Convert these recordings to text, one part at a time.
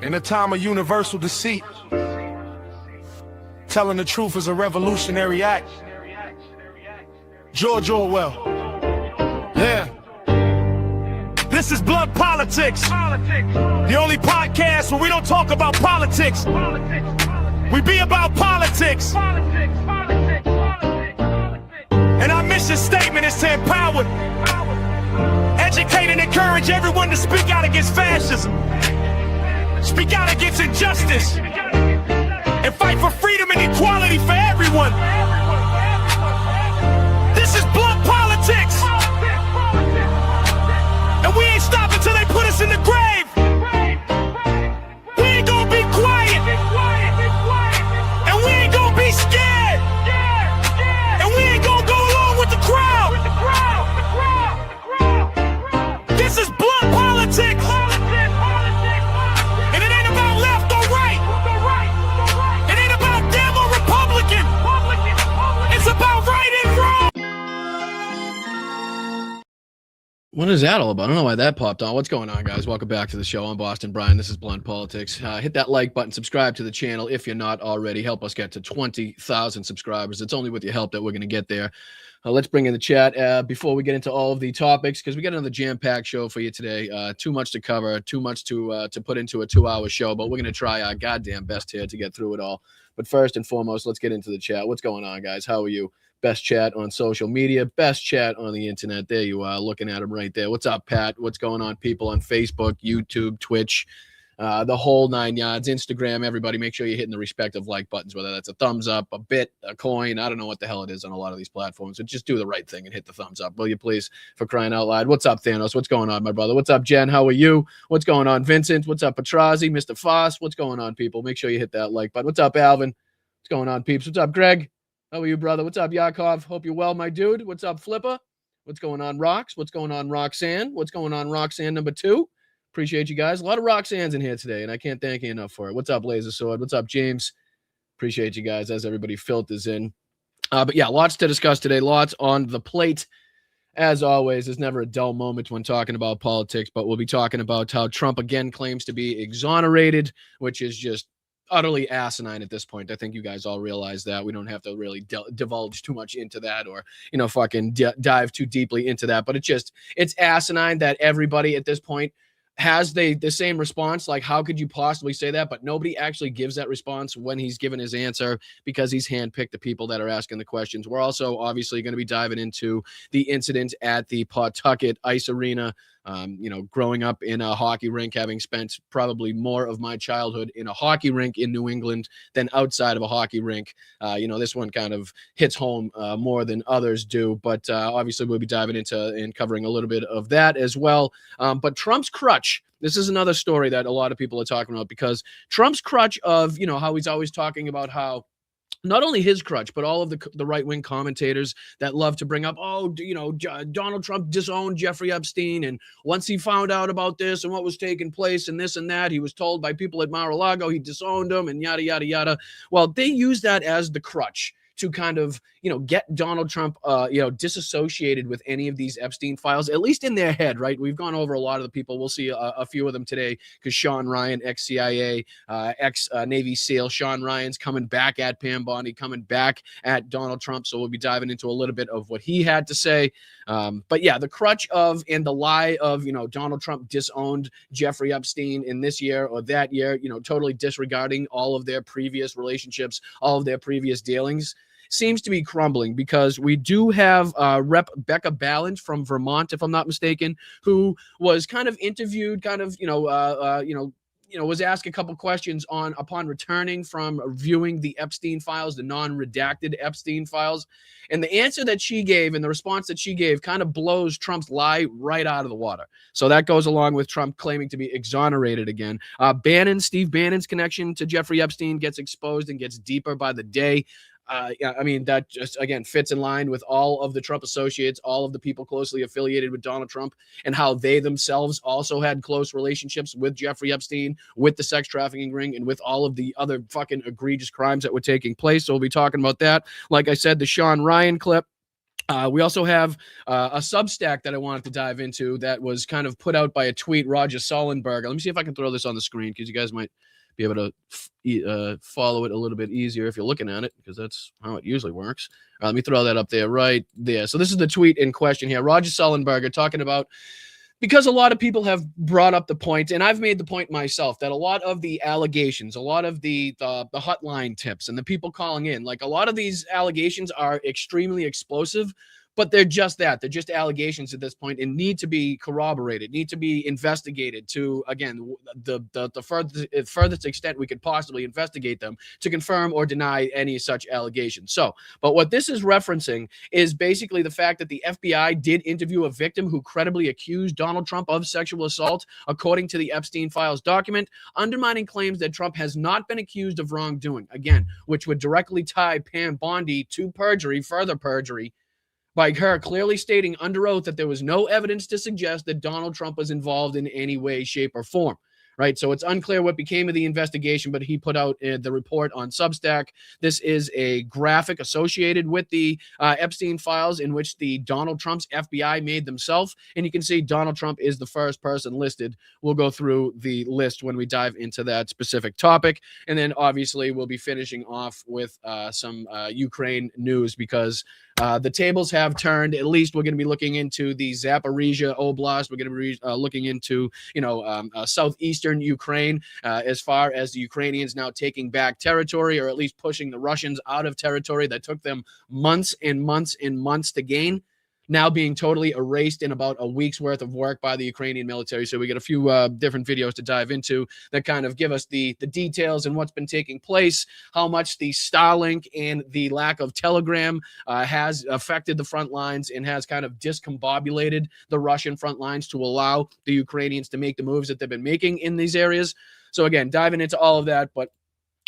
In a time of universal deceit, telling the truth is a revolutionary act. George Orwell. Yeah. This is Blood Politics. The only podcast where we don't talk about politics. We be about politics. And our mission statement is to empower, educate, and encourage everyone to speak out against fascism. Speak out against injustice and fight for freedom and equality for everyone. This is Blood Politics, and we ain't stopping till they put us in the grave. We ain't gonna be quiet, and we ain't gonna be scared, and we ain't gonna go along with the crowd. This is Blood Politics. What is that all about? I don't know why that popped on. What's going on, guys? Welcome back to the show. I'm Boston Brian. This is Blunt Politics. Hit that like button. Subscribe to the channel if you're not already. Help us get to 20,000 subscribers. It's only with your help that we're going to get there. Let's bring in the chat before we get into all of the topics, because we got another jam-packed show for you today. Too much to cover, too much to put into a 2-hour show, but we're going to try our goddamn best here to get through it all. But first and foremost, let's get into the chat. What's going on, guys? How are you? Best chat on social media, best chat on the internet. There you are, looking at them right there. What's up, Pat? What's going on, people on Facebook, YouTube, Twitch, the whole 9 yards, Instagram, everybody. Make sure you're hitting the respective like buttons, whether that's a thumbs up, a bit, a coin. I don't know what the hell it is on a lot of these platforms. So just do the right thing and hit the thumbs up, will you please, for crying out loud. What's up, Thanos? What's going on, my brother? What's up, Jen? How are you? What's going on, Vincent? What's up, Petrazi, Mr. Foss? What's going on, people? Make sure you hit that like button. What's up, Alvin? What's going on, peeps? What's up, Greg? How are you, brother? What's up, Yakov? Hope you're well, my dude. What's up, Flipper? What's going on, Rox? What's going on, Roxanne? What's going on, Roxanne number 2? Appreciate you guys. A lot of Roxannes in here today, and I can't thank you enough for it. What's up, Laser Sword? What's up, James? Appreciate you guys as everybody filters in. But yeah, lots to discuss today. Lots on the plate. As always, there's never a dull moment when talking about politics, but we'll be talking about how Trump again claims to be exonerated, which is just utterly asinine at this point. I think you guys all realize that. We don't have to really divulge too much into that or, fucking dive too deeply into that. But it's asinine that everybody at this point has the same response. Like, how could you possibly say that? But nobody actually gives that response when he's given his answer, because he's handpicked the people that are asking the questions. We're also obviously going to be diving into the incident at the Pawtucket Ice Arena. Growing up in a hockey rink, having spent probably more of my childhood in a hockey rink in New England than outside of a hockey rink. This one kind of hits home more than others do, but obviously we'll be diving into and covering a little bit of that as well. But Trump's crutch, this is another story that a lot of people are talking about, because Trump's crutch of, how he's always talking about how not only his crutch, but all of the right-wing commentators that love to bring up, Donald Trump disowned Jeffrey Epstein, and once he found out about this and what was taking place and this and that, he was told by people at Mar-a-Lago he disowned him and yada, yada, yada. Well, they use that as the crutch to kind of, get Donald Trump, disassociated with any of these Epstein files, at least in their head, right? We've gone over a lot of the people. We'll see a few of them today, because Sean Ryan, ex-CIA, ex-Navy SEAL, Sean Ryan's coming back at Pam Bondi, coming back at Donald Trump. So we'll be diving into a little bit of what he had to say. But yeah, the crutch of and the lie of, Donald Trump disowned Jeffrey Epstein in this year or that year, totally disregarding all of their previous relationships, all of their previous dealings, seems to be crumbling, because we do have Rep. Becca Ballant from Vermont, if I'm not mistaken, who was kind of interviewed, was asked a couple questions upon returning from viewing the Epstein files, the non-redacted Epstein files. And the answer that she gave and the response that she gave kind of blows Trump's lie right out of the water. So that goes along with Trump claiming to be exonerated again. Steve Bannon's connection to Jeffrey Epstein gets exposed and gets deeper by the day. That just, again, fits in line with all of the Trump associates, all of the people closely affiliated with Donald Trump, and how they themselves also had close relationships with Jeffrey Epstein, with the sex trafficking ring, and with all of the other fucking egregious crimes that were taking place. So we'll be talking about that. Like I said, the Sean Ryan clip. We also have a Substack that I wanted to dive into that was kind of put out by a tweet, Roger Sullenberger. Let me see if I can throw this on the screen because you guys might be able to follow it a little bit easier if you're looking at it, because that's how it usually works. Let me throw that up there right there. So this is the tweet in question here. Roger Sullenberger talking about, because a lot of people have brought up the point, and I've made the point myself, that a lot of the allegations, a lot of the hotline tips and the people calling in, like a lot of these allegations are extremely explosive, but they're just that. They're just allegations at this point and need to be corroborated, need to be investigated to, again, the furthest extent we could possibly investigate them to confirm or deny any such allegations. So, but what this is referencing is basically the fact that the FBI did interview a victim who credibly accused Donald Trump of sexual assault, according to the Epstein files document, undermining claims that Trump has not been accused of wrongdoing, again, which would directly tie Pam Bondi to perjury, further perjury, by her clearly stating under oath that there was no evidence to suggest that Donald Trump was involved in any way, shape, or form. Right. So it's unclear what became of the investigation, but he put out the report on Substack. This is a graphic associated with the Epstein files in which the Donald Trump's FBI made themselves. And you can see Donald Trump is the first person listed. We'll go through the list when we dive into that specific topic. And then obviously we'll be finishing off with some Ukraine news, because the tables have turned. At least we're going to be looking into the Zaporizhia Oblast. We're going to be looking into, southeastern Ukraine, as far as the Ukrainians now taking back territory, or at least pushing the Russians out of territory that took them months and months and months to gain, now being totally erased in about a week's worth of work by the Ukrainian military. So we get a few different videos to dive into that kind of give us the details and what's been taking place, how much the Starlink and the lack of Telegram has affected the front lines and has kind of discombobulated the Russian front lines to allow the Ukrainians to make the moves that they've been making in these areas. So again, diving into all of that, but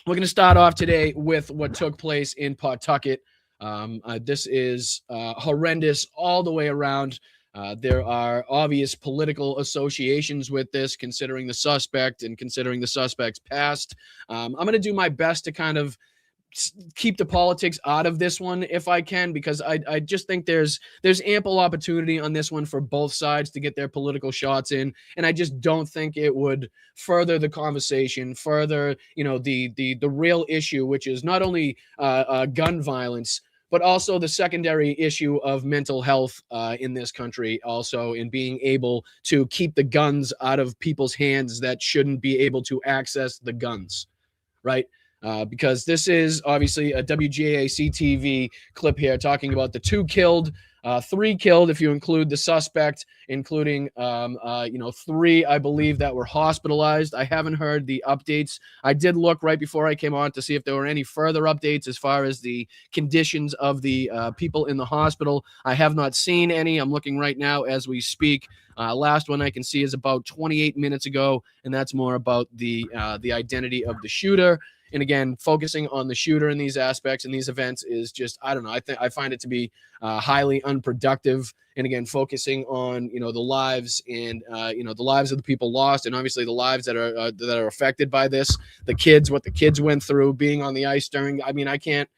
we're going to start off today with what took place in Pawtucket. This is horrendous all the way around. There are obvious political associations with this, considering the suspect and considering the suspect's past. I'm going to do my best to kind of keep the politics out of this one if I can, because I just think there's ample opportunity on this one for both sides to get their political shots in, and I just don't think it would further the conversation, further the real issue, which is not only gun violence, but also the secondary issue of mental health in this country, also in being able to keep the guns out of people's hands that shouldn't be able to access the guns, right? Because this is obviously a WGAC TV clip here talking about the 2 killed, 3 killed if you include the suspect, including 3, I believe, that were hospitalized. I haven't heard the updates. I did look right before I came on to see if there were any further updates as far as the conditions of the people in the hospital. I have not seen any. I'm looking right now as we speak. Last one I can see is about 28 minutes ago, and that's more about the identity of the shooter. And again, focusing on the shooter in these aspects and these events is just, I don't know. I find it to be highly unproductive. And again, focusing on the lives and the lives of the people lost, and obviously the lives that are affected by this. The kids, what the kids went through, being on the ice during. I mean, I can't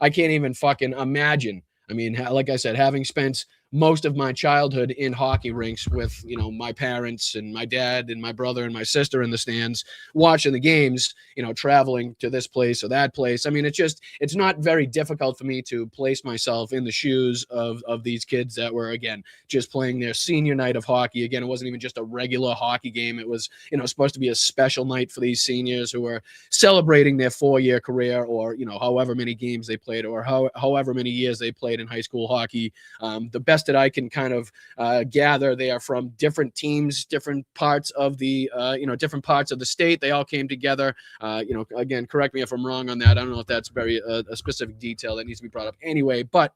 even fucking imagine. I mean, like I said, having spent most of my childhood in hockey rinks with, my parents and my dad and my brother and my sister in the stands watching the games, traveling to this place or that place. I mean, it's not very difficult for me to place myself in the shoes of these kids that were, again, just playing their senior night of hockey. Again, it wasn't even just a regular hockey game. It was, supposed to be a special night for these seniors who were celebrating their 4-year career, or, however many games they played, or however many years they played in high school hockey. The best that I can kind of gather, they are from different teams, different parts of the different parts of the state. They all came together. Again, correct me if I'm wrong on that. I don't know if that's very a specific detail that needs to be brought up anyway, but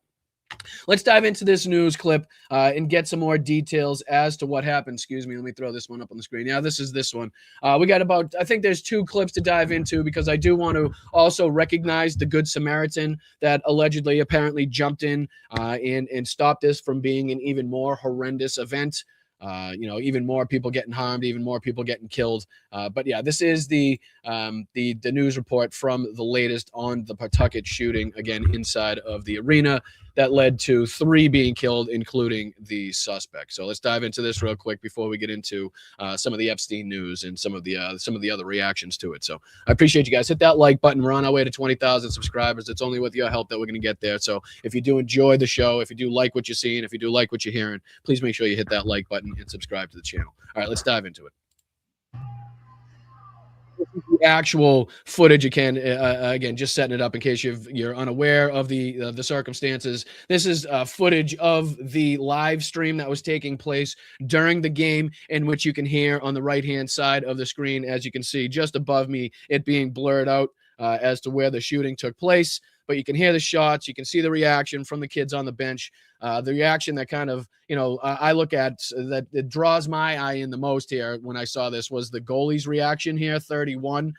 let's dive into this news clip and get some more details as to what happened. Excuse me. Let me throw this one up on the screen. Yeah, this is this one. We got about, I think there's 2 clips to dive into, because I do want to also recognize the Good Samaritan that allegedly apparently jumped in and stopped this from being an even more horrendous event. Even more people getting harmed, even more people getting killed. But yeah, this is the news report from the latest on the Pawtucket shooting, again, inside of the arena. that led to 3 being killed, including the suspect. So let's dive into this real quick before we get into some of the Epstein news and some of the other reactions to it. So I appreciate you guys. Hit that like button. We're on our way to 20,000 subscribers. It's only with your help that we're going to get there. So if you do enjoy the show, if you do like what you're seeing, if you do like what you're hearing, please make sure you hit that like button and subscribe to the channel. All right, let's dive into it. The actual footage again, just setting it up in case you're unaware of the circumstances. This is footage of the live stream that was taking place during the game, in which you can hear on the right hand side of the screen, as you can see just above me, it being blurred out as to where the shooting took place. But you can hear the shots, you can see the reaction from the kids on the bench. The reaction that kind of, I look at that it draws my eye in the most here when I saw this was the goalie's reaction here, 31.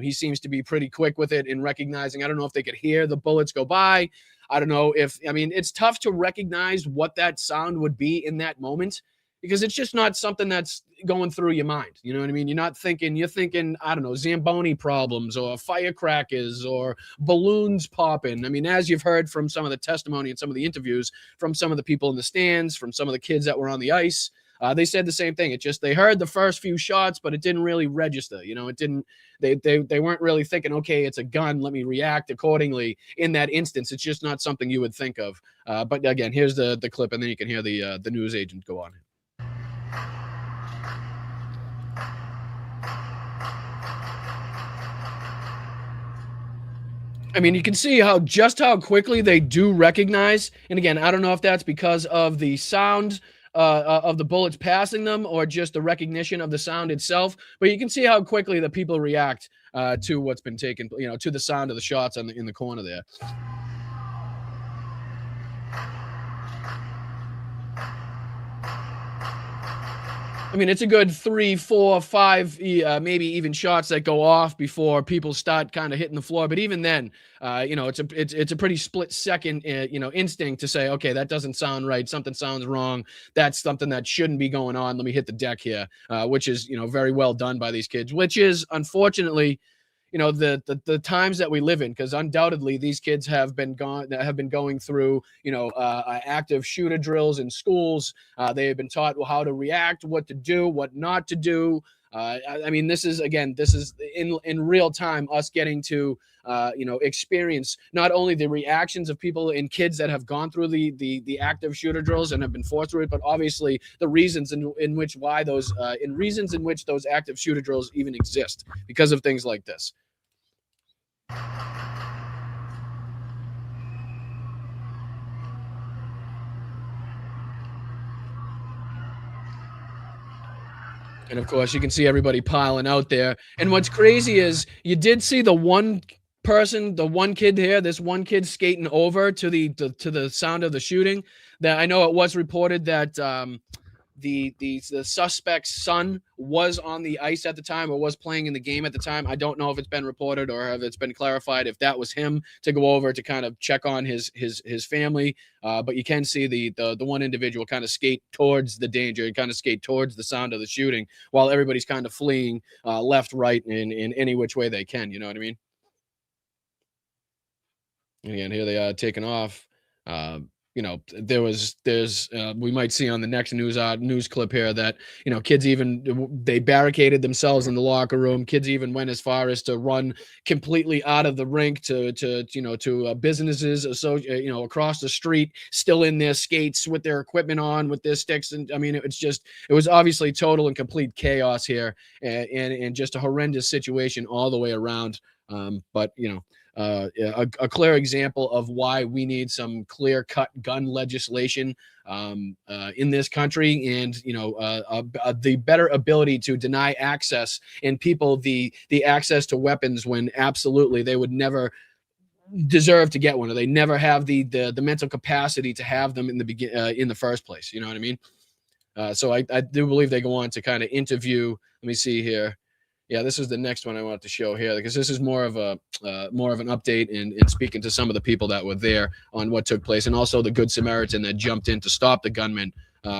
He seems to be pretty quick with it in recognizing. I don't know if they could hear the bullets go by. I don't know it's tough to recognize what that sound would be in that moment, because it's just not something that's going through your mind. You know what I mean? You're thinking, I don't know, Zamboni problems or firecrackers or balloons popping. I mean, as you've heard from some of the testimony and some of the interviews from some of the people in the stands, from some of the kids that were on the ice, they said the same thing. It just, they heard the first few shots, but it didn't really register. It didn't, they weren't really thinking, okay, it's a gun, let me react accordingly in that instance. It's just not something you would think of. But again, here's the clip, and then you can hear the news agent go on. I mean, you can see just how quickly they do recognize. And again, I don't know if that's because of the sound of the bullets passing them or just the recognition of the sound itself. But you can see how quickly the people react to what's been taken, to the sound of the shots in the corner there. I mean, it's a good 3, 4, 5, maybe even shots that go off before people start kind of hitting the floor. But even then, it's a pretty split second, instinct to say, okay, that doesn't sound right. Something sounds wrong. That's something that shouldn't be going on. Let me hit the deck here, which is, very well done by these kids, which is unfortunately, the times that we live in, because undoubtedly these kids have been going through, active shooter drills in schools. They have been taught how to react, what to do, what not to do. I mean, this is in real time us getting to, experience not only the reactions of people and kids that have gone through the active shooter drills and have been forced through it, but obviously the reasons in which those active shooter drills even exist, because of things like this. And of course, you can see everybody piling out there. And what's crazy is you did see the one kid here, this one kid skating over to the sound of the shooting. That I know it was reported that the suspect's son was on the ice at the time or was playing in the game at the time. I don't know if it's been reported or if it's been clarified if that was him to go over to kind of check on his family. But you can see the one individual kind of skate towards the danger and kind of skate towards the sound of the shooting while everybody's kind of fleeing left, right, in any which way they can. You know what I mean? And again, here they are taking off. There's we might see on the next news clip here that, kids they barricaded themselves in the locker room. Kids even went as far as to run completely out of the rink to businesses, across the street, still in their skates with their equipment on, with their sticks. And I mean, it was obviously total and complete chaos here, and just a horrendous situation all the way around. But a clear example of why we need some clear-cut gun legislation in this country, and the better ability to deny access and people the access to weapons when absolutely they would never deserve to get one, or they never have the mental capacity to have them in the first place. You know what I mean? So I do believe they go on to kind of interview. Let me see here. Yeah, this is the next one I wanted to show here, because this is more of an update and speaking to some of the people that were there on what took place, and also the Good Samaritan that jumped in to stop the gunman,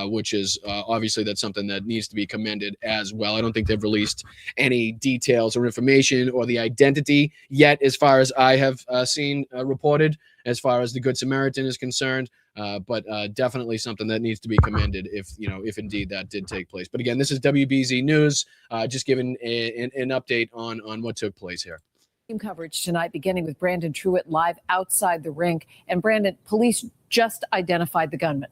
which is obviously that's something that needs to be commended as well. I don't think they've released any details or information or the identity yet, as far as I have seen reported. as far as the Good Samaritan is concerned. But definitely something that needs to be commended if indeed that did take place. But again, this is WBZ News, just giving an update on what took place here. Team coverage tonight, beginning with Brandon Truitt live outside the rink. And Brandon, police just identified the gunman.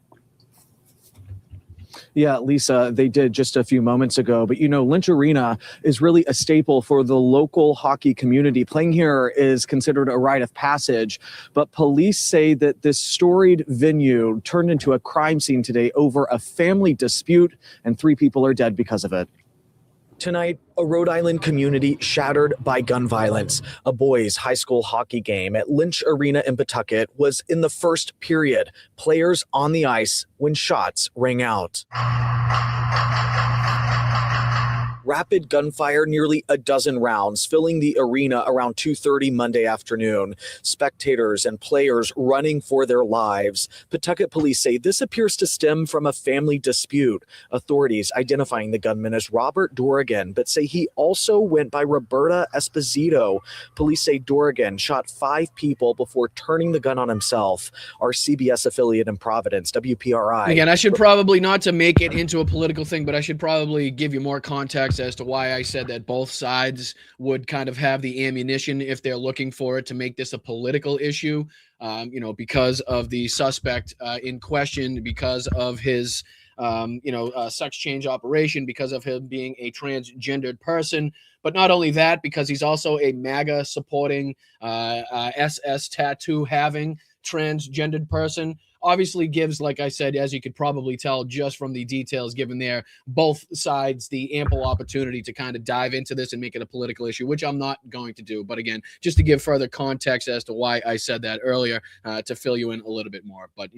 Yeah, Lisa, they did just a few moments ago. But, Lynch Arena is really a staple for the local hockey community. Playing here is considered a rite of passage. But police say that this storied venue turned into a crime scene today over a family dispute, and 3 people are dead because of it. Tonight, a Rhode Island community shattered by gun violence. A boys' high school hockey game at Lynch Arena in Pawtucket was in the first period. Players on the ice when shots rang out. Rapid gunfire, nearly a dozen rounds, filling the arena around 2:30 Monday afternoon. Spectators and players running for their lives. Pawtucket police say this appears to stem from a family dispute. Authorities identifying the gunman as Robert Dorrigan, but say he also went by Roberta Esposito. Police say Dorrigan shot 5 people before turning the gun on himself. Our CBS affiliate in Providence, WPRI. Again, I should probably, not to make it into a political thing, but I should probably give you more context as to why I said that both sides would kind of have the ammunition if they're looking for it to make this a political issue, because of the suspect in question, because of his, sex change operation, because of him being a transgendered person. But not only that, because he's also a MAGA supporting, SS tattoo having transgendered person. Obviously gives, like I said, as you could probably tell just from the details given there, both sides the ample opportunity to kind of dive into this and make it a political issue, which I'm not going to do. But again, just to give further context as to why I said that earlier, to fill you in a little bit more. But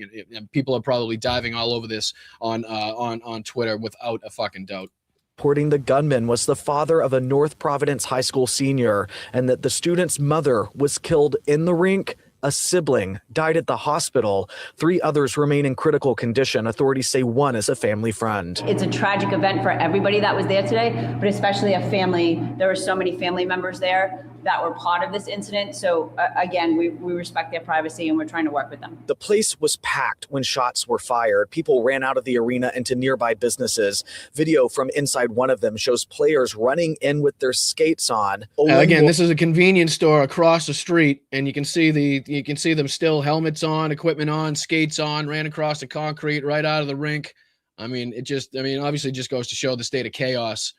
people are probably diving all over this on Twitter without a fucking doubt. Reporting the gunman was the father of a North Providence high school senior, and that the student's mother was killed in the rink. A sibling died at the hospital. 3 others remain in critical condition. Authorities say one is a family friend. It's a tragic event for everybody that was there today, but especially a family. There were so many family members there that were part of this incident. So again, we respect their privacy and we're trying to work with them. The place was packed when shots were fired. People ran out of the arena into nearby businesses. Video from inside one of them shows players running in with their skates on. Again, this is a convenience store across the street, and you can see them still helmets on, equipment on, skates on, ran across the concrete right out of the rink. Obviously just goes to show the state of chaos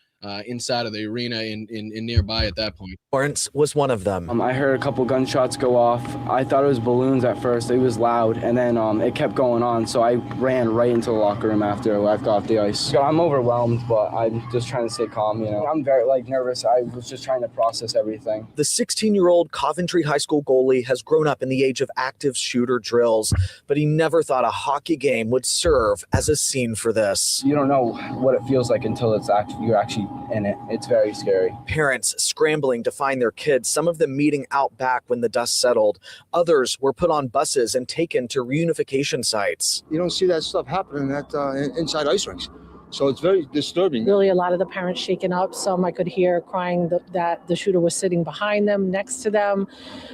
inside of the arena in nearby at that point. Lawrence was one of them. I heard a couple gunshots go off. I thought it was balloons at first. It was loud, and then it kept going on. So I ran right into the locker room after I got off the ice. I'm overwhelmed, but I'm just trying to stay calm. I'm very nervous. I was just trying to process everything. The 16-year-old Coventry High School goalie has grown up in the age of active shooter drills, but he never thought a hockey game would serve as a scene for this. You don't know what it feels like until you're actually in it. It's very scary. Parents scrambling to find their kids, some of them meeting out back when the dust settled. Others were put on buses and taken to reunification sites. You don't see that stuff happening inside ice rinks. So it's very disturbing. Really, a lot of the parents shaken up. Some I could hear crying that the shooter was sitting behind them, next to them,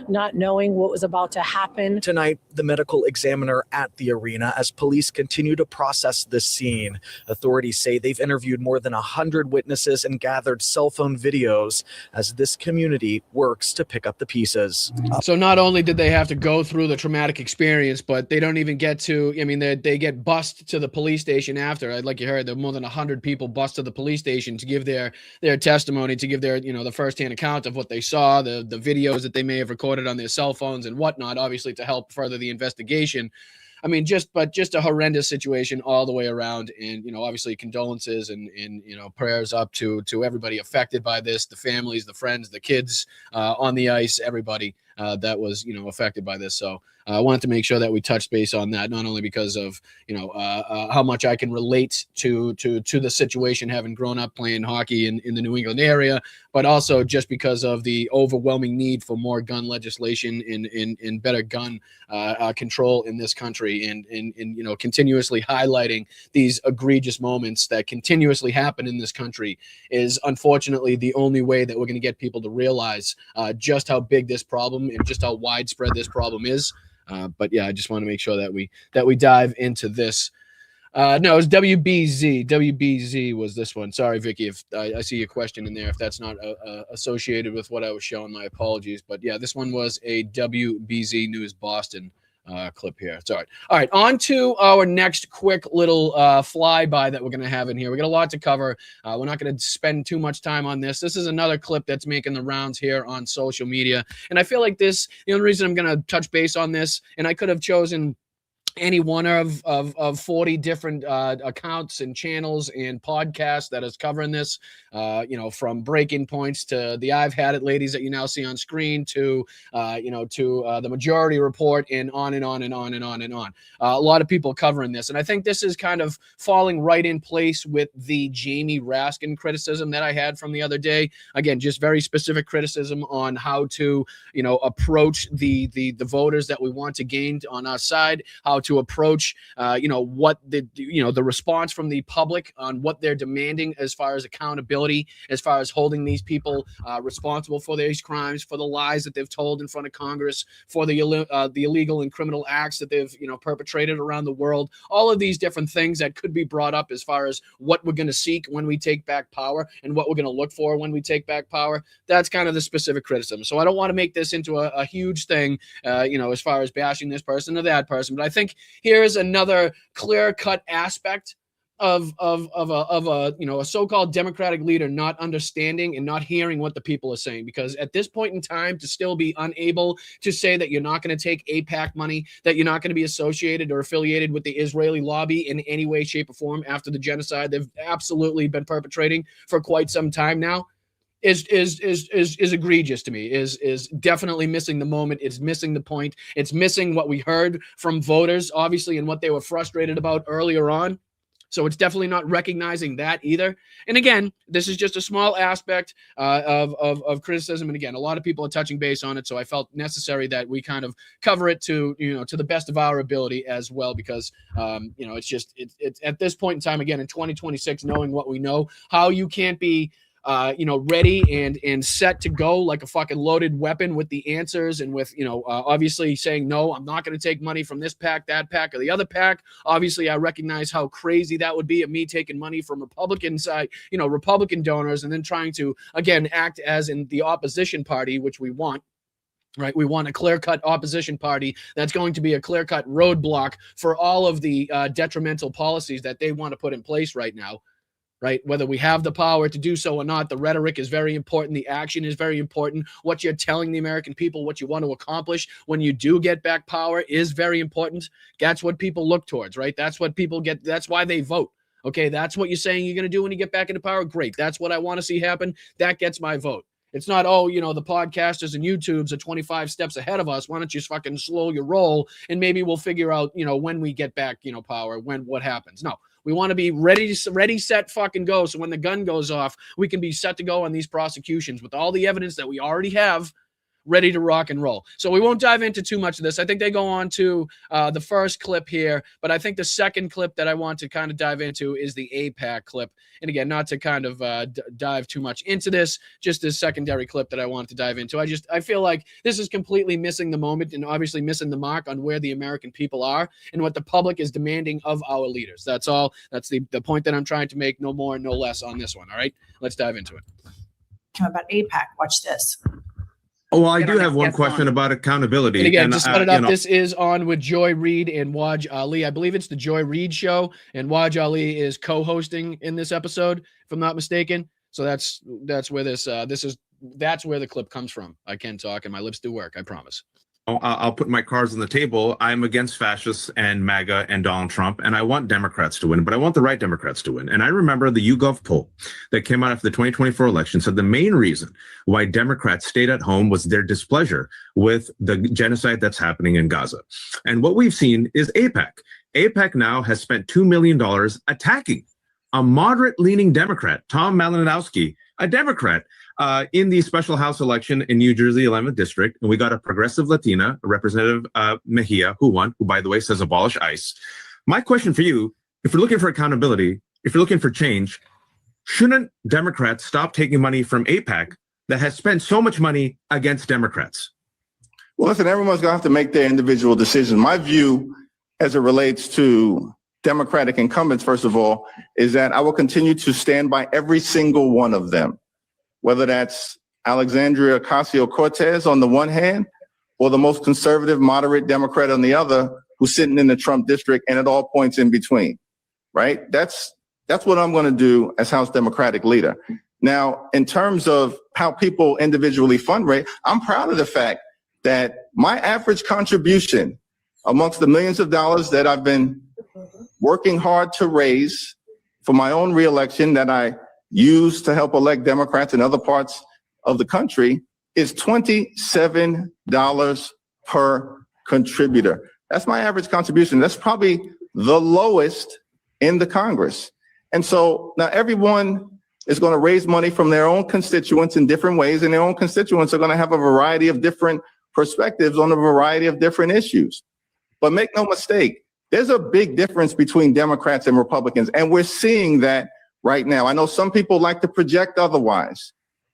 not knowing what was about to happen. Tonight, the medical examiner at the arena as police continue to process this scene. Authorities say they've interviewed more than 100 witnesses and gathered cell phone videos as this community works to pick up the pieces. So not only did they have to go through the traumatic experience, but they don't even get to, they get bussed to the police station after. Like you heard, more than 100 people bussed to the police station to give their testimony, to give their, the firsthand account of what they saw, the videos that they may have recorded on their cell phones and whatnot, obviously to help further the investigation. Just a horrendous situation all the way around. And, obviously condolences and prayers up to everybody affected by this, the families, the friends, the kids on the ice, everybody that was, affected by this. So I wanted to make sure that we touch base on that, not only because of, how much I can relate to the situation, having grown up playing hockey in the New England area, but also just because of the overwhelming need for more gun legislation and better gun control in this country, and continuously highlighting these egregious moments that continuously happen in this country is unfortunately the only way that we're going to get people to realize just how big this problem and just how widespread this problem is. But yeah, I just want to make sure that we dive into this. No, it was WBZ. WBZ was this one. Sorry, Vicky, if I see your question in there. If that's not associated with what I was showing, my apologies. But yeah, this one was a WBZ News Boston clip here. It's all right. All right, on to our next quick little flyby that we're going to have in here. We got a lot to cover. We're not going to spend too much time on this. This is another clip that's making the rounds here on social media. And I feel like the only reason I'm going to touch base on this, and I could have chosen any one of 40 different accounts and channels and podcasts that is covering this, from Breaking Points to the I've Had It ladies that you now see on screen to the Majority Report, and on and on and on and on and on. A lot of people covering this. And I think this is kind of falling right in place with the Jamie Raskin criticism that I had from the other day. Again, just very specific criticism on how to, approach the voters that we want to gain on our side, how to approach, what the response from the public on what they're demanding as far as accountability, as far as holding these people responsible for these crimes, for the lies that they've told in front of Congress, for the illegal and criminal acts that they've, perpetrated around the world. All of these different things that could be brought up as far as what we're going to seek when we take back power and what we're going to look for when we take back power. That's kind of the specific criticism. So I don't want to make this into a huge thing, as far as bashing this person or that person. But I think here's another clear-cut aspect of a so-called Democratic leader not understanding and not hearing what the people are saying. Because at this point in time, to still be unable to say that you're not going to take AIPAC money, that you're not going to be associated or affiliated with the Israeli lobby in any way, shape, or form after the genocide they've absolutely been perpetrating for quite some time now, is egregious to me, is definitely missing the moment. It's missing the point. It's missing what we heard from voters, obviously, and what they were frustrated about earlier on. So it's definitely not recognizing that either. And again, this is just a small aspect of criticism. And again, a lot of people are touching base on it. So I felt necessary that we kind of cover it to the best of our ability as well, because, it's at this point in time, again, in 2026, knowing what we know, how you can't be ready and set to go like a fucking loaded weapon with the answers, and with, obviously saying, no, I'm not going to take money from this pack, that pack, or the other pack. Obviously, I recognize how crazy that would be of me taking money from Republican side, Republican donors, and then trying to, again, act as in the opposition party, which we want. Right. We want a clear-cut opposition party that's going to be a clear-cut roadblock for all of the detrimental policies that they want to put in place right now. Right? Whether we have the power to do so or not, the rhetoric is very important. The action is very important. What you're telling the American people, what you want to accomplish when you do get back power, is very important. That's what people look towards, right? That's what people get. That's why they vote. Okay, that's what you're saying you're going to do when you get back into power. Great. That's what I want to see happen. That gets my vote. It's not, the podcasters and YouTubes are 25 steps ahead of us. Why don't you fucking slow your roll, and maybe we'll figure out, when we get back, power, what happens. No. We want to be ready, set, fucking go. So when the gun goes off, we can be set to go on these prosecutions with all the evidence that we already have, ready to rock and roll. So we won't dive into too much of this. I think they go on to the first clip here, but I think the second clip that I want to kind of dive into is the AIPAC clip. And again, not to kind of dive too much into this, just this secondary clip that I want to dive into. I feel like this is completely missing the moment and obviously missing the mark on where the American people are and what the public is demanding of our leaders. That's all. That's the point that I'm trying to make, no more, no less on this one. All right, let's dive into it. About AIPAC, watch this. Oh, well, I do have one question about accountability. And again, just set it up. This is on with Joy Reid and Waj Ali. I believe it's the Joy Reid show, and Waj Ali is co-hosting in this episode, if I'm not mistaken. So that's where that's where the clip comes from. I can talk, and my lips do work. I promise. I'll put my cards on the table. I'm against fascists and MAGA and Donald Trump, and I want Democrats to win, but I want the right Democrats to win. And I remember the YouGov poll that came out after the 2024 election said the main reason why Democrats stayed at home was their displeasure with the genocide that's happening in Gaza. And what we've seen is AIPAC. AIPAC now has spent $2 million attacking a moderate-leaning Democrat, Tom Malinowski, a Democrat, in the special House election in New Jersey 11th District. And we got a progressive Latina, Representative Mejia, who won, who, by the way, says abolish ICE. My question for you, if you're looking for accountability, if you're looking for change, shouldn't Democrats stop taking money from AIPAC that has spent so much money against Democrats? Well, listen, everyone's going to have to make their individual decision. My view as it relates to Democratic incumbents, first of all, is that I will continue to stand by every single one of them, whether that's Alexandria Ocasio-Cortez on the one hand, or the most conservative, moderate Democrat on the other, who's sitting in the Trump district and at all points in between, right? That's what I'm going to do as House Democratic leader. Now, in terms of how people individually fundraise, I'm proud of the fact that my average contribution amongst the millions of dollars that I've been working hard to raise for my own reelection that I use to help elect Democrats in other parts of the country is $27 per contributor. That's my average contribution. That's probably the lowest in the Congress. And so now everyone is going to raise money from their own constituents in different ways, and their own constituents are going to have a variety of different perspectives on a variety of different issues. But make no mistake, there's a big difference between Democrats and Republicans, and we're seeing that right now. I know some people like to project otherwise.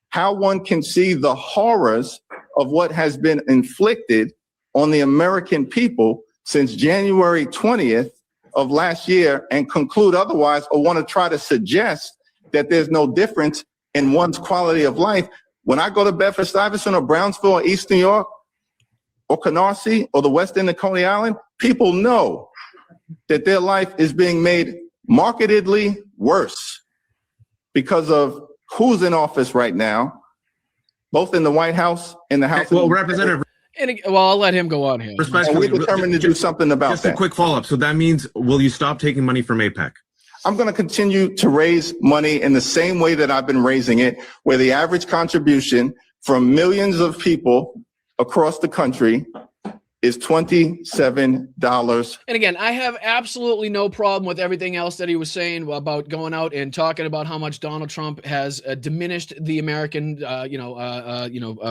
How one can see the horrors of what has been inflicted on the American people since January 20th of last year and conclude otherwise, or want to try to suggest that there's no difference in one's quality of life. When I go to Bedford-Stuyvesant or Brownsville or East New York or Canarsie or the West End of Coney Island, people know that their life is being made markedly worse because of who's in office right now, both in the White House and the House. Well, Representative. I'll let him go on here. And we're determined to do something about that. Just a quick follow-up. So that means, will you stop taking money from AIPAC? I'm going to continue to raise money in the same way that I've been raising it, where the average contribution from millions of people across the country is $27. And again, I have absolutely no problem with everything else that he was saying about going out and talking about how much Donald Trump has diminished the American,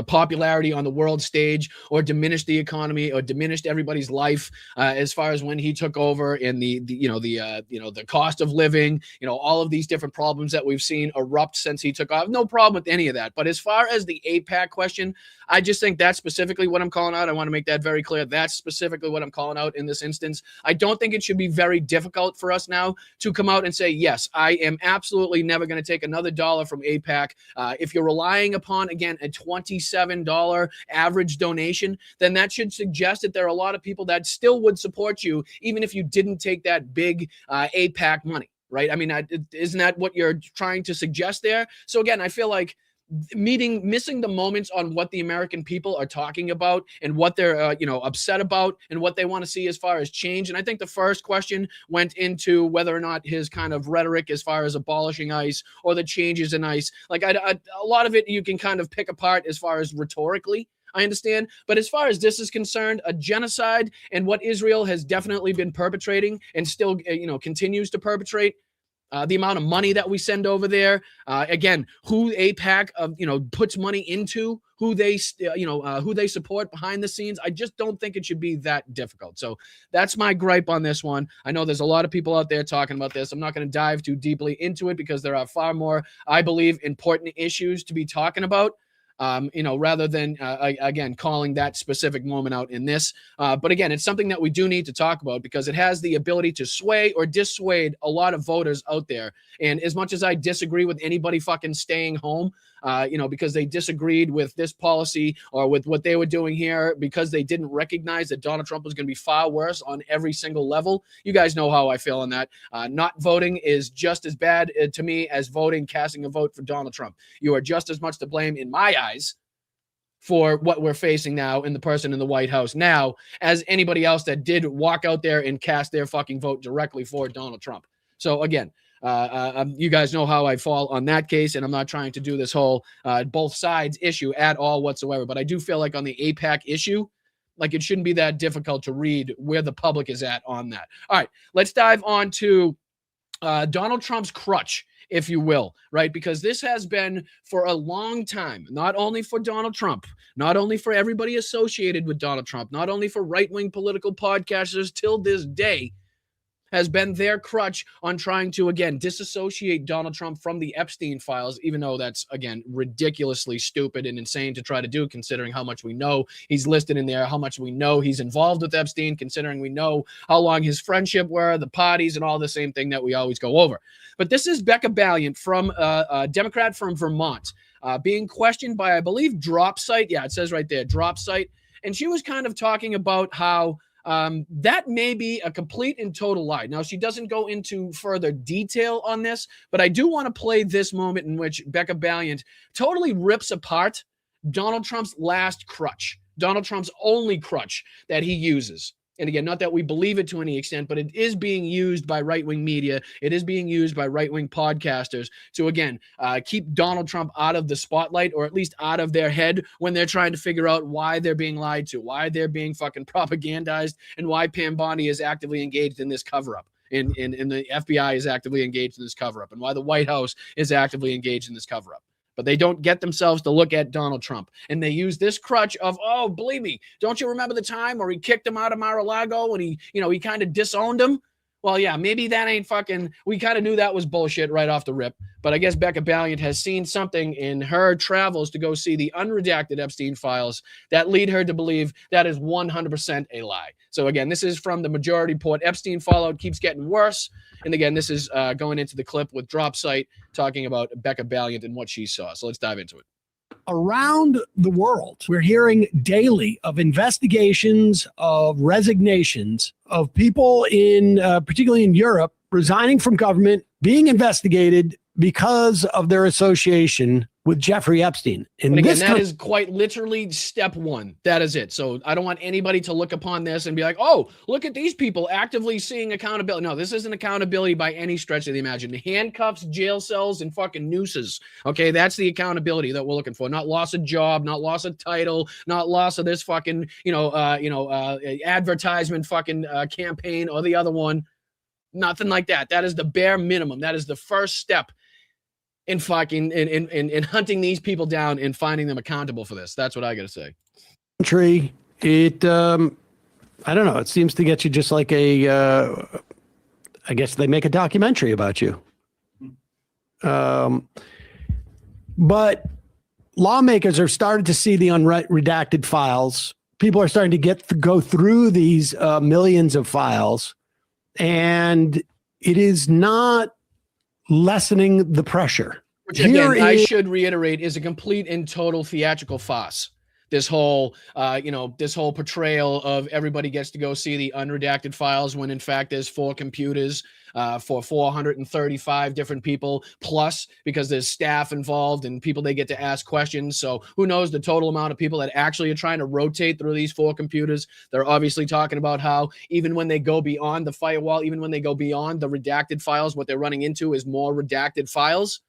popularity on the world stage, or diminished the economy, or diminished everybody's life as far as when he took over, and the cost of living, all of these different problems that we've seen erupt since he took off. No problem with any of that. But as far as the AIPAC question, I just think that's specifically what I'm calling out. I want to make that very clear. That's specifically what I'm calling out in this instance. I don't think it should be very difficult for us now to come out and say, yes, I am absolutely never going to take another dollar from AIPAC. If you're relying upon, again, a $27 average donation, then that should suggest that there are a lot of people that still would support you, even if you didn't take that big AIPAC money, right? I mean, isn't that what you're trying to suggest there? So again, I feel like missing the moments on what the American people are talking about and what they're upset about and what they want to see as far as change. And I think the first question went into whether or not his kind of rhetoric as far as abolishing ICE or the changes in ICE, like a lot of it you can kind of pick apart as far as rhetorically, I understand. But as far as this is concerned, a genocide and what Israel has definitely been perpetrating and still continues to perpetrate, the amount of money that we send over there, again, who AIPAC puts money into, who they support behind the scenes. I just don't think it should be that difficult. So that's my gripe on this one. I know there's a lot of people out there talking about this. I'm not going to dive too deeply into it because there are far more, I believe, important issues to be talking about. Rather than, again, calling that specific moment out in this. But again, it's something that we do need to talk about because it has the ability to sway or dissuade a lot of voters out there. And as much as I disagree with anybody fucking staying home, because they disagreed with this policy or with what they were doing here, because they didn't recognize that Donald Trump was going to be far worse on every single level. You guys know how I feel on that. Not voting is just as bad to me as casting a vote for Donald Trump. You are just as much to blame in my eyes for what we're facing now in the person in the White House now as anybody else that did walk out there and cast their fucking vote directly for Donald Trump. So again, you guys know how I fall on that case, and I'm not trying to do this whole both sides issue at all whatsoever. But I do feel like on the AIPAC issue, like it shouldn't be that difficult to read where the public is at on that. All right, let's dive on to Donald Trump's crutch, if you will, right? Because this has been for a long time, not only for Donald Trump, not only for everybody associated with Donald Trump, not only for right-wing political podcasters till this day, has been their crutch on trying to, again, disassociate Donald Trump from the Epstein files, even though that's, again, ridiculously stupid and insane to try to do, considering how much we know he's listed in there, how much we know he's involved with Epstein, considering we know how long his friendship were, the parties, and all the same thing that we always go over. But this is Becca Balliant from a Democrat from Vermont, being questioned by, I believe, Drop Site. Yeah, it says right there, Drop Site. And she was kind of talking about how that may be a complete and total lie. Now, she doesn't go into further detail on this, but I do want to play this moment in which Becca Balliant totally rips apart Donald Trump's last crutch, Donald Trump's only crutch that he uses. And again, not that we believe it to any extent, but it is being used by right-wing media. It is being used by right-wing podcasters to, again, keep Donald Trump out of the spotlight, or at least out of their head when they're trying to figure out why they're being lied to, why they're being fucking propagandized, and why Pam Bondi is actively engaged in this cover-up. And the FBI is actively engaged in this cover-up, and why the White House is actively engaged in this cover-up. But they don't get themselves to look at Donald Trump. And they use this crutch of, oh, believe me, don't you remember the time where he kicked him out of Mar-a-Lago and he kind of disowned him? Well, yeah, maybe that ain't fucking, we kind of knew that was bullshit right off the rip. But I guess Becca Balliant has seen something in her travels to go see the unredacted Epstein files that lead her to believe that is 100% a lie. So again, this is from the Majority Report. Epstein fallout keeps getting worse. And again, this is going into the clip with Drop Site talking about Becca Balliant and what she saw. So let's dive into it. Around the world, we're hearing daily of investigations, of resignations, of people in, particularly in Europe, resigning from government, being investigated because of their association with Jeffrey Epstein. And but again, that is quite literally step one. That is it. So I don't want anybody to look upon this and be like, oh, look at these people actively seeing accountability. No, this isn't accountability by any stretch of the imagination. Handcuffs, jail cells, and fucking nooses. Okay, that's the accountability that we're looking for. Not loss of job, not loss of title, not loss of this fucking, advertisement fucking campaign or the other one. Nothing like that. That is the bare minimum. That is the first step in fucking in hunting these people down and finding them accountable for this. That's what I got to say. Country, it I don't know. It seems to get you just like a. I guess they make a documentary about you. But lawmakers are starting to see the unredacted files. People are starting to go through these millions of files, and it is not lessening the pressure. Which again, I should reiterate, is a complete and total theatrical farce. This whole, this whole portrayal of everybody gets to go see the unredacted files when in fact there's 4 computers for 435 different people plus, because there's staff involved and people they get to ask questions. So who knows the total amount of people that actually are trying to rotate through these 4 computers. They're obviously talking about how even when they go beyond the firewall, even when they go beyond the redacted files, what they're running into is more redacted files,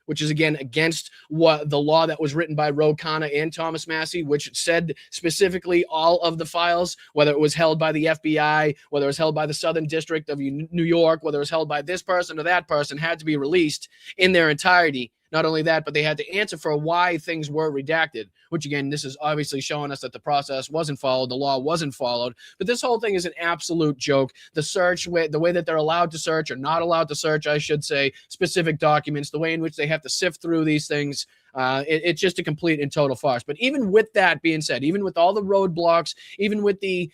which is, again, against what the law that was written by Ro Khanna and Thomas Massie, which said specifically all of the files, whether it was held by the FBI, whether it was held by the Southern District of New York, whether it was held by this person or that person, had to be released in their entirety. Not only that, but they had to answer for why things were redacted, which, again, this is obviously showing us that the process wasn't followed, the law wasn't followed. But this whole thing is an absolute joke. The search, the way that they're allowed to search or not allowed to search, I should say, specific documents, the way in which they have to sift through these things, it's just a complete and total farce. But even with that being said, even with all the roadblocks, even with the,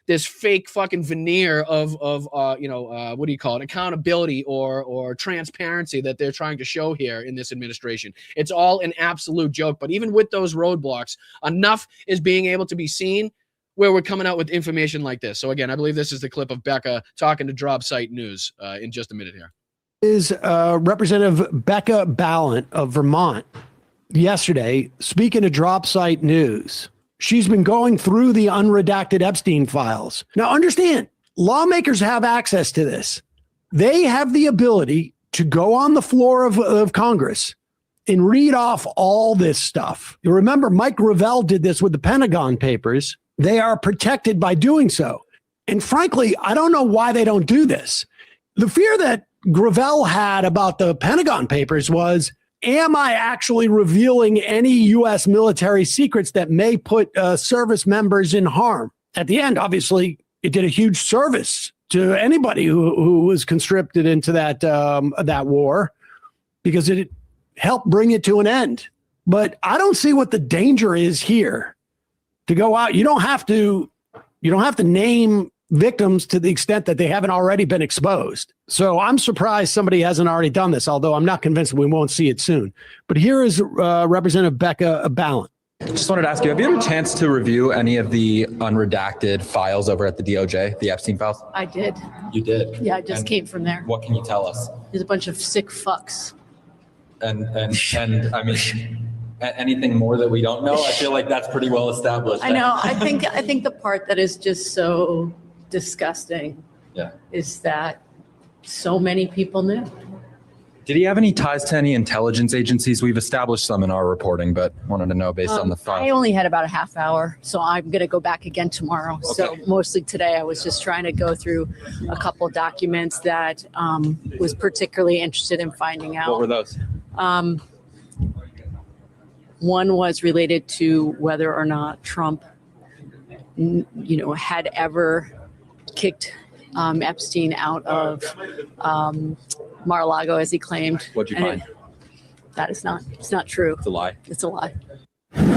this fake fucking veneer of what do you call it, accountability or transparency that they're trying to show here in this administration, it's all an absolute joke. But even with those roadblocks, enough is being able to be seen where we're coming out with information like this. So again, I believe this is the clip of Becca talking to Drop Site News in just a minute here. Is Representative Becca Balliant of Vermont yesterday speaking to Drop Site News. She's been going through the unredacted Epstein files. Now, understand, lawmakers have access to this. They have the ability to go on the floor of Congress and read off all this stuff. You remember Mike Gravel did this with the Pentagon Papers. They are protected by doing so. And frankly, I don't know why they don't do this. The fear that Gravel had about the Pentagon Papers was, am I actually revealing any U.S. military secrets that may put service members in harm? At the end, obviously, it did a huge service to anybody who was conscripted into that war, because it helped bring it to an end. But I don't see what the danger is here to go out. You don't have to name victims to the extent that they haven't already been exposed. So I'm surprised somebody hasn't already done this, although I'm not convinced we won't see it soon. But here is Representative Becca Balint. Just wanted to ask you, have you had a chance to review any of the unredacted files over at the DOJ, the Epstein files? I did. You did? Yeah, I just came from there. What can you tell us? There's a bunch of sick fucks. And I mean, anything more that we don't know? I feel like that's pretty well established. I know. I think the part that is just so disgusting is that so many people knew. Did he have any ties to any intelligence agencies? We've established some in our reporting, but wanted to know based on the file. I only had about a half hour, so I'm going to go back again tomorrow. Okay. So mostly today, I was just trying to go through a couple of documents that was particularly interested in finding out. What were those? One was related to whether or not Trump, had ever kicked Epstein out of Mar-a-Lago, as he claimed. What'd you find? It's not true. It's a lie. It's a lie.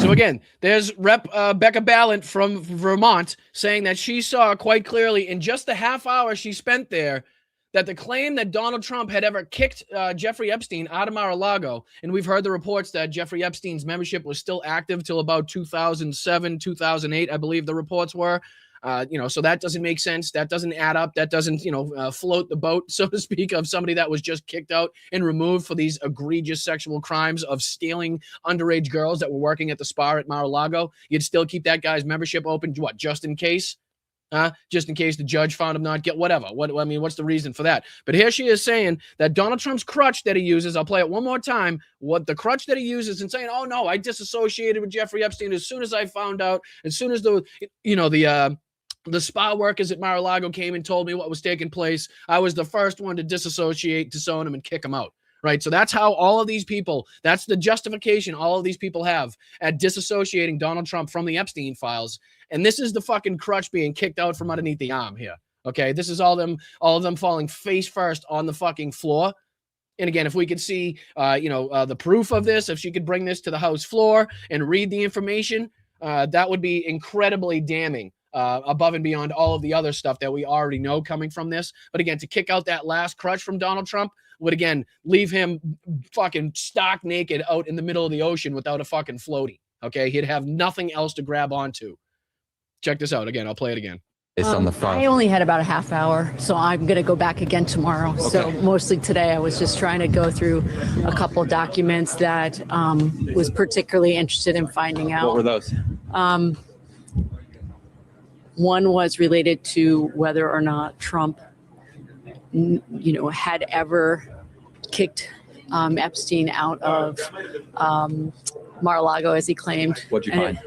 So again, there's Rep. Becca Balint from Vermont saying that she saw quite clearly in just the half hour she spent there that the claim that Donald Trump had ever kicked Jeffrey Epstein out of Mar-a-Lago, and we've heard the reports that Jeffrey Epstein's membership was still active till about 2007, 2008, I believe the reports were. So that doesn't make sense. That doesn't add up. That doesn't, float the boat, so to speak, of somebody that was just kicked out and removed for these egregious sexual crimes of stealing underage girls that were working at the spa at Mar-a-Lago. You'd still keep that guy's membership open, just in case? Just in case the judge found him not get whatever. What's the reason for that? But here she is saying that Donald Trump's crutch that he uses, I'll play it one more time, what the crutch that he uses and saying, oh no, I disassociated with Jeffrey Epstein as soon as I found out, as soon as the spa workers at Mar-a-Lago came and told me what was taking place, I was the first one to disassociate, disown him, and kick him out. Right? So that's how all of these people, that's the justification all of these people have at disassociating Donald Trump from the Epstein files. And this is the fucking crutch being kicked out from underneath the arm here. Okay? This is all of them falling face first on the fucking floor. And again, if we could see, the proof of this, if she could bring this to the House floor and read the information, that would be incredibly damning. Above and beyond all of the other stuff that we already know coming from this. But again, to kick out that last crutch from Donald Trump would, again, leave him fucking stark naked out in the middle of the ocean without a fucking floaty. Okay? He'd have nothing else to grab onto. Check this out. Again, I'll play it again. Based on the file. I only had about a half hour, so I'm going to go back again tomorrow. Okay. So mostly today, I was just trying to go through a couple of documents that was particularly interested in finding out. What were those? One was related to whether or not Trump, had ever kicked Epstein out of Mar-a-Lago, as he claimed. What'd you find?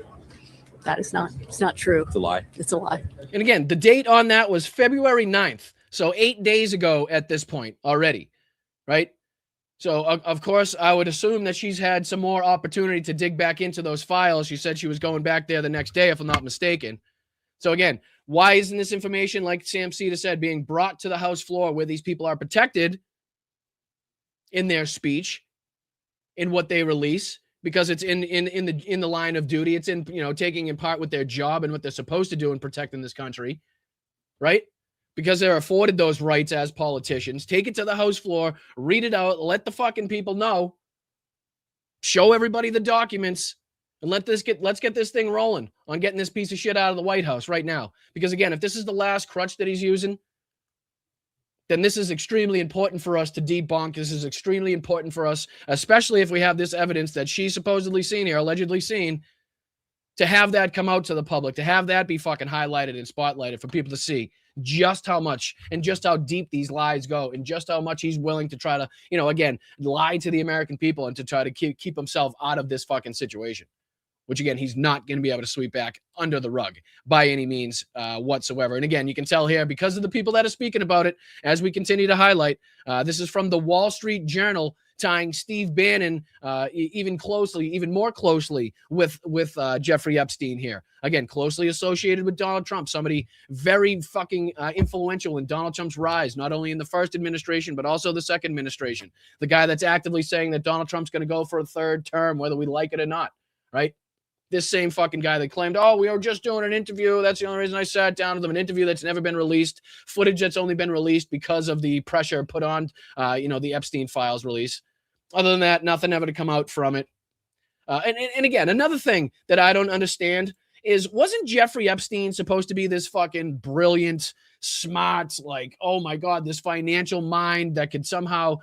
It's not true. It's a lie. It's a lie. And again, the date on that was February 9th. So 8 days ago at this point already, right? So, of course, I would assume that she's had some more opportunity to dig back into those files. She said she was going back there the next day, if I'm not mistaken. So again, why isn't this information, like Sam Cedar said, being brought to the House floor where these people are protected in their speech, in what they release? Because it's in the line of duty. It's in, taking in part with their job and what they're supposed to do in protecting this country, right? Because they're afforded those rights as politicians. Take it to the House floor, read it out, let the fucking people know, show everybody the documents. And let's get this thing rolling on getting this piece of shit out of the White House right now. Because again, if this is the last crutch that he's using, then this is extremely important for us to debunk. This is extremely important for us, especially if we have this evidence that she's supposedly seen here, allegedly seen, to have that come out to the public, to have that be fucking highlighted and spotlighted for people to see just how much and just how deep these lies go and just how much he's willing to try to, again, lie to the American people and to try to keep himself out of this fucking situation. Which, again, he's not going to be able to sweep back under the rug by any means whatsoever. And, again, you can tell here, because of the people that are speaking about it, as we continue to highlight, this is from the Wall Street Journal tying Steve Bannon even more closely with Jeffrey Epstein here. Again, closely associated with Donald Trump, somebody very fucking influential in Donald Trump's rise, not only in the first administration, but also the second administration. The guy that's actively saying that Donald Trump's going to go for a third term, whether we like it or not, right? This same fucking guy that claimed, oh, we were just doing an interview. That's the only reason I sat down with them. An interview that's never been released, footage that's only been released because of the pressure put on, the Epstein files release. Other than that, nothing ever to come out from it. And again, another thing that I don't understand is, wasn't Jeffrey Epstein supposed to be this fucking brilliant, smart, like, oh my God, this financial mind that could somehow,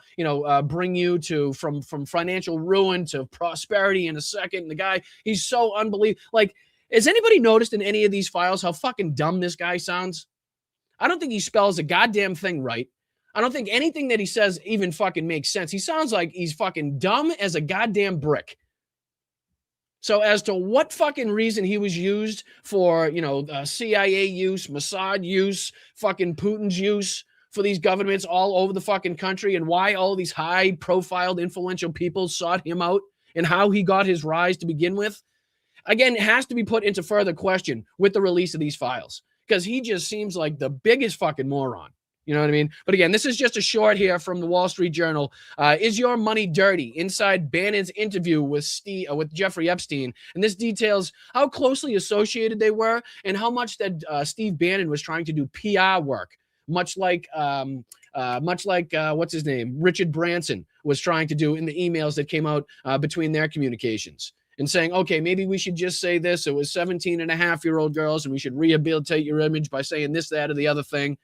bring you from financial ruin to prosperity in a second? The guy, he's so unbelievable. Like, has anybody noticed in any of these files how fucking dumb this guy sounds? I don't think he spells a goddamn thing right. I don't think anything that he says even fucking makes sense. He sounds like he's fucking dumb as a goddamn brick. So as to what fucking reason he was used for, CIA use, Mossad use, fucking Putin's use for these governments all over the fucking country, and why all these high-profiled, influential people sought him out and how he got his rise to begin with, again, it has to be put into further question with the release of these files, because he just seems like the biggest fucking moron. You know what I mean? But again, this is just a short here from the Wall Street Journal. Is your money dirty? Inside Bannon's interview with Jeffrey Epstein. And this details how closely associated they were and how much that Steve Bannon was trying to do PR work, much like what's his name? Richard Branson was trying to do in the emails that came out between their communications. And saying, okay, maybe we should just say this. It was 17-and-a-half-year-old girls, and we should rehabilitate your image by saying this, that, or the other thing.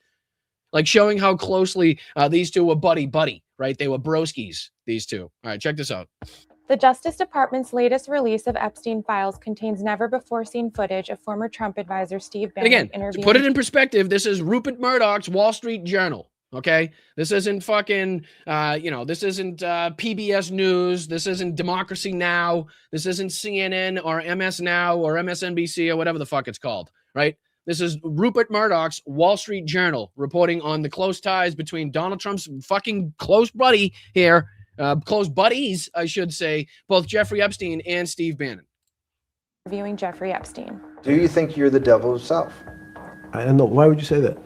Like showing how closely these two were buddy, right? They were broskies, these two. All right, check this out. The Justice Department's latest release of Epstein files contains never-before-seen footage of former Trump advisor Steve Bannon interviewing. To put it in perspective, this is Rupert Murdoch's Wall Street Journal, okay? This isn't fucking, this isn't PBS News. This isn't Democracy Now. This isn't CNN or MS Now or MSNBC or whatever the fuck it's called, right? This is Rupert Murdoch's Wall Street Journal reporting on the close ties between Donald Trump's fucking close buddy here, close buddies, I should say, both Jeffrey Epstein and Steve Bannon. Interviewing Jeffrey Epstein. Do you think you're the devil himself? I don't know. Why would you say that?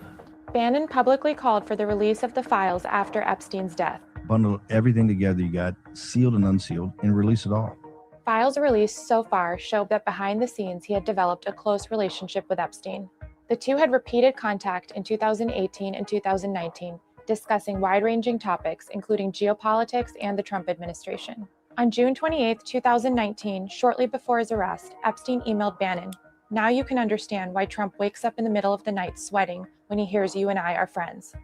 Bannon publicly called for the release of the files after Epstein's death. Bundle everything together you got, sealed and unsealed, and release it all. Files released so far show that behind the scenes he had developed a close relationship with Epstein. The two had repeated contact in 2018 and 2019, discussing wide-ranging topics, including geopolitics and the Trump administration. On June 28, 2019, shortly before his arrest, Epstein emailed Bannon, "Now you can understand why Trump wakes up in the middle of the night sweating when he hears you and I are friends."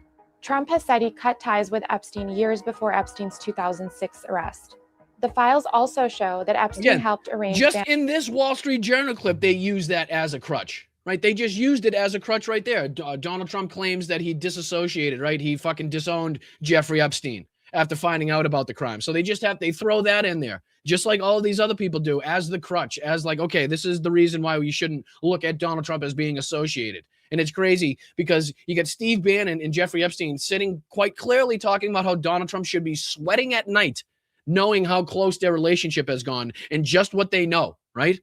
Trump has said he cut ties with Epstein years before Epstein's 2006 arrest. The files also show that Epstein helped arrange... Just in this Wall Street Journal clip, they use that as a crutch, right? They just used it as a crutch right there. Donald Trump claims that he disassociated, right? He fucking disowned Jeffrey Epstein after finding out about the crime. So they throw that in there, just like all of these other people do, as the crutch, as like, okay, this is the reason why we shouldn't look at Donald Trump as being associated. And it's crazy because you got Steve Bannon and Jeffrey Epstein sitting quite clearly talking about how Donald Trump should be sweating at night, knowing how close their relationship has gone and just what they know, right?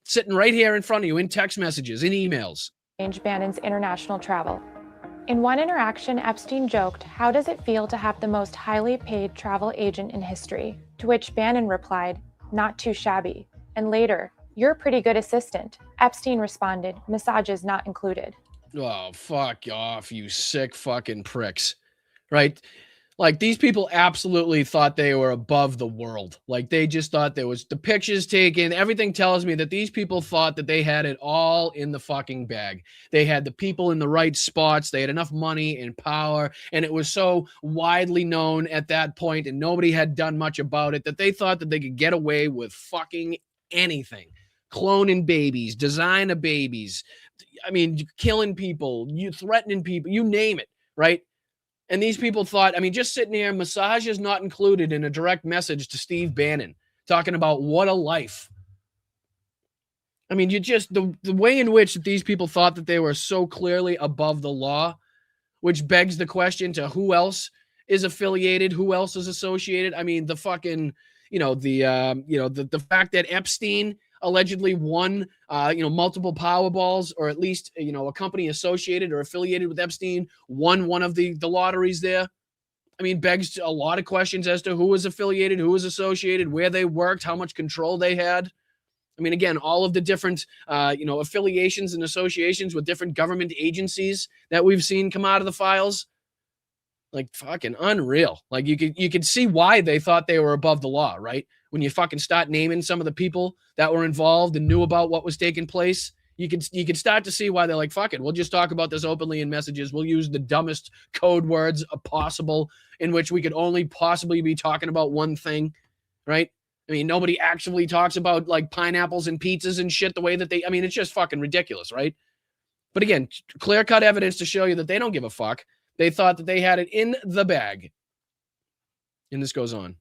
Sitting right here in front of you in text messages, in emails. Bannon's international travel. In one interaction, Epstein joked, "How does it feel to have the most highly paid travel agent in history?" To which Bannon replied, "Not too shabby." And later, "You're a pretty good assistant." Epstein responded, "Massages not included." Oh, fuck off, you sick fucking pricks, right? Like, these people absolutely thought they were above the world. Like, they just thought there was the pictures taken. Everything tells me that these people thought that they had it all in the fucking bag. They had the people in the right spots. They had enough money and power. And it was so widely known at that point, and nobody had done much about it, that they thought that they could get away with fucking anything. Cloning babies, designer babies. I mean, killing people, you threatening people, you name it, right? And these people thought, I mean, just sitting here, massage is not included in a direct message to Steve Bannon, talking about what a life. I mean, you just, the way in which these people thought that they were so clearly above the law, which begs the question to who else is affiliated, who else is associated. I mean, the fucking, the fact that Epstein allegedly won, multiple Powerballs, or at least, a company associated or affiliated with Epstein won one of the lotteries there. I mean, begs a lot of questions as to who was affiliated, who was associated, where they worked, how much control they had. I mean, again, all of the different, affiliations and associations with different government agencies that we've seen come out of the files. Like, fucking unreal. Like, you could see why they thought they were above the law, right? When you fucking start naming some of the people that were involved and knew about what was taking place, you could start to see why they're like, fuck it, we'll just talk about this openly in messages. We'll use the dumbest code words possible in which we could only possibly be talking about one thing, right? I mean, nobody actually talks about like pineapples and pizzas and shit the way that they, I mean, it's just fucking ridiculous, right? But again, clear-cut evidence to show you that they don't give a fuck. They thought that they had it in the bag. And this goes on.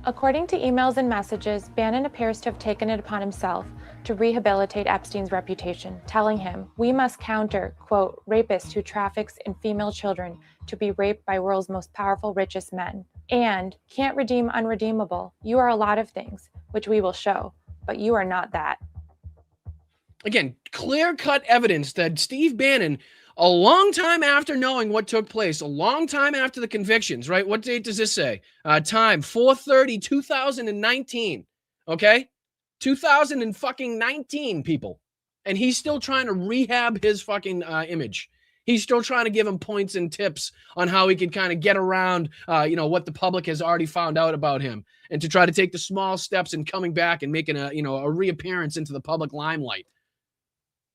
According to emails and messages, Bannon appears to have taken it upon himself to rehabilitate Epstein's reputation, telling him, "We must counter, quote, rapists who traffics in female children to be raped by world's most powerful, richest men. And can't redeem unredeemable. You are a lot of things, which we will show, but you are not that." Again, clear-cut evidence that Steve Bannon, a long time after knowing what took place, a long time after the convictions, right? What date does this say? Time, 4/30/2019, okay? 2019, people. And he's still trying to rehab his fucking image. He's still trying to give him points and tips on how he can kind of get around, what the public has already found out about him, and to try to take the small steps in coming back and making a reappearance into the public limelight.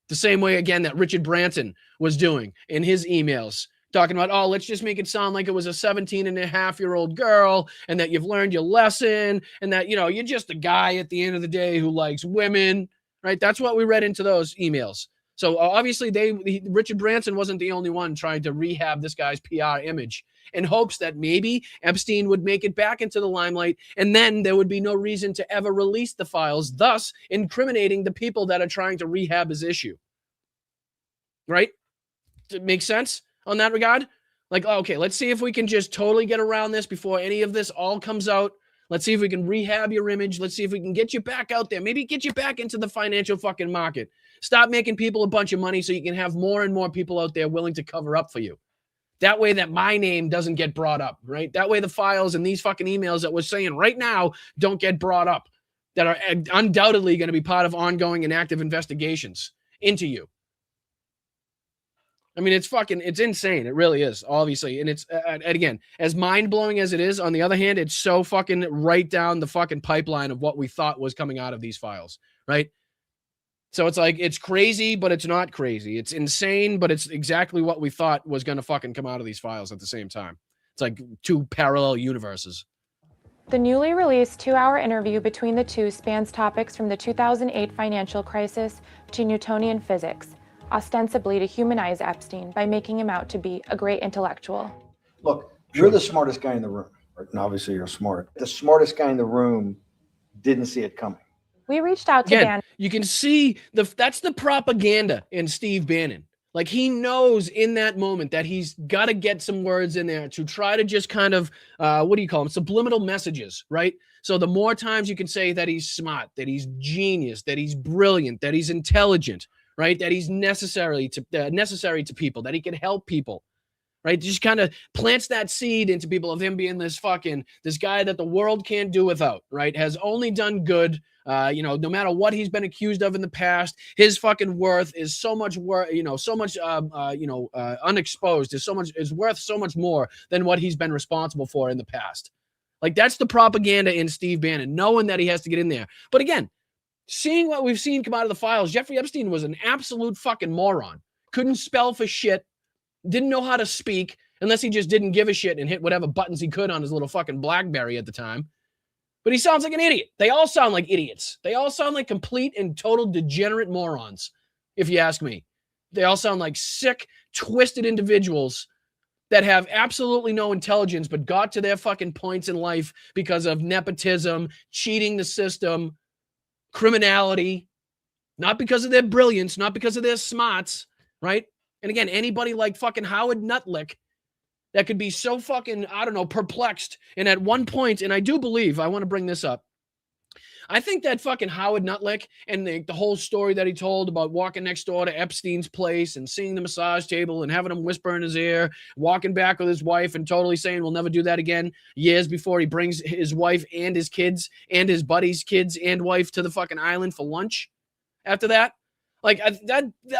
The same way, again, that Richard Branson was doing in his emails, talking about, oh, let's just make it sound like it was a 17-and-a-half-year-old girl, and that you've learned your lesson, and that, you're just a guy at the end of the day who likes women, right? That's what we read into those emails. So obviously Richard Branson wasn't the only one trying to rehab this guy's PR image in hopes that maybe Epstein would make it back into the limelight, and then there would be no reason to ever release the files, thus incriminating the people that are trying to rehab his issue. Right? Does it make sense on that regard? Like, okay, let's see if we can just totally get around this before any of this all comes out. Let's see if we can rehab your image. Let's see if we can get you back out there. Maybe get you back into the financial fucking market. Stop making people a bunch of money so you can have more and more people out there willing to cover up for you. That way that my name doesn't get brought up, right? That way the files and these fucking emails that we're saying right now don't get brought up, that are undoubtedly going to be part of ongoing and active investigations into you. I mean, it's insane. It really is, obviously. And it's, and again, as mind-blowing as it is, on the other hand, it's so fucking right down the fucking pipeline of what we thought was coming out of these files, right? So it's like, it's crazy, but it's not crazy. It's insane, but it's exactly what we thought was going to fucking come out of these files at the same time. It's like two parallel universes. The newly released 2-hour interview between the two spans topics from the 2008 financial crisis to Newtonian physics, ostensibly to humanize Epstein by making him out to be a great intellectual. Look, you're the smartest guy in the room, right? And obviously you're smart. The smartest guy in the room didn't see it coming. We reached out to Bannon. You can see that's the propaganda in Steve Bannon. Like, he knows in that moment that he's got to get some words in there to try to just kind of, what do you call them? Subliminal messages, right? So the more times you can say that he's smart, that he's genius, that he's brilliant, that he's intelligent, right? That he's necessary to people, that he can help people, right? Just kind of plants that seed into people of him being this guy that the world can't do without, right? Has only done good. No matter what he's been accused of in the past, his fucking worth is so much unexposed, is worth so much more than what he's been responsible for in the past. Like, that's the propaganda in Steve Bannon, knowing that he has to get in there. But again, seeing what we've seen come out of the files, Jeffrey Epstein was an absolute fucking moron. Couldn't spell for shit. Didn't know how to speak, unless he just didn't give a shit and hit whatever buttons he could on his little fucking BlackBerry at the time. But he sounds like an idiot. They all sound like idiots. They all sound like complete and total degenerate morons, if you ask me. They all sound like sick, twisted individuals that have absolutely no intelligence but got to their fucking points in life because of nepotism, cheating the system, criminality, not because of their brilliance, not because of their smarts, right? And again, anybody like fucking Howard Nutlick that could be so fucking, I don't know, perplexed. And at one point, and I do believe, I want to bring this up, I think that fucking Howard Nutlick and the whole story that he told about walking next door to Epstein's place and seeing the massage table and having him whisper in his ear, walking back with his wife and totally saying we'll never do that again, years before he brings his wife and his kids and his buddy's kids and wife to the fucking island for lunch after that. Like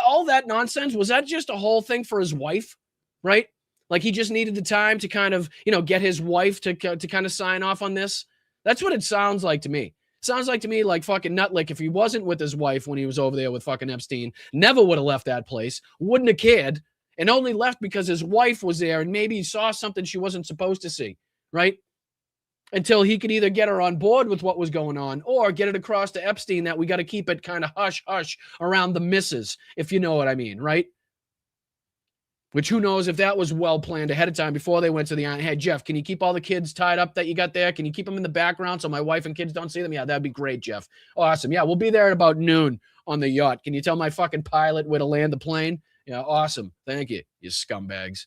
all that nonsense, was that just a whole thing for his wife, right? Like he just needed the time to kind of, get his wife to kind of sign off on this. That's what it sounds like to me. Sounds like to me like fucking Nutlick, if he wasn't with his wife when he was over there with fucking Epstein, never would have left that place, wouldn't have cared, and only left because his wife was there and maybe he saw something she wasn't supposed to see, right? Until he could either get her on board with what was going on or get it across to Epstein that we got to keep it kind of hush-hush around the misses, if you know what I mean, right? Which who knows if that was well planned ahead of time before they went to the island. Hey, Jeff, can you keep all the kids tied up that you got there? Can you keep them in the background so my wife and kids don't see them? Yeah, that'd be great, Jeff. Awesome. Yeah, we'll be there at about noon on the yacht. Can you tell my fucking pilot where to land the plane? Yeah, awesome. Thank you, you scumbags.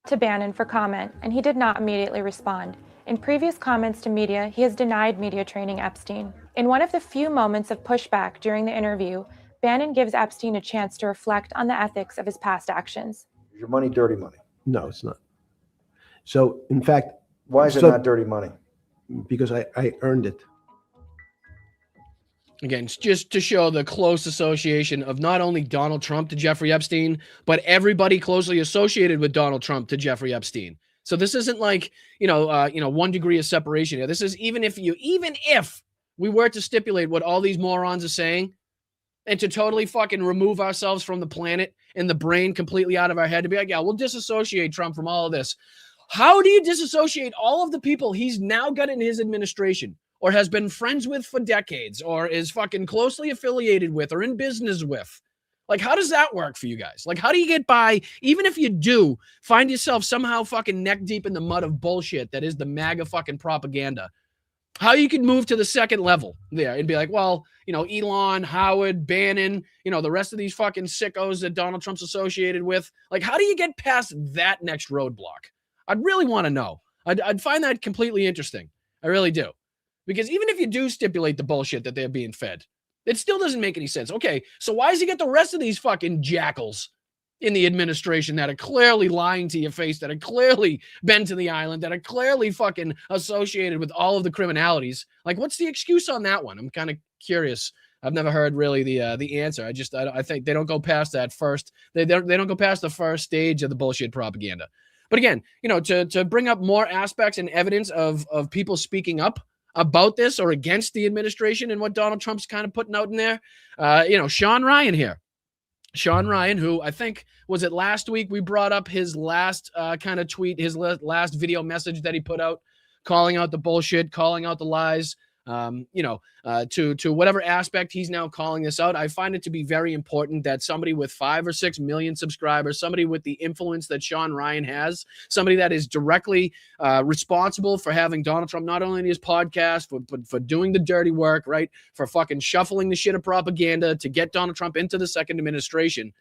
To Bannon for comment, and he did not immediately respond. In previous comments to media, he has denied media training Epstein. In one of the few moments of pushback during the interview, Bannon gives Epstein a chance to reflect on the ethics of his past actions. Is your money dirty money? No, it's not. So, in fact, Why is it not dirty money? Because I earned it. Again, it's just to show the close association of not only Donald Trump to Jeffrey Epstein, but everybody closely associated with Donald Trump to Jeffrey Epstein. So this isn't like, 1 degree of separation here. This is even if we were to stipulate what all these morons are saying, and to totally fucking remove ourselves from the planet and the brain completely out of our head, to be like, yeah, we'll disassociate Trump from all of this. How do you disassociate all of the people he's now got in his administration or has been friends with for decades or is fucking closely affiliated with or in business with? Like, how does that work for you guys? Like, how do you get by, even if you do find yourself somehow fucking neck deep in the mud of bullshit that is the MAGA fucking propaganda? How you can move to the second level there and be like, well, Elon, Howard, Bannon, the rest of these fucking sickos that Donald Trump's associated with. Like, how do you get past that next roadblock? I'd really want to know. I'd find that completely interesting. I really do. Because even if you do stipulate the bullshit that they're being fed, it still doesn't make any sense. Okay, so why does he get the rest of these fucking jackals in the administration that are clearly lying to your face, that are clearly been to the island, that are clearly fucking associated with all of the criminalities? Like, what's the excuse on that one? I'm kind of curious. I've never heard really the answer. I think they don't go past that first. They don't go past the first stage of the bullshit propaganda. But again, to bring up more aspects and evidence of people speaking up about this or against the administration and what Donald Trump's kind of putting out in there, Sean Ryan here. Sean Ryan, who I think, was it last week we brought up his last kind of tweet, his last video message that he put out, calling out the bullshit, calling out the lies, to whatever aspect he's now calling this out. I find it to be very important that somebody with 5 or 6 million subscribers, somebody with the influence that Sean Ryan has, somebody that is directly responsible for having Donald Trump not only in his podcast, but for doing the dirty work, right? For fucking shuffling the shit of propaganda to get Donald Trump into the second administration.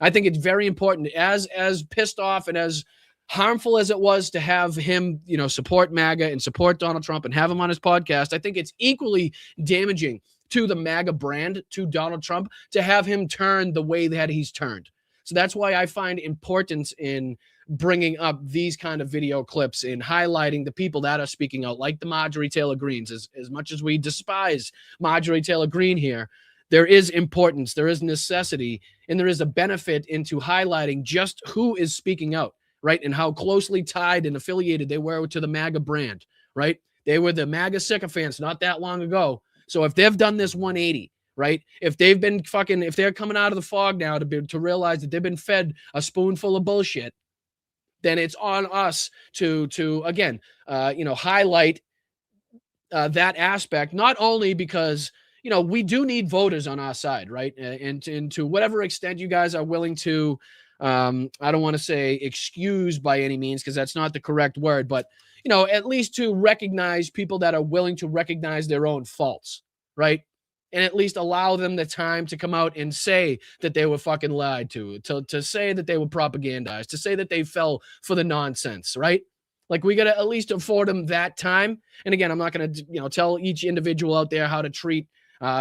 I think it's very important, as pissed off and as harmful as it was to have him, support MAGA and support Donald Trump and have him on his podcast. I think it's equally damaging to the MAGA brand, to Donald Trump, to have him turn the way that he's turned. So that's why I find importance in bringing up these kind of video clips and highlighting the people that are speaking out, like the Marjorie Taylor Greens. As much as we despise Marjorie Taylor Greene here, there is importance, there is necessity, and there is a benefit into highlighting just who is speaking out, right? And how closely tied and affiliated they were to the MAGA brand, right? They were the MAGA sycophants not that long ago. So if they've done this 180, right? If they've been if they're coming out of the fog now to realize that they've been fed a spoonful of bullshit, then it's on us to again, highlight that aspect, not only because, we do need voters on our side, right? And to whatever extent you guys are willing to, I don't want to say excuse by any means, because that's not the correct word, but, at least to recognize people that are willing to recognize their own faults, right? and at least allow them the time to come out and say that they were fucking lied to say that they were propagandized, to say that they fell for the nonsense, right? Like, we got to at least afford them that time. And again, I'm not going to, tell each individual out there how to treat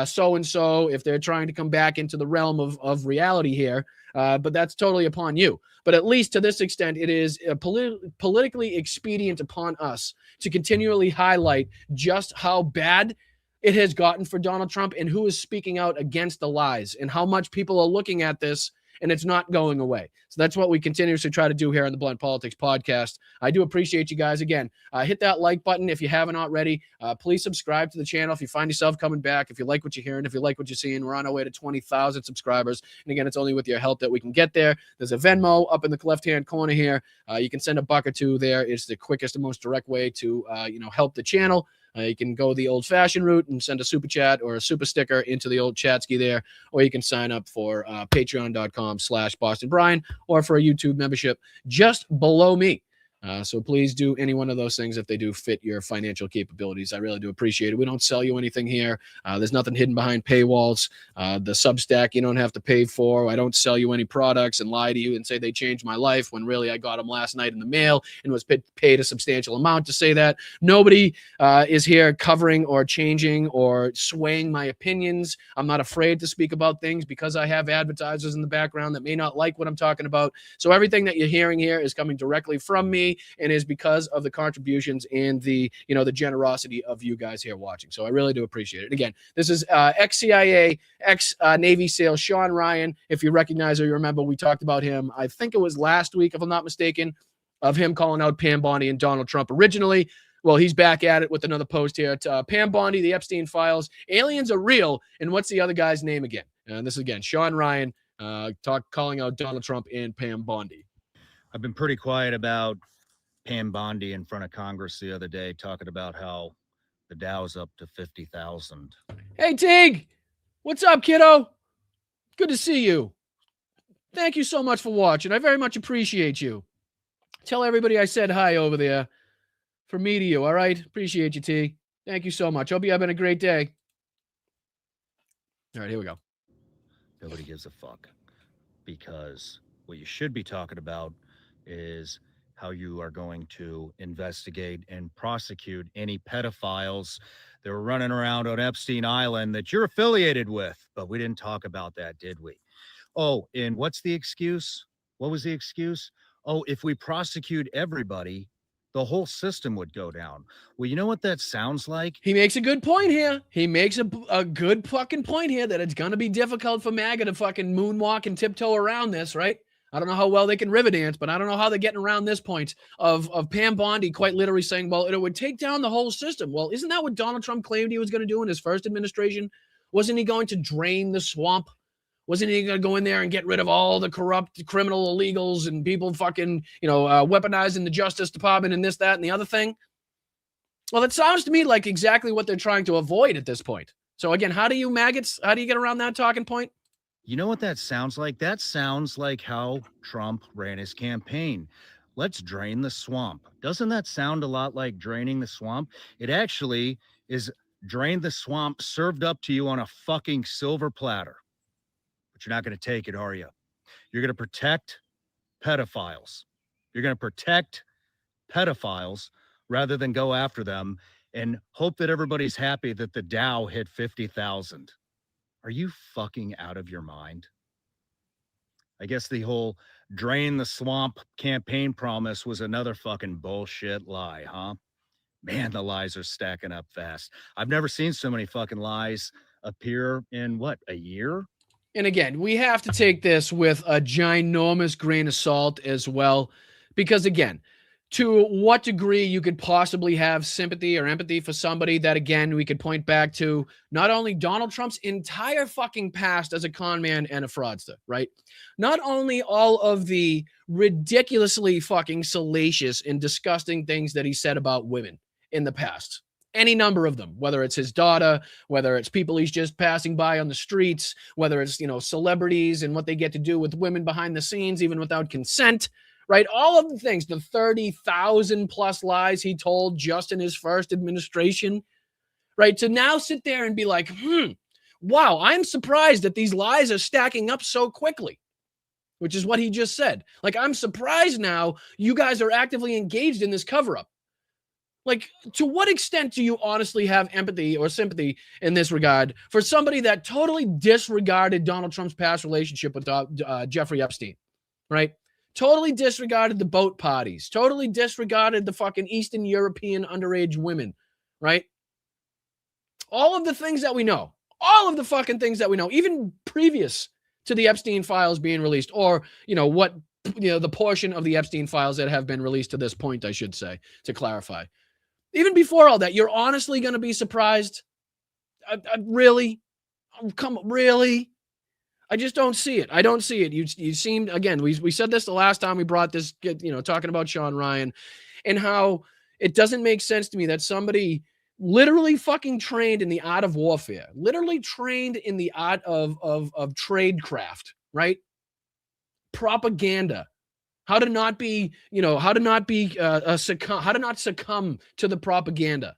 so-and-so if they're trying to come back into the realm of reality here. But that's totally upon you. But at least to this extent, it is politically expedient upon us to continually highlight just how bad it has gotten for Donald Trump and who is speaking out against the lies and how much people are looking at this and it's not going away. So that's what we continuously try to do here on the Blunt Politics podcast. I do appreciate you guys. Again, hit that like button if you haven't already. Please subscribe to the channel if you find yourself coming back, if you like what you're hearing, if you like what you're seeing. We're on our way to 20,000 subscribers. And again, it's only with your help that we can get there. There's a Venmo up in the left-hand corner here. You can send a buck or two there. It's the quickest and most direct way to, help the channel. You can go the old-fashioned route and send a super chat or a super sticker into the old Chatsky there, or you can sign up for patreon.com/BostonBrian or for a YouTube membership just below me. So please do any one of those things if they do fit your financial capabilities. I really do appreciate it. We don't sell you anything here. There's nothing hidden behind paywalls. The Substack you don't have to pay for. I don't sell you any products and lie to you and say they changed my life when really I got them last night in the mail and was paid a substantial amount to say that. Nobody is here covering or changing or swaying my opinions. I'm not afraid to speak about things because I have advertisers in the background that may not like what I'm talking about. So everything that you're hearing here is coming directly from me and is because of the contributions and the generosity of you guys here watching. So I really do appreciate it. Again, this is ex-CIA, ex-Navy SEAL Sean Ryan. If you recognize or you remember, we talked about him, I think it was last week, if I'm not mistaken, of him calling out Pam Bondi and Donald Trump originally. Well, he's back at it with another post here. Pam Bondi, the Epstein files, aliens are real, and what's the other guy's name again? And this is, again, Sean Ryan calling out Donald Trump and Pam Bondi. I've been pretty quiet about Pam Bondi in front of Congress the other day, talking about how the Dow's up to 50,000. Hey, Tig, what's up, kiddo? Good to see you. Thank you so much for watching. I very much appreciate you. Tell everybody I said hi over there from me to you, all right? Appreciate you, T. Thank you so much. Hope you're having a great day. All right, here we go. Nobody gives a fuck, because what you should be talking about is how you are going to investigate and prosecute any pedophiles that were running around on Epstein Island that you're affiliated with. But we didn't talk about that, did we? Oh, and what's the excuse? What was the excuse? Oh, if we prosecute everybody, the whole system would go down. Well, you know what that sounds like? He makes a good point here. He makes a good fucking point here that it's going to be difficult for MAGA to fucking moonwalk and tiptoe around this, right? I don't know how well they can river dance, but I don't know how they're getting around this point of Pam Bondi quite literally saying, well, it would take down the whole system. Well, isn't that what Donald Trump claimed he was going to do in his first administration? Wasn't he going to drain the swamp? Wasn't he going to go in there and get rid of all the corrupt criminal illegals and people fucking, weaponizing the Justice Department and this, that, and the other thing? Well, it sounds to me like exactly what they're trying to avoid at this point. So again, how do you get around that talking point? You know what that sounds like? That sounds like how Trump ran his campaign. Let's drain the swamp. Doesn't that sound a lot like draining the swamp? It actually is drain the swamp served up to you on a fucking silver platter. But you're not going to take it, are you? You're going to protect pedophiles. You're going to protect pedophiles rather than go after them and hope that everybody's happy that the Dow hit 50,000. Are you fucking out of your mind? I guess the whole drain the swamp campaign promise was another fucking bullshit lie, huh? Man, the lies are stacking up fast. I've never seen so many fucking lies appear in, a year? And again, we have to take this with a ginormous grain of salt as well, because again, to what degree you could possibly have sympathy or empathy for somebody that, again, we could point back to not only Donald Trump's entire fucking past as a con man and a fraudster, right? Not only all of the ridiculously fucking salacious and disgusting things that he said about women in the past, any number of them, whether it's his daughter, whether it's people he's just passing by on the streets, whether it's, celebrities and what they get to do with women behind the scenes, even without consent, right? All of the things, the 30,000 plus lies he told just in his first administration, right? To now sit there and be like, wow, I'm surprised that these lies are stacking up so quickly, which is what he just said. Like, I'm surprised now you guys are actively engaged in this cover-up. Like, to what extent do you honestly have empathy or sympathy in this regard for somebody that totally disregarded Donald Trump's past relationship with Jeffrey Epstein, right? Totally disregarded the boat parties, totally disregarded the fucking Eastern European underage women, right? All of the things that we know, all of the fucking things that we know, even previous to the Epstein files being released, or, the portion of the Epstein files that have been released to this point, I should say, to clarify. Even before all that, you're honestly going to be surprised? Really? Really? I just don't see it. I don't see it. You seemed, again, we said this the last time we brought this, talking about Sean Ryan, and how it doesn't make sense to me that somebody literally fucking trained in the art of warfare, literally trained in the art of tradecraft, right? Propaganda. How to not succumb to the propaganda,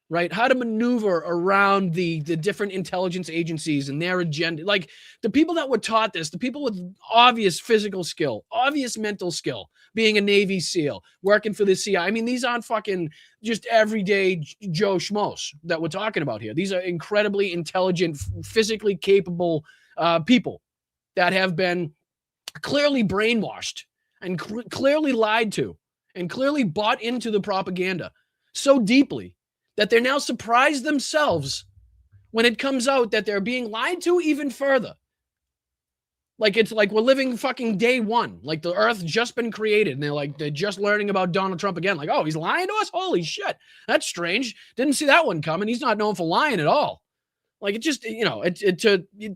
right? How to maneuver around the different intelligence agencies and their agenda. Like, the people that were taught this, the people with obvious physical skill, obvious mental skill, being a Navy SEAL, working for the CIA. I mean, these aren't fucking just everyday Joe Schmoes that we're talking about here. These are incredibly intelligent, physically capable people that have been clearly brainwashed and clearly lied to and clearly bought into the propaganda so deeply that they're now surprised themselves when it comes out that they're being lied to even further. Like, it's like we're living fucking day one. Like, the earth just been created, and they're just learning about Donald Trump again. Like, oh, he's lying to us? Holy shit. That's strange. Didn't see that one coming. He's not known for lying at all. Like, it just,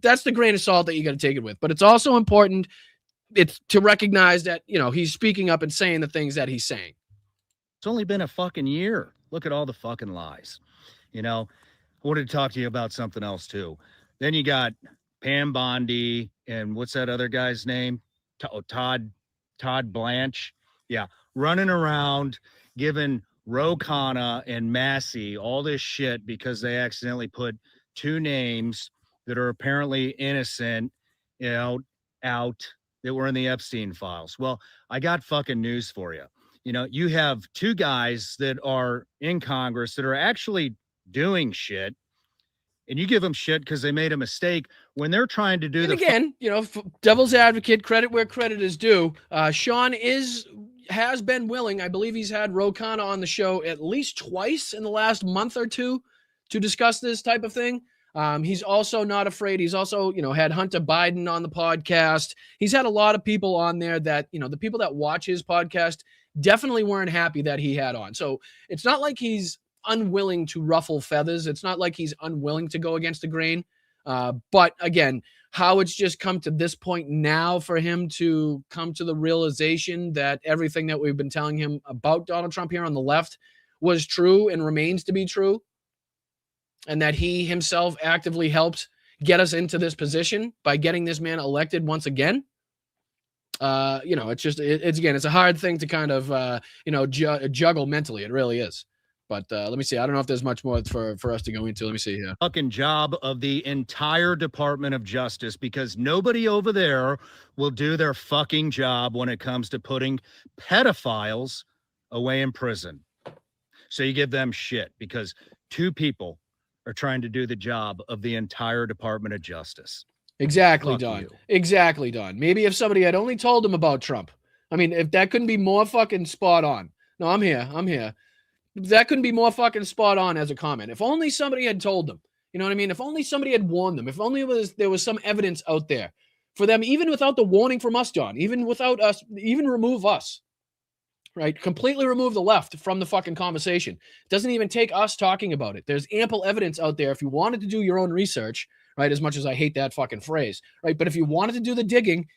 that's the grain of salt that you got to take it with. But it's also important to recognize that, he's speaking up and saying the things that he's saying. It's only been a fucking year. Look at all the fucking lies. I wanted to talk to you about something else too. Then you got Pam Bondi and what's that other guy's name? Todd Blanche. Yeah. Running around giving Ro Khanna and Massey all this shit because they accidentally put two names that are apparently innocent, out that were in the Epstein files. Well, I got fucking news for you. You have two guys that are in Congress that are actually doing shit, and you give them shit because they made a mistake when they're trying to do devil's advocate, credit where credit is due. Sean has been willing. I believe he's had Ro Khanna on the show at least twice in the last month or two to discuss this type of thing. He's also not afraid. He's also, had Hunter Biden on the podcast. He's had a lot of people on there that, the people that watch his podcast definitely weren't happy that he had on. So it's not like he's unwilling to ruffle feathers. It's not like he's unwilling to go against the grain. But again, how it's just come to this point now for him to come to the realization that everything that we've been telling him about Donald Trump here on the left was true and remains to be true, and that he himself actively helped get us into this position by getting this man elected once again. It's a hard thing to kind of, juggle mentally. It really is. But let me see. I don't know if there's much more for us to go into. Let me see here. Fucking job of the entire Department of Justice, because nobody over there will do their fucking job when it comes to putting pedophiles away in prison. So you give them shit because two people are trying to do the job of the entire Department of Justice. Exactly, Fuck Don. you. Exactly, Don. Maybe if somebody had only told him about Trump. I mean, if that couldn't be more fucking spot on. No, I'm here. That couldn't be more fucking spot on as a comment. If only somebody had told them. You know what I mean? If only somebody had warned them. If only there was some evidence out there for them, even without the warning from us, Don, even without us, even remove us. Right? Completely remove the left from the fucking conversation. It doesn't even take us talking about it. There's ample evidence out there if you wanted to do your own research, right? As much as I hate that fucking phrase, right? But if you wanted to do the digging,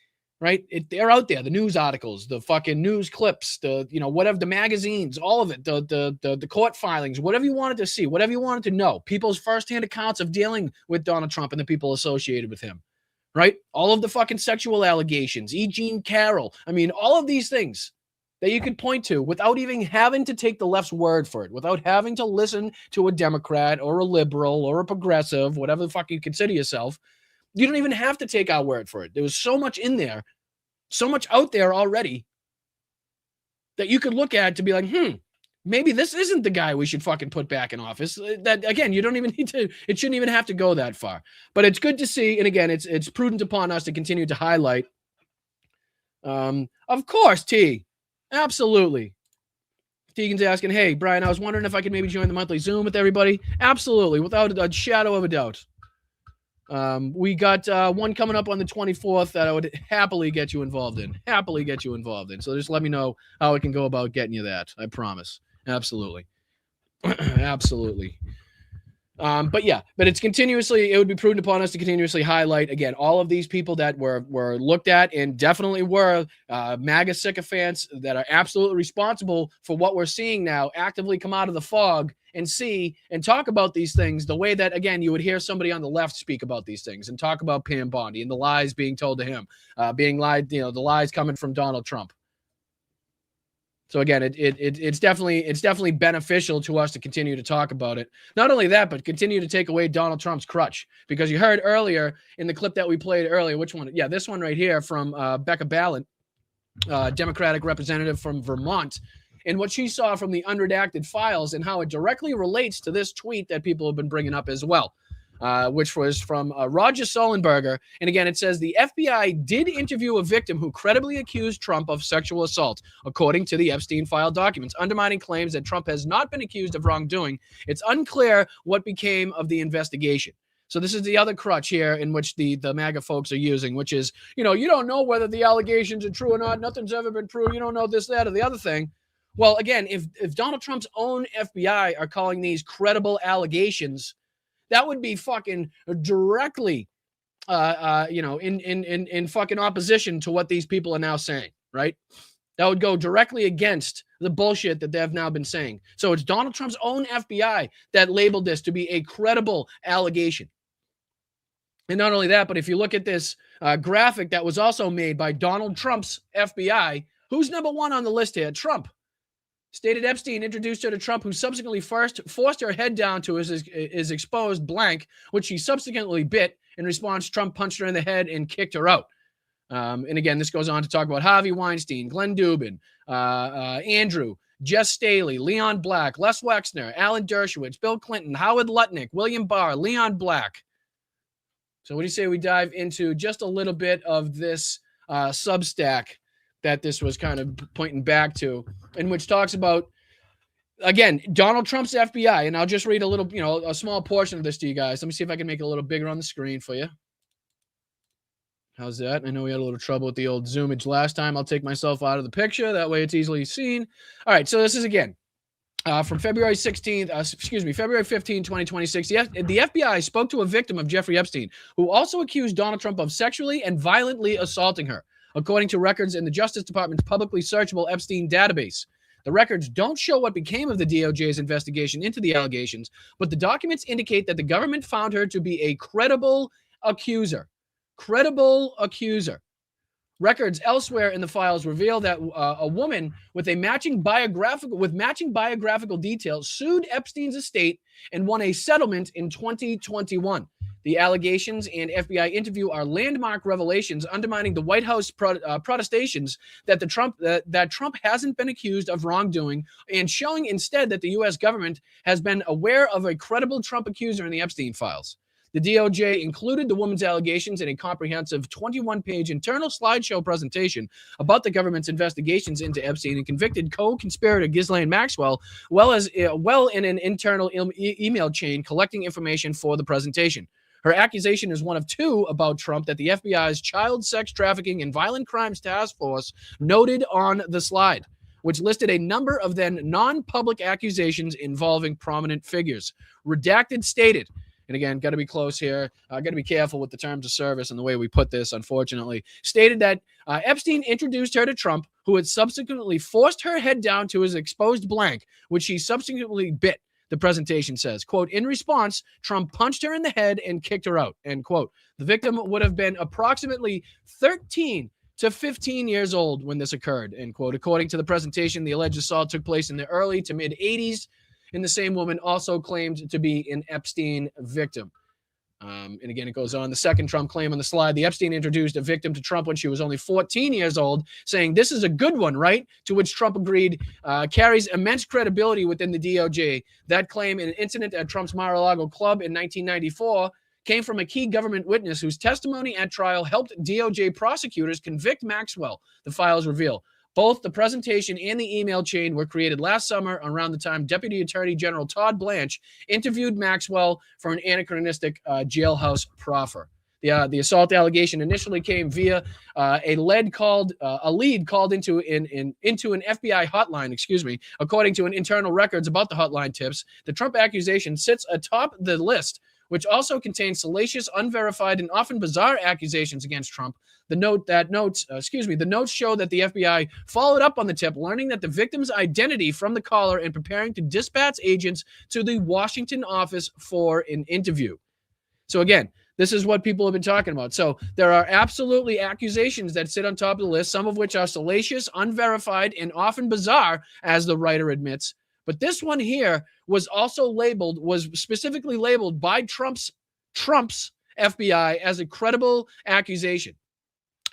right? They're out there. The news articles, the fucking news clips, whatever, the magazines, all of it, the court filings, whatever you wanted to see, whatever you wanted to know, people's firsthand accounts of dealing with Donald Trump and the people associated with him, right? All of the fucking sexual allegations, E. Jean Carroll. I mean, all of these things. that you could point to without even having to take the left's word for it, without having to listen to a Democrat or a liberal or a progressive, whatever the fuck you consider yourself. You don't even have to take our word for it. There was so much in there, so much out there already that you could look at to be like, maybe this isn't the guy we should fucking put back in office. That, again, you don't even need to, it shouldn't even have to go that far. But it's good to see, and again, it's prudent upon us to continue to highlight. Of course, T. Absolutely. Tegan's asking, hey, Brian, I was wondering if I could maybe join the monthly Zoom with everybody. Absolutely, without a shadow of a doubt. We got one coming up on the 24th that I would happily get you involved in. So just let me know how I can go about getting you that. I promise. Absolutely. Absolutely. But it's continuously, it would be prudent upon us to continuously highlight, again, all of these people that were looked at and definitely were MAGA sycophants that are absolutely responsible for what we're seeing now, actively come out of the fog and see and talk about these things the way that, again, you would hear somebody on the left speak about these things and talk about Pam Bondi and the lies being told to him, being lied, the lies coming from Donald Trump. So again, it's definitely beneficial to us to continue to talk about it. Not only that, but continue to take away Donald Trump's crutch, because you heard earlier in the clip that we played earlier, which one? Yeah, this one right here from Becca Balint, Democratic representative from Vermont, and what she saw from the unredacted files and how it directly relates to this tweet that people have been bringing up as well. Which was from Roger Sullenberger. And again, it says the FBI did interview a victim who credibly accused Trump of sexual assault, according to the Epstein file documents, undermining claims that Trump has not been accused of wrongdoing. It's unclear what became of the investigation. So this is the other crutch here in which the MAGA folks are using, which is, you don't know whether the allegations are true or not. Nothing's ever been proved. You don't know this, that, or the other thing. Well, again, if Donald Trump's own FBI are calling these credible allegations, that would be fucking directly, in fucking opposition to what these people are now saying, right? That would go directly against the bullshit that they've now been saying. So it's Donald Trump's own FBI that labeled this to be a credible allegation. And not only that, but if you look at this graphic that was also made by Donald Trump's FBI, who's number one on the list here? Trump. Stated Epstein introduced her to Trump, who subsequently first forced her head down to his exposed blank, which she subsequently bit. In response, Trump punched her in the head and kicked her out. And again, this goes on to talk about Harvey Weinstein, Glenn Dubin, Andrew, Jess Staley, Leon Black, Les Wexner, Alan Dershowitz, Bill Clinton, Howard Lutnick, William Barr, Leon Black. So what do you say we dive into just a little bit of this Substack that this was kind of pointing back to, in which talks about, again, Donald Trump's FBI. And I'll just read a little, a small portion of this to you guys. Let me see if I can make it a little bigger on the screen for you. How's that? I know we had a little trouble with the old zoomage last time. I'll take myself out of the picture. That way it's easily seen. All right. So this is, again, from February 15, 2026. The FBI spoke to a victim of Jeffrey Epstein, who also accused Donald Trump of sexually and violently assaulting her, according to records in the Justice Department's publicly searchable Epstein database. The records don't show what became of the DOJ's investigation into the allegations, but the documents indicate that the government found her to be a credible accuser. Credible accuser. Records elsewhere in the files reveal that a woman with matching biographical details sued Epstein's estate and won a settlement in 2021. The allegations and FBI interview are landmark revelations undermining the White House protestations that Trump hasn't been accused of wrongdoing, and showing instead that the U.S. government has been aware of a credible Trump accuser in the Epstein files. The DOJ included the woman's allegations in a comprehensive 21-page internal slideshow presentation about the government's investigations into Epstein and convicted co-conspirator Ghislaine Maxwell, well in an internal email chain collecting information for the presentation. Her accusation is one of two about Trump that the FBI's Child Sex Trafficking and Violent Crimes Task Force noted on the slide, which listed a number of then non-public accusations involving prominent figures. Redacted stated, and again, got to be close here, got to be careful with the terms of service and the way we put this, unfortunately, stated that Epstein introduced her to Trump, who had subsequently forced her head down to his exposed blank, which she subsequently bit. The presentation says, quote, in response, Trump punched her in the head and kicked her out, end quote. The victim would have been approximately 13 to 15 years old when this occurred, end quote. According to the presentation, the alleged assault took place in the early to mid 80s, and the same woman also claimed to be an Epstein victim. And again, it goes on. The second Trump claim on the slide, the Epstein introduced a victim to Trump when she was only 14 years old, saying, "This is a good one, right?" To which Trump agreed, carries immense credibility within the DOJ. That claim in an incident at Trump's Mar-a-Lago club in 1994 came from a key government witness whose testimony at trial helped DOJ prosecutors convict Maxwell, the files reveal. Both the presentation and the email chain were created last summer around the time Deputy Attorney General Todd Blanche interviewed Maxwell for an anachronistic jailhouse proffer. The assault allegation initially came via a lead called into an FBI hotline. According to an internal records about the hotline tips, the Trump accusation sits atop the list, which also contains salacious, unverified, and often bizarre accusations against Trump. The notes show that the FBI followed up on the tip, learning that the victim's identity from the caller and preparing to dispatch agents to the Washington office for an interview. So again, this is what people have been talking about. So there are absolutely accusations that sit on top of the list, some of which are salacious, unverified, and often bizarre, as the writer admits. But this one here was specifically labeled by Trump's FBI as a credible accusation.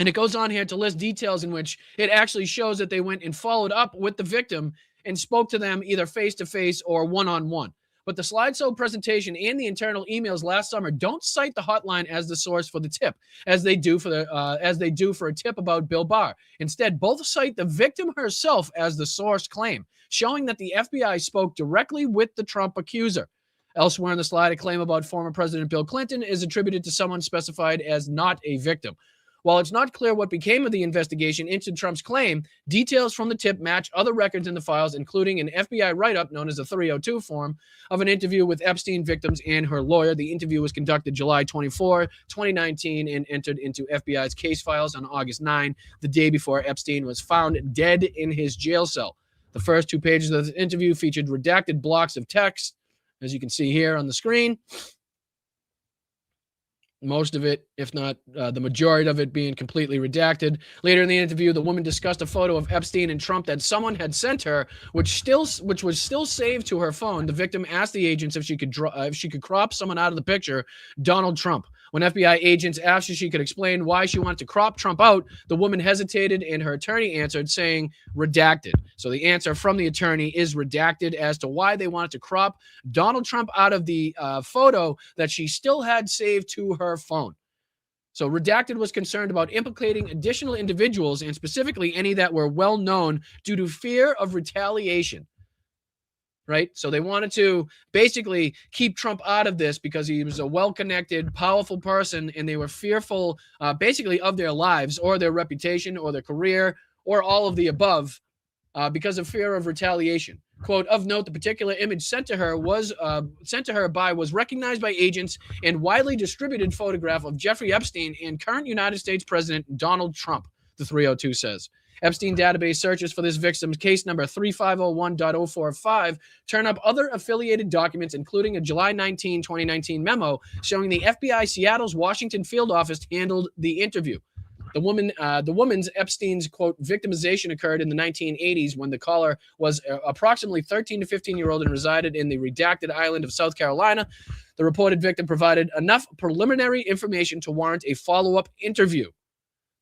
And it goes on here to list details in which it actually shows that they went and followed up with the victim and spoke to them either face-to-face or one-on-one. But the slideshow presentation and the internal emails last summer don't cite the hotline as the source for the tip, as they do for a tip about Bill Barr. Instead, both cite the victim herself as the source claim, showing that the FBI spoke directly with the Trump accuser. Elsewhere in the slide, a claim about former President Bill Clinton is attributed to someone specified as not a victim. While it's not clear what became of the investigation into Trump's claim, details from the tip match other records in the files, including an FBI write-up known as the 302 form of an interview with Epstein victims and her lawyer. The interview was conducted July 24, 2019, and entered into FBI's case files on August 9, the day before Epstein was found dead in his jail cell. The first 2 pages of the interview featured redacted blocks of text, as you can see here on the screen. Most of it, if not the majority of it, being completely redacted. Later in the interview, the woman discussed a photo of Epstein and Trump that someone had sent her, which was still saved to her phone. The victim asked the agents if she could crop someone out of the picture, Donald Trump. When FBI agents asked if she could explain why she wanted to crop Trump out, the woman hesitated and her attorney answered, saying redacted. So the answer from the attorney is redacted as to why they wanted to crop Donald Trump out of the photo that she still had saved to her phone. So redacted was concerned about implicating additional individuals and specifically any that were well known due to fear of retaliation. Right? So they wanted to basically keep Trump out of this because he was a well-connected, powerful person, and they were fearful basically of their lives or their reputation or their career or all of the above because of fear of retaliation. Quote, of note, the particular image sent to her was recognized by agents and widely distributed photograph of Jeffrey Epstein and current United States President Donald Trump, the 302 says. Epstein database searches for this victim's case number 3501.045 turn up other affiliated documents, including a July 19, 2019 memo showing the FBI Seattle's Washington field office handled the interview. The woman's Epstein's, quote, victimization occurred in the 1980s when the caller was approximately 13 to 15-year-old and resided in the redacted island of South Carolina. The reported victim provided enough preliminary information to warrant a follow-up interview.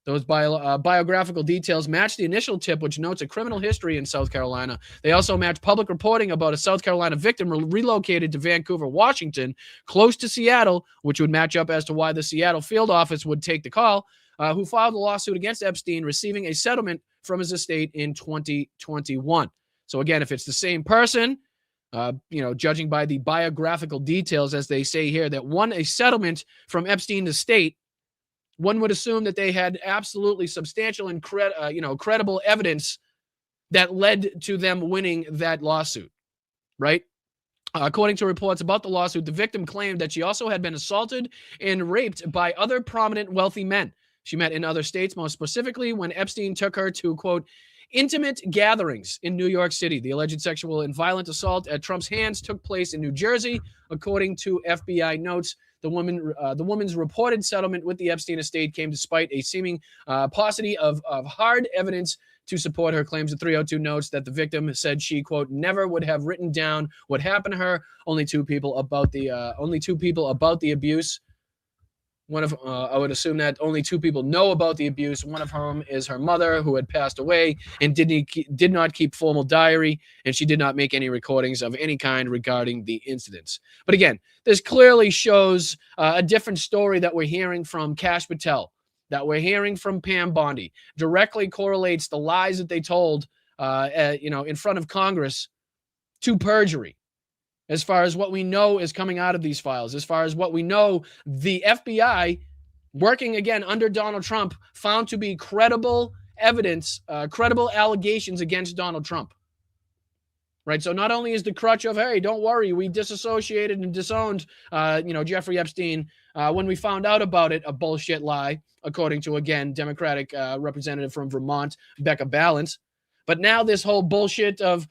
Those biographical details match the initial tip, which notes a criminal history in South Carolina. They also match public reporting about a South Carolina victim relocated to Vancouver, Washington, close to Seattle, which would match up as to why the Seattle field office would take the call, who filed a lawsuit against Epstein, receiving a settlement from his estate in 2021. So again, if it's the same person, judging by the biographical details, as they say here, that won a settlement from Epstein's estate, one would assume that they had absolutely substantial and credible evidence that led to them winning that lawsuit, right? According to reports about the lawsuit, the victim claimed that she also had been assaulted and raped by other prominent wealthy men she met in other states, most specifically when Epstein took her to, quote, intimate gatherings in New York City. The alleged sexual and violent assault at Trump's hands took place in New Jersey, according to FBI notes. The woman's reported settlement with the Epstein estate came despite a seeming paucity of hard evidence to support her claims. The 302 notes that the victim said she, quote, never would have written down what happened to her. Only two people about the abuse. One of I would assume that only two people know about the abuse. One of whom is her mother, who had passed away and did not keep formal diary, and she did not make any recordings of any kind regarding the incidents. But again, this clearly shows a different story that we're hearing from Kash Patel, that we're hearing from Pam Bondi. Directly correlates the lies that they told, in front of Congress to perjury. As far as what we know is coming out of these files, as far as what we know, the FBI, working again under Donald Trump, found to be credible evidence, credible allegations against Donald Trump. Right? So not only is the crutch of, hey, don't worry, we disassociated and disowned, Jeffrey Epstein when we found out about it, a bullshit lie, according to, again, Democratic representative from Vermont, Becca Balint. But now this whole bullshit of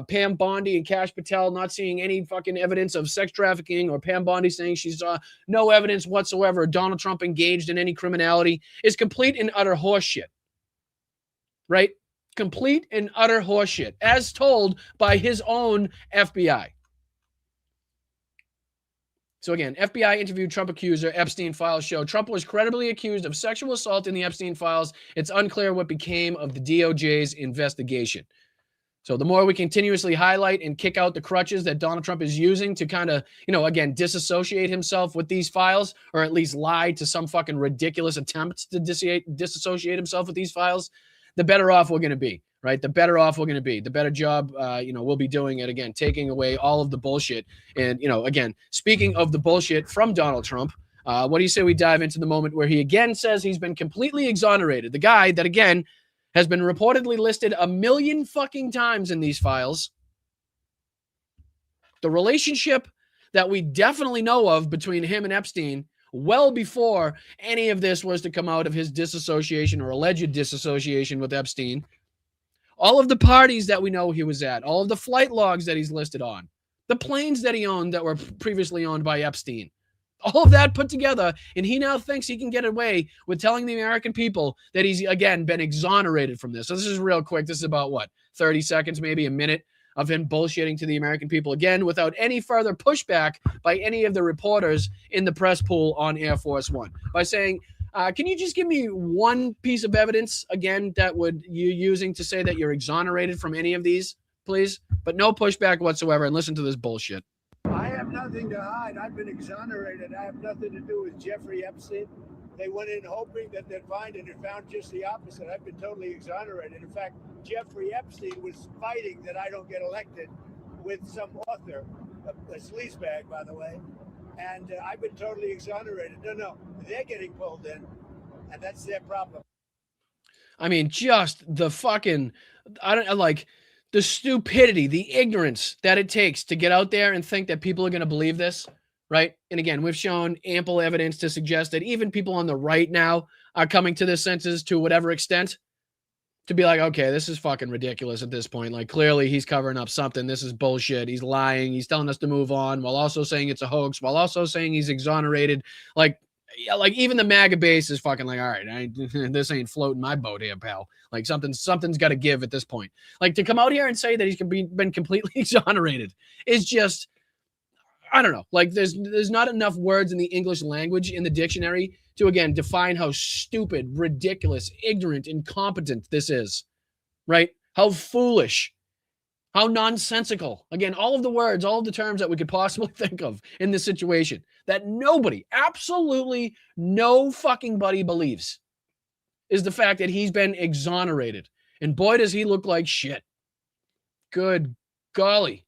Pam Bondi and Kash Patel not seeing any fucking evidence of sex trafficking, or Pam Bondi saying she saw no evidence whatsoever Donald Trump engaged in any criminality, is complete and utter horseshit. Right? Complete and utter horseshit, as told by his own FBI. So again, FBI interviewed Trump accuser. Epstein files show Trump was credibly accused of sexual assault in the Epstein files. It's unclear what became of the DOJ's investigation. So the more we continuously highlight and kick out the crutches that Donald Trump is using to kind of, again, disassociate himself with these files, or at least lie to some fucking ridiculous attempts to disassociate himself with these files, the better off we're going to be. Right? The better off we're going to be. The better job, we'll be doing it, again, taking away all of the bullshit. And, again, speaking of the bullshit from Donald Trump, what do you say we dive into the moment where he again says he's been completely exonerated? The guy that, again, has been reportedly listed 1 million fucking times in these files. The relationship that we definitely know of between him and Epstein, well before any of this was to come out of his disassociation or alleged disassociation with Epstein. All of the parties that we know he was at, all of the flight logs that he's listed on, the planes that he owned that were previously owned by Epstein, all of that put together, and he now thinks he can get away with telling the American people that he's, again, been exonerated from this. So this is real quick. This is about, 30 seconds, maybe a minute of him bullshitting to the American people, again, without any further pushback by any of the reporters in the press pool on Air Force One, by saying, can you just give me one piece of evidence, again, that you're using to say that you're exonerated from any of these, please? But no pushback whatsoever, and listen to this bullshit. I have nothing to hide. I've been exonerated. I have nothing to do with Jeffrey Epstein. They went in hoping that they'd find it and found just the opposite. I've been totally exonerated. In fact, Jeffrey Epstein was fighting that I don't get elected with some author, a sleazebag, by the way. And I've been totally exonerated. No, they're getting pulled in, and that's their problem. I mean, just the fucking, the stupidity, the ignorance that it takes to get out there and think that people are going to believe this, right? And again, we've shown ample evidence to suggest that even people on the right now are coming to their senses to whatever extent, to be like, okay, this is fucking ridiculous at this point. Like, clearly he's covering up something. This is bullshit. He's lying. He's telling us to move on while also saying it's a hoax, while also saying he's exonerated. Like even the MAGA base is fucking like, all right, this ain't floating my boat here, pal. Like something's got to give at this point. Like, to come out here and say that he's been completely exonerated is just, I don't know. Like, there's not enough words in the English language in the dictionary to, again, define how stupid, ridiculous, ignorant, incompetent this is, right? How foolish, how nonsensical. Again, all of the words, all of the terms that we could possibly think of in this situation that nobody, absolutely no fucking buddy believes, is the fact that he's been exonerated. And boy, does he look like shit. Good golly.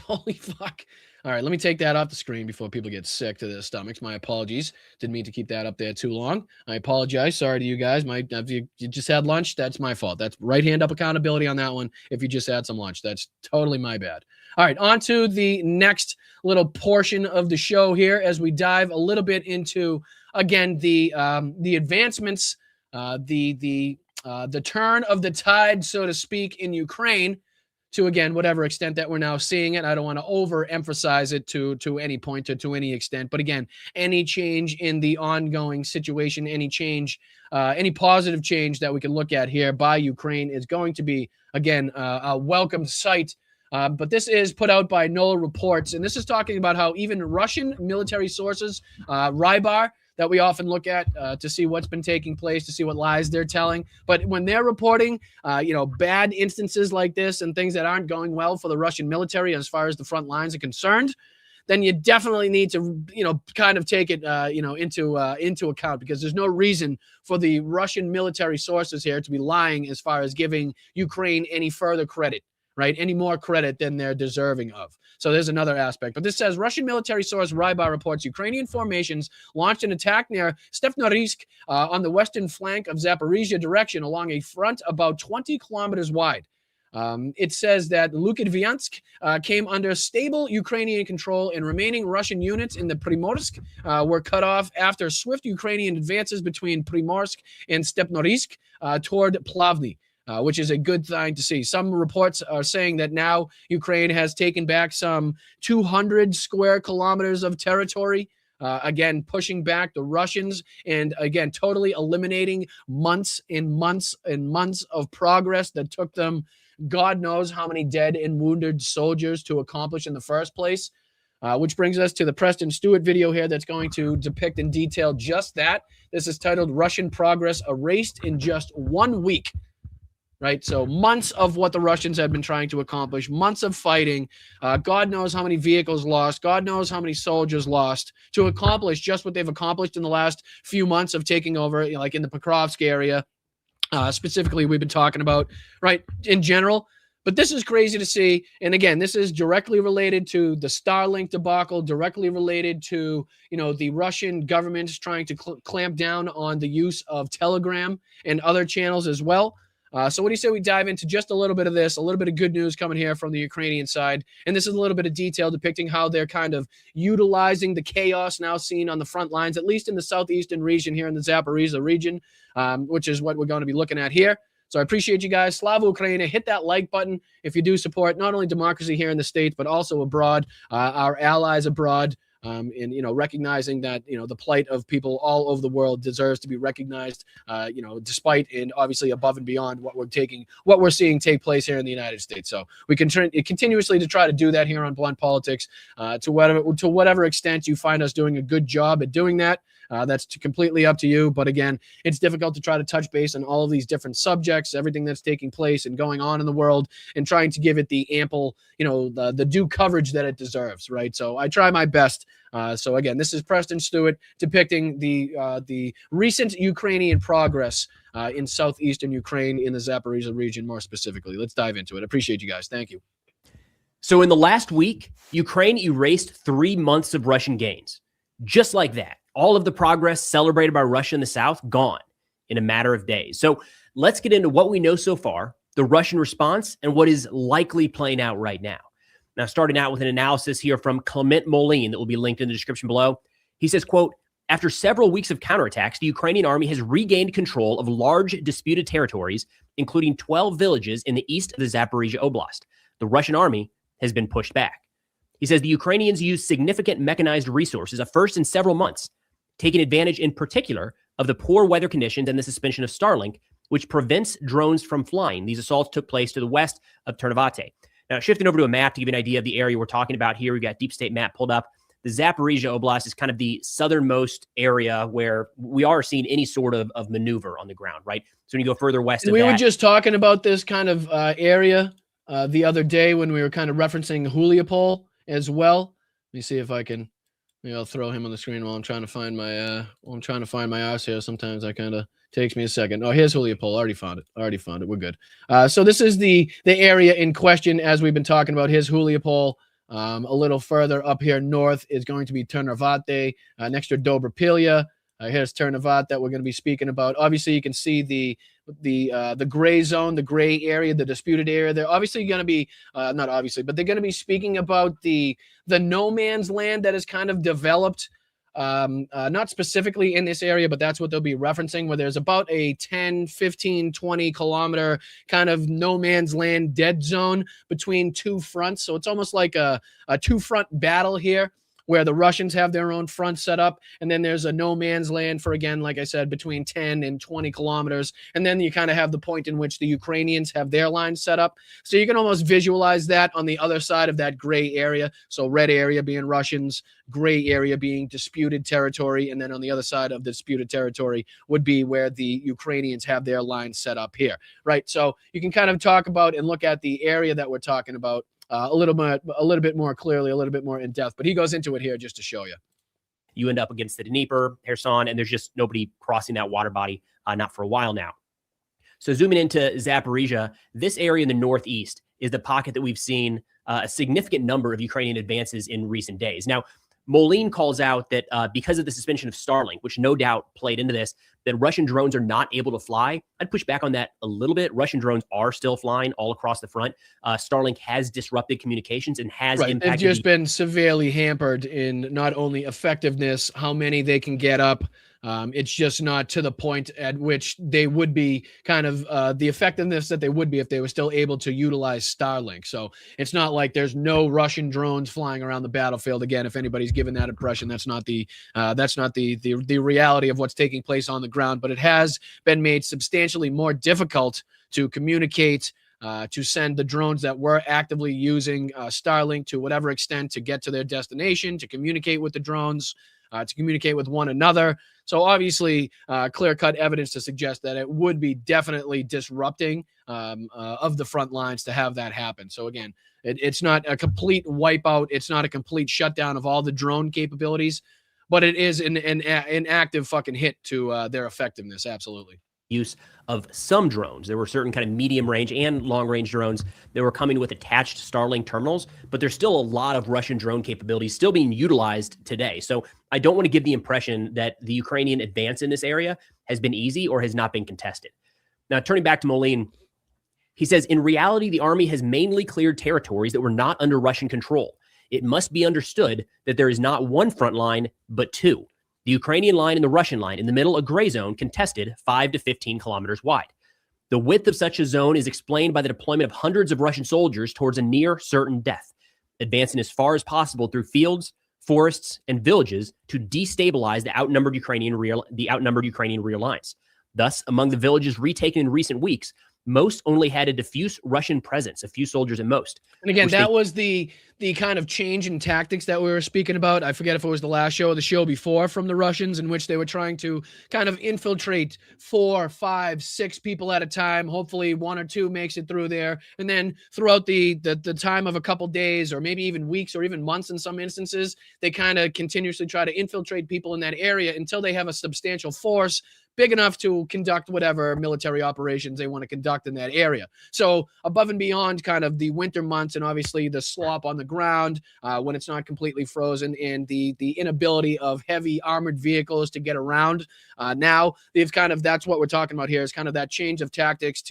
Holy fuck. All right, let me take that off the screen before people get sick to their stomachs. My apologies. Didn't mean to keep that up there too long. I apologize. Sorry to you guys. If you just had lunch, that's my fault. That's right hand up accountability on that one. If you just had some lunch, that's totally my bad. All right, on to the next little portion of the show here as we dive a little bit into, again, the advancements, the turn of the tide, so to speak, in Ukraine. to, again, whatever extent that we're now seeing it. I don't want to overemphasize it to any point or to any extent. But again, any change in the ongoing situation, any change, any positive change that we can look at here by Ukraine is going to be, again, a welcome sight. But this is put out by NOLA Reports, and this is talking about how even Russian military sources, Rybar, that we often look at to see what's been taking place, to see what lies they're telling. But when they're reporting, bad instances like this and things that aren't going well for the Russian military as far as the front lines are concerned, then you definitely need to, kind of take it, into account, because there's no reason for the Russian military sources here to be lying as far as giving Ukraine any further credit, right? Any more credit than they're deserving of. So there's another aspect. But this says Russian military source Rybar reports Ukrainian formations launched an attack near Stepnorisk on the western flank of Zaporizhia direction along a front about 20 kilometers wide. It says that Lukyansk came under stable Ukrainian control, and remaining Russian units in the Primorsk were cut off after swift Ukrainian advances between Primorsk and Stepnorisk toward Plavny. Which is a good thing to see. Some reports are saying that now Ukraine has taken back some 200 square kilometers of territory, again, pushing back the Russians, and again, totally eliminating months and months and months of progress that took them God knows how many dead and wounded soldiers to accomplish in the first place. Which brings us to the Preston Stewart video here that's going to depict in detail just that. This is titled Russian Progress Erased in Just 1 Week. Right, so months of what the Russians had been trying to accomplish, months of fighting, God knows how many vehicles lost, God knows how many soldiers lost to accomplish just what they've accomplished in the last few months of taking over, like in the Pokrovsk area, specifically we've been talking about, right, in general. But this is crazy to see. And again, this is directly related to the Starlink debacle, directly related to, the Russian government trying to clamp down on the use of Telegram and other channels as well. So what do you say we dive into just a little bit of this, a little bit of good news coming here from the Ukrainian side. And this is a little bit of detail depicting how they're kind of utilizing the chaos now seen on the front lines, at least in the southeastern region here in the Zaporizhia region, which is what we're going to be looking at here. So I appreciate you guys. Slava Ukraina. Hit that like button if you do support not only democracy here in the States, but also abroad, our allies abroad. And, recognizing that, the plight of people all over the world deserves to be recognized, despite and obviously above and beyond what we're seeing take place here in the United States. So we can continuously to try to do that here on Blunt Politics, to whatever extent you find us doing a good job at doing that. That's completely up to you. But again, it's difficult to try to touch base on all of these different subjects, everything that's taking place and going on in the world, and trying to give it the ample, the due coverage that it deserves, right? So I try my best. So again, this is Preston Stewart depicting the recent Ukrainian progress in southeastern Ukraine, in the Zaporizhia region more specifically. Let's dive into it. Appreciate you guys. Thank you. So in the last week, Ukraine erased 3 months of Russian gains. Just like that. All of the progress celebrated by Russia in the South gone in a matter of days. So let's get into what we know so far, the Russian response, and what is likely playing out right now. Now, starting out with an analysis here from Clement Moline that will be linked in the description below. He says, quote, after several weeks of counterattacks, the Ukrainian army has regained control of large disputed territories, including 12 villages in the east of the Zaporizhia Oblast. The Russian army has been pushed back. He says the Ukrainians used significant mechanized resources, a first in several months, taking advantage in particular of the poor weather conditions and the suspension of Starlink, which prevents drones from flying. These assaults took place to the west of Ternivate. Now, shifting over to a map to give you an idea of the area we're talking about here, we've got Deep State map pulled up. The Zaporizhia Oblast is kind of the southernmost area where we are seeing any sort of maneuver on the ground, right? So when you go further west of we that, were just talking about this kind of area the other day when we were kind of referencing Huliopol as well. Let me see if I can. Maybe I'll throw him on the screen while I'm trying to find my ass here. Sometimes that kind of takes me a second. Oh, here's Huliopol. Already found it. We're good. So this is the area in question as we've been talking about. Here's Huliopol. A little further up here north is going to be Ternivate, next to Dobropilia. Here's Ternivate that we're going to be speaking about. Obviously, you can see the gray zone, the gray area, the disputed area. They're obviously going to be not obviously, but they're going to be speaking about the no man's land that is kind of developed not specifically in this area, but that's what they'll be referencing, where there's about a 10, 15, 20 kilometer kind of no man's land dead zone between two fronts. So it's almost like a two-front battle here, where the Russians have their own front set up, and then there's a no man's land for, again, like I said, between 10 and 20 kilometers. And then you kind of have the point in which the Ukrainians have their line set up. So you can almost visualize that on the other side of that gray area. So red area being Russians, gray area being disputed territory, and then on the other side of the disputed territory would be where the Ukrainians have their line set up here, right? So you can kind of talk about and look at the area that we're talking about a little bit more clearly, a little bit more in depth, but he goes into it here just to show you. You end up against the Dnieper, Kherson, and there's just nobody crossing that water body, not for a while now. So zooming into Zaporizhia, this area in the northeast is the pocket that we've seen a significant number of Ukrainian advances in recent days. Now, Moline calls out that because of the suspension of Starlink, which no doubt played into this, that Russian drones are not able to fly. I'd push back on that a little bit. Russian drones are still flying all across the front. Starlink has disrupted communications and has impacted. They've just been severely hampered in not only effectiveness, how many they can get up. It's just not to the point at which they would be kind of the effectiveness that they would be if they were still able to utilize Starlink. So it's not like there's no Russian drones flying around the battlefield. Again, if anybody's given that impression, that's not the reality of what's taking place on the ground. But it has been made substantially more difficult to communicate, to send the drones that were actively using Starlink to whatever extent to get to their destination, to communicate with the drones, to communicate with one another. So obviously, clear-cut evidence to suggest that it would be definitely disrupting of the front lines to have that happen. So again, it's not a complete wipeout. It's not a complete shutdown of all the drone capabilities, but it is an active fucking hit to their effectiveness. Absolutely. Use of some drones. There were certain kind of medium range and long range drones that were coming with attached Starlink terminals, but there's still a lot of Russian drone capabilities still being utilized today. So I don't want to give the impression that the Ukrainian advance in this area has been easy or has not been contested. Now, turning back to Moline, he says, in reality, the army has mainly cleared territories that were not under Russian control. It must be understood that there is not one front line, but two. The Ukrainian line and the Russian line, in the middle, a gray zone contested 5 to 15 kilometers wide. The width of such a zone is explained by the deployment of hundreds of Russian soldiers towards a near certain death, advancing as far as possible through fields, forests, and villages to destabilize the outnumbered Ukrainian rear lines. Thus, among the villages retaken in recent weeks, most only had a diffuse Russian presence, a few soldiers at most. And again, that was the kind of change in tactics that we were speaking about. I forget if it was the last show or the show before from the Russians, in which they were trying to kind of infiltrate 4, 5, 6 people at a time. Hopefully 1 or 2 makes it through there. And then throughout the time of a couple days, or maybe even weeks or even months in some instances, they kind of continuously try to infiltrate people in that area until they have a substantial force big enough to conduct whatever military operations they want to conduct in that area. So above and beyond kind of the winter months and obviously the slop on the ground when it's not completely frozen and the inability of heavy armored vehicles to get around, now they've kind of, that's what we're talking about here, is kind of that change of tactics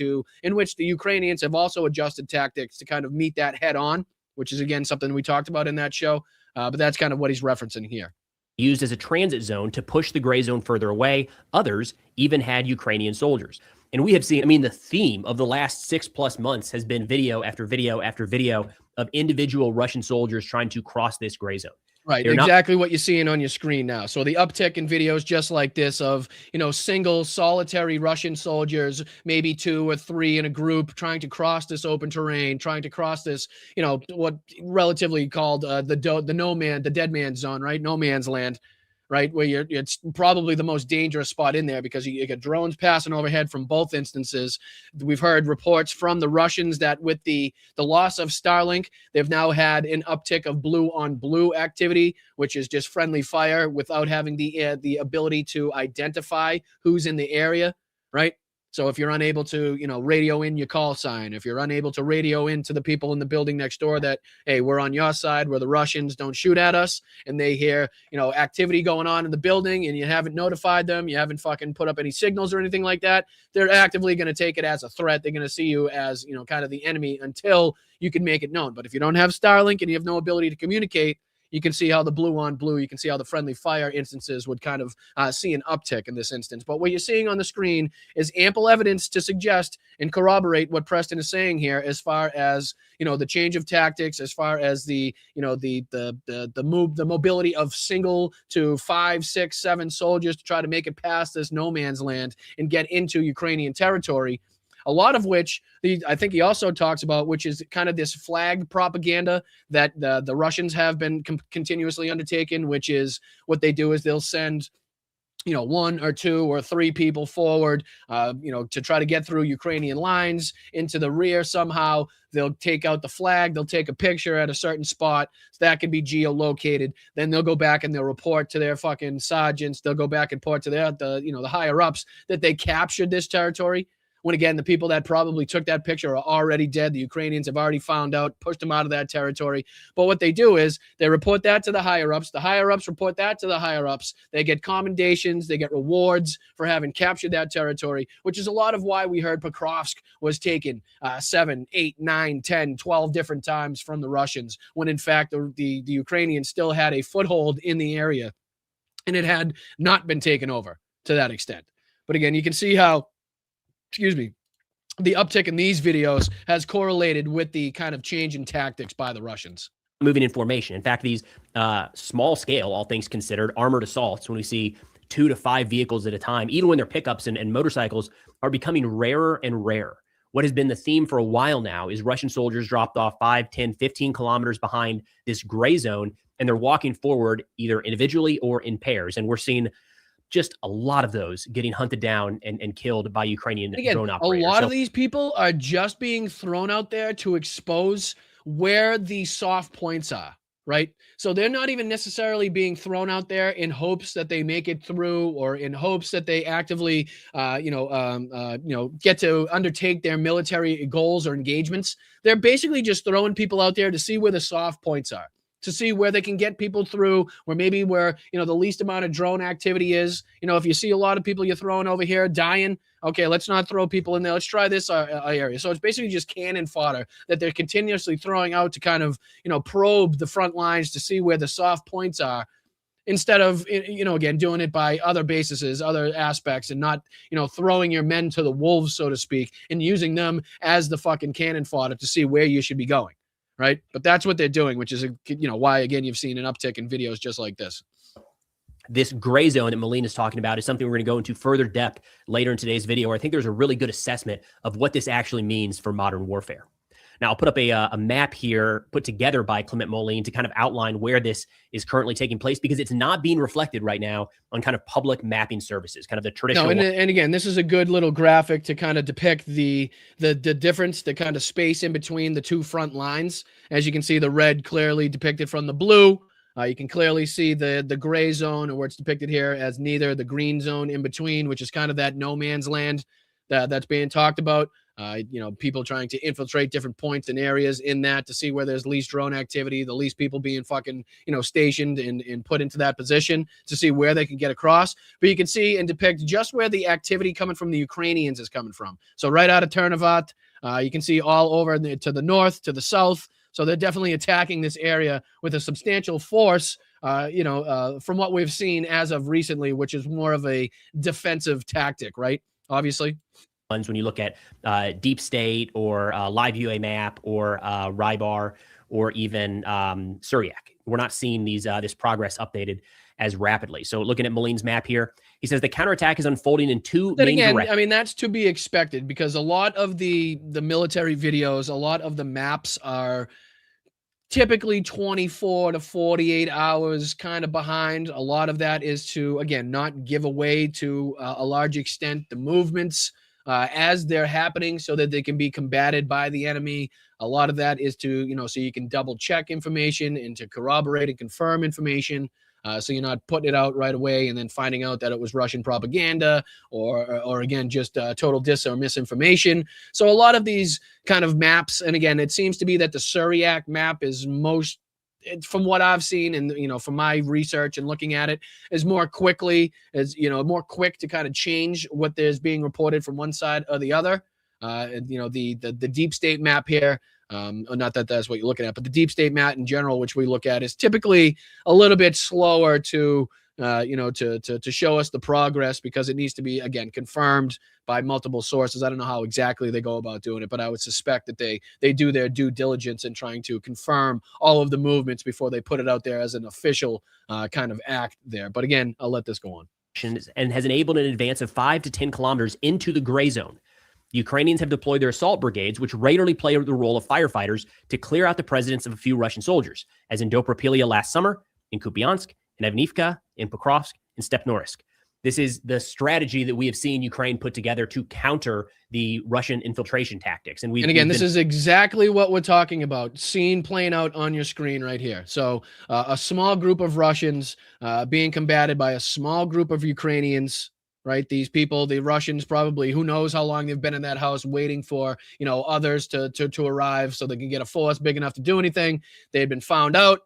in which the Ukrainians have also adjusted tactics to kind of meet that head on, which is again something we talked about in that show. But that's kind of what he's referencing here. Used as a transit zone to push the gray zone further away. Others even had Ukrainian soldiers. And we have seen, I mean, the theme of the last 6+ months has been video after video after video of individual Russian soldiers trying to cross this gray zone. Right, exactly what you're seeing on your screen now. So the uptick in videos just like this of, single solitary Russian soldiers, maybe 2 or 3 in a group trying to cross this open terrain, trying to cross this, what relatively called the dead man's zone, right? No man's land, right? Where it's probably the most dangerous spot in there because you get drones passing overhead from both instances. We've heard reports from the Russians that with the loss of Starlink, they've now had an uptick of blue on blue activity, which is just friendly fire without having the ability to identify who's in the area, right? So if you're unable to, radio in your call sign, if you're unable to radio in to the people in the building next door that, hey, we're on your side, we're the Russians, don't shoot at us, and they hear, activity going on in the building and you haven't notified them, you haven't fucking put up any signals or anything like that, they're actively going to take it as a threat. They're going to see you as, kind of the enemy until you can make it known. But if you don't have Starlink and you have no ability to communicate, you can see how the blue on blue, you can see how the friendly fire instances would kind of see an uptick in this instance. But what you're seeing on the screen is ample evidence to suggest and corroborate what Preston is saying here, as far as, you know, the change of tactics, as far as the, you know, the mobility of single to 5, 6, 7 soldiers to try to make it past this no man's land and get into Ukrainian territory. A lot of which I think he also talks about, which is kind of this flag propaganda that the Russians have been continuously undertaking, which is what they do is they'll send, you know, 1 or 2 or 3 people forward, you know, to try to get through Ukrainian lines into the rear somehow. They'll take out the flag. They'll take a picture at a certain spot. So that can be geolocated. Then they'll go back and they'll report to their fucking sergeants. They'll go back and report to the higher ups that they captured this territory. When again, the people that probably took that picture are already dead. The Ukrainians have already found out, pushed them out of that territory. But what they do is they report that to the higher ups. The higher ups report that to the higher ups. They get commendations. They get rewards for having captured that territory, which is a lot of why we heard Pokrovsk was taken 7, 8, 9, 10, 12 different times from the Russians, when in fact the Ukrainians still had a foothold in the area and it had not been taken over to that extent. But again, you can see how, the uptick in these videos has correlated with the kind of change in tactics by the Russians. Moving in formation. In fact, these small scale, all things considered, armored assaults, when we see 2 to 5 vehicles at a time, even when their pickups and motorcycles, are becoming rarer and rarer. What has been the theme for a while now is Russian soldiers dropped off 5, 10, 15 kilometers behind this gray zone, and they're walking forward either individually or in pairs. And we're seeing just a lot of those getting hunted down and killed by Ukrainian drone operators. A lot of these people are just being thrown out there to expose where the soft points are, right? So they're not even necessarily being thrown out there in hopes that they make it through, or in hopes that they actively, get to undertake their military goals or engagements. They're basically just throwing people out there to see where the soft points are, to see where they can get people through, where the least amount of drone activity is. You know, if you see a lot of people you're throwing over here dying, okay, let's not throw people in there. Let's try this area. So it's basically just cannon fodder that they're continuously throwing out to kind of, probe the front lines to see where the soft points are, instead of, again, doing it by other bases, other aspects, and not, throwing your men to the wolves, so to speak, and using them as the fucking cannon fodder to see where you should be going. Right. But that's what they're doing, which is, why, again, you've seen an uptick in videos just like this. This gray zone that Moline is talking about is something we're going to go into further depth later in today's video, where I think there's a really good assessment of what this actually means for modern warfare. Now, I'll put up a map here put together by Clement Moline to kind of outline where this is currently taking place, because it's not being reflected right now on kind of public mapping services, kind of the traditional. No, and again, this is a good little graphic to kind of depict the difference, the kind of space in between the two front lines. As you can see, the red clearly depicted from the blue. You can clearly see the gray zone, or where it's depicted here as neither, the green zone in between, which is kind of that no man's land that's being talked about. People trying to infiltrate different points and areas in that to see where there's least drone activity, the least people being fucking, stationed and put into that position to see where they can get across. But you can see and depict just where the activity coming from the Ukrainians is coming from. So right out of Ternovat, you can see all over to the north, to the south. So they're definitely attacking this area with a substantial force, from what we've seen as of recently, which is more of a defensive tactic, right? Obviously. When you look at Deep State or Live UA Map or Rybar or even Syriac, we're not seeing this progress updated as rapidly. So looking at Moline's map here, he says the counterattack is unfolding in two main directions. I mean, that's to be expected, because a lot of the military videos, a lot of the maps are typically 24 to 48 hours kind of behind. A lot of that is to, again, not give away to a large extent the movements as they're happening, so that they can be combated by the enemy. A lot of that is to, so you can double check information and to corroborate and confirm information. So you're not putting it out right away and then finding out that it was Russian propaganda or again, just total dis or misinformation. So a lot of these kind of maps, and again, it seems to be that the Syriac map is most, from what I've seen and, from my research and looking at it, is more quick to kind of change what is being reported from one side or the other. The Deep State map here, Not that that's what you're looking at, but the deep state, Matt, in general, which we look at, is typically a little bit slower to show us the progress because it needs to be, again, confirmed by multiple sources. I don't know how exactly they go about doing it, but I would suspect that they do their due diligence in trying to confirm all of the movements before they put it out there as an official kind of act there. But again, I'll let this go on. And has enabled an advance of 5 to 10 kilometers into the gray zone. Ukrainians have deployed their assault brigades, which regularly play the role of firefighters to clear out the presence of a few Russian soldiers, as in Dobropilia last summer, in Kupiansk, in Avnivka, in Pokrovsk, in Stepnorysk. This is the strategy that we have seen Ukraine put together to counter the Russian infiltration tactics. And this is exactly what we're talking about, seen playing out on your screen right here. So a small group of Russians being combated by a small group of Ukrainians. Right, these people, the Russians, probably, who knows how long they've been in that house waiting for, others to arrive so they can get a force big enough to do anything. They had been found out,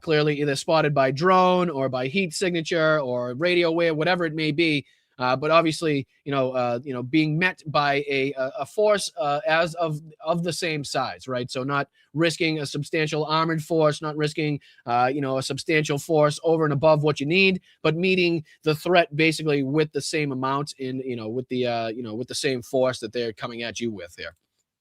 clearly either spotted by drone or by heat signature or radio wave, whatever it may be. But obviously, being met by a force as of the same size, right? So not risking a substantial armored force, not risking, a substantial force over and above what you need, but meeting the threat basically with the same amount with the same force that they're coming at you with here.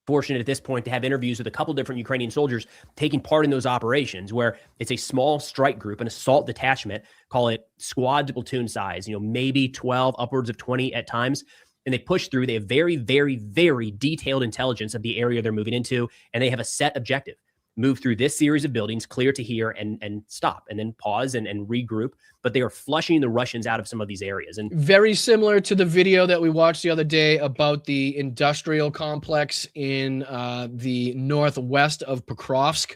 Fortunate at this point to have interviews with a couple different Ukrainian soldiers taking part in those operations, where it's a small strike group, an assault detachment, call it squad to platoon size, maybe 12, upwards of 20 at times. And they push through. They have very, very, very detailed intelligence of the area they're moving into, and they have a set objective. Move through this series of buildings, clear to here, and stop, and then pause and regroup. But they are flushing the Russians out of some of these areas. And very similar to the video that we watched the other day about the industrial complex in the northwest of Pokrovsk.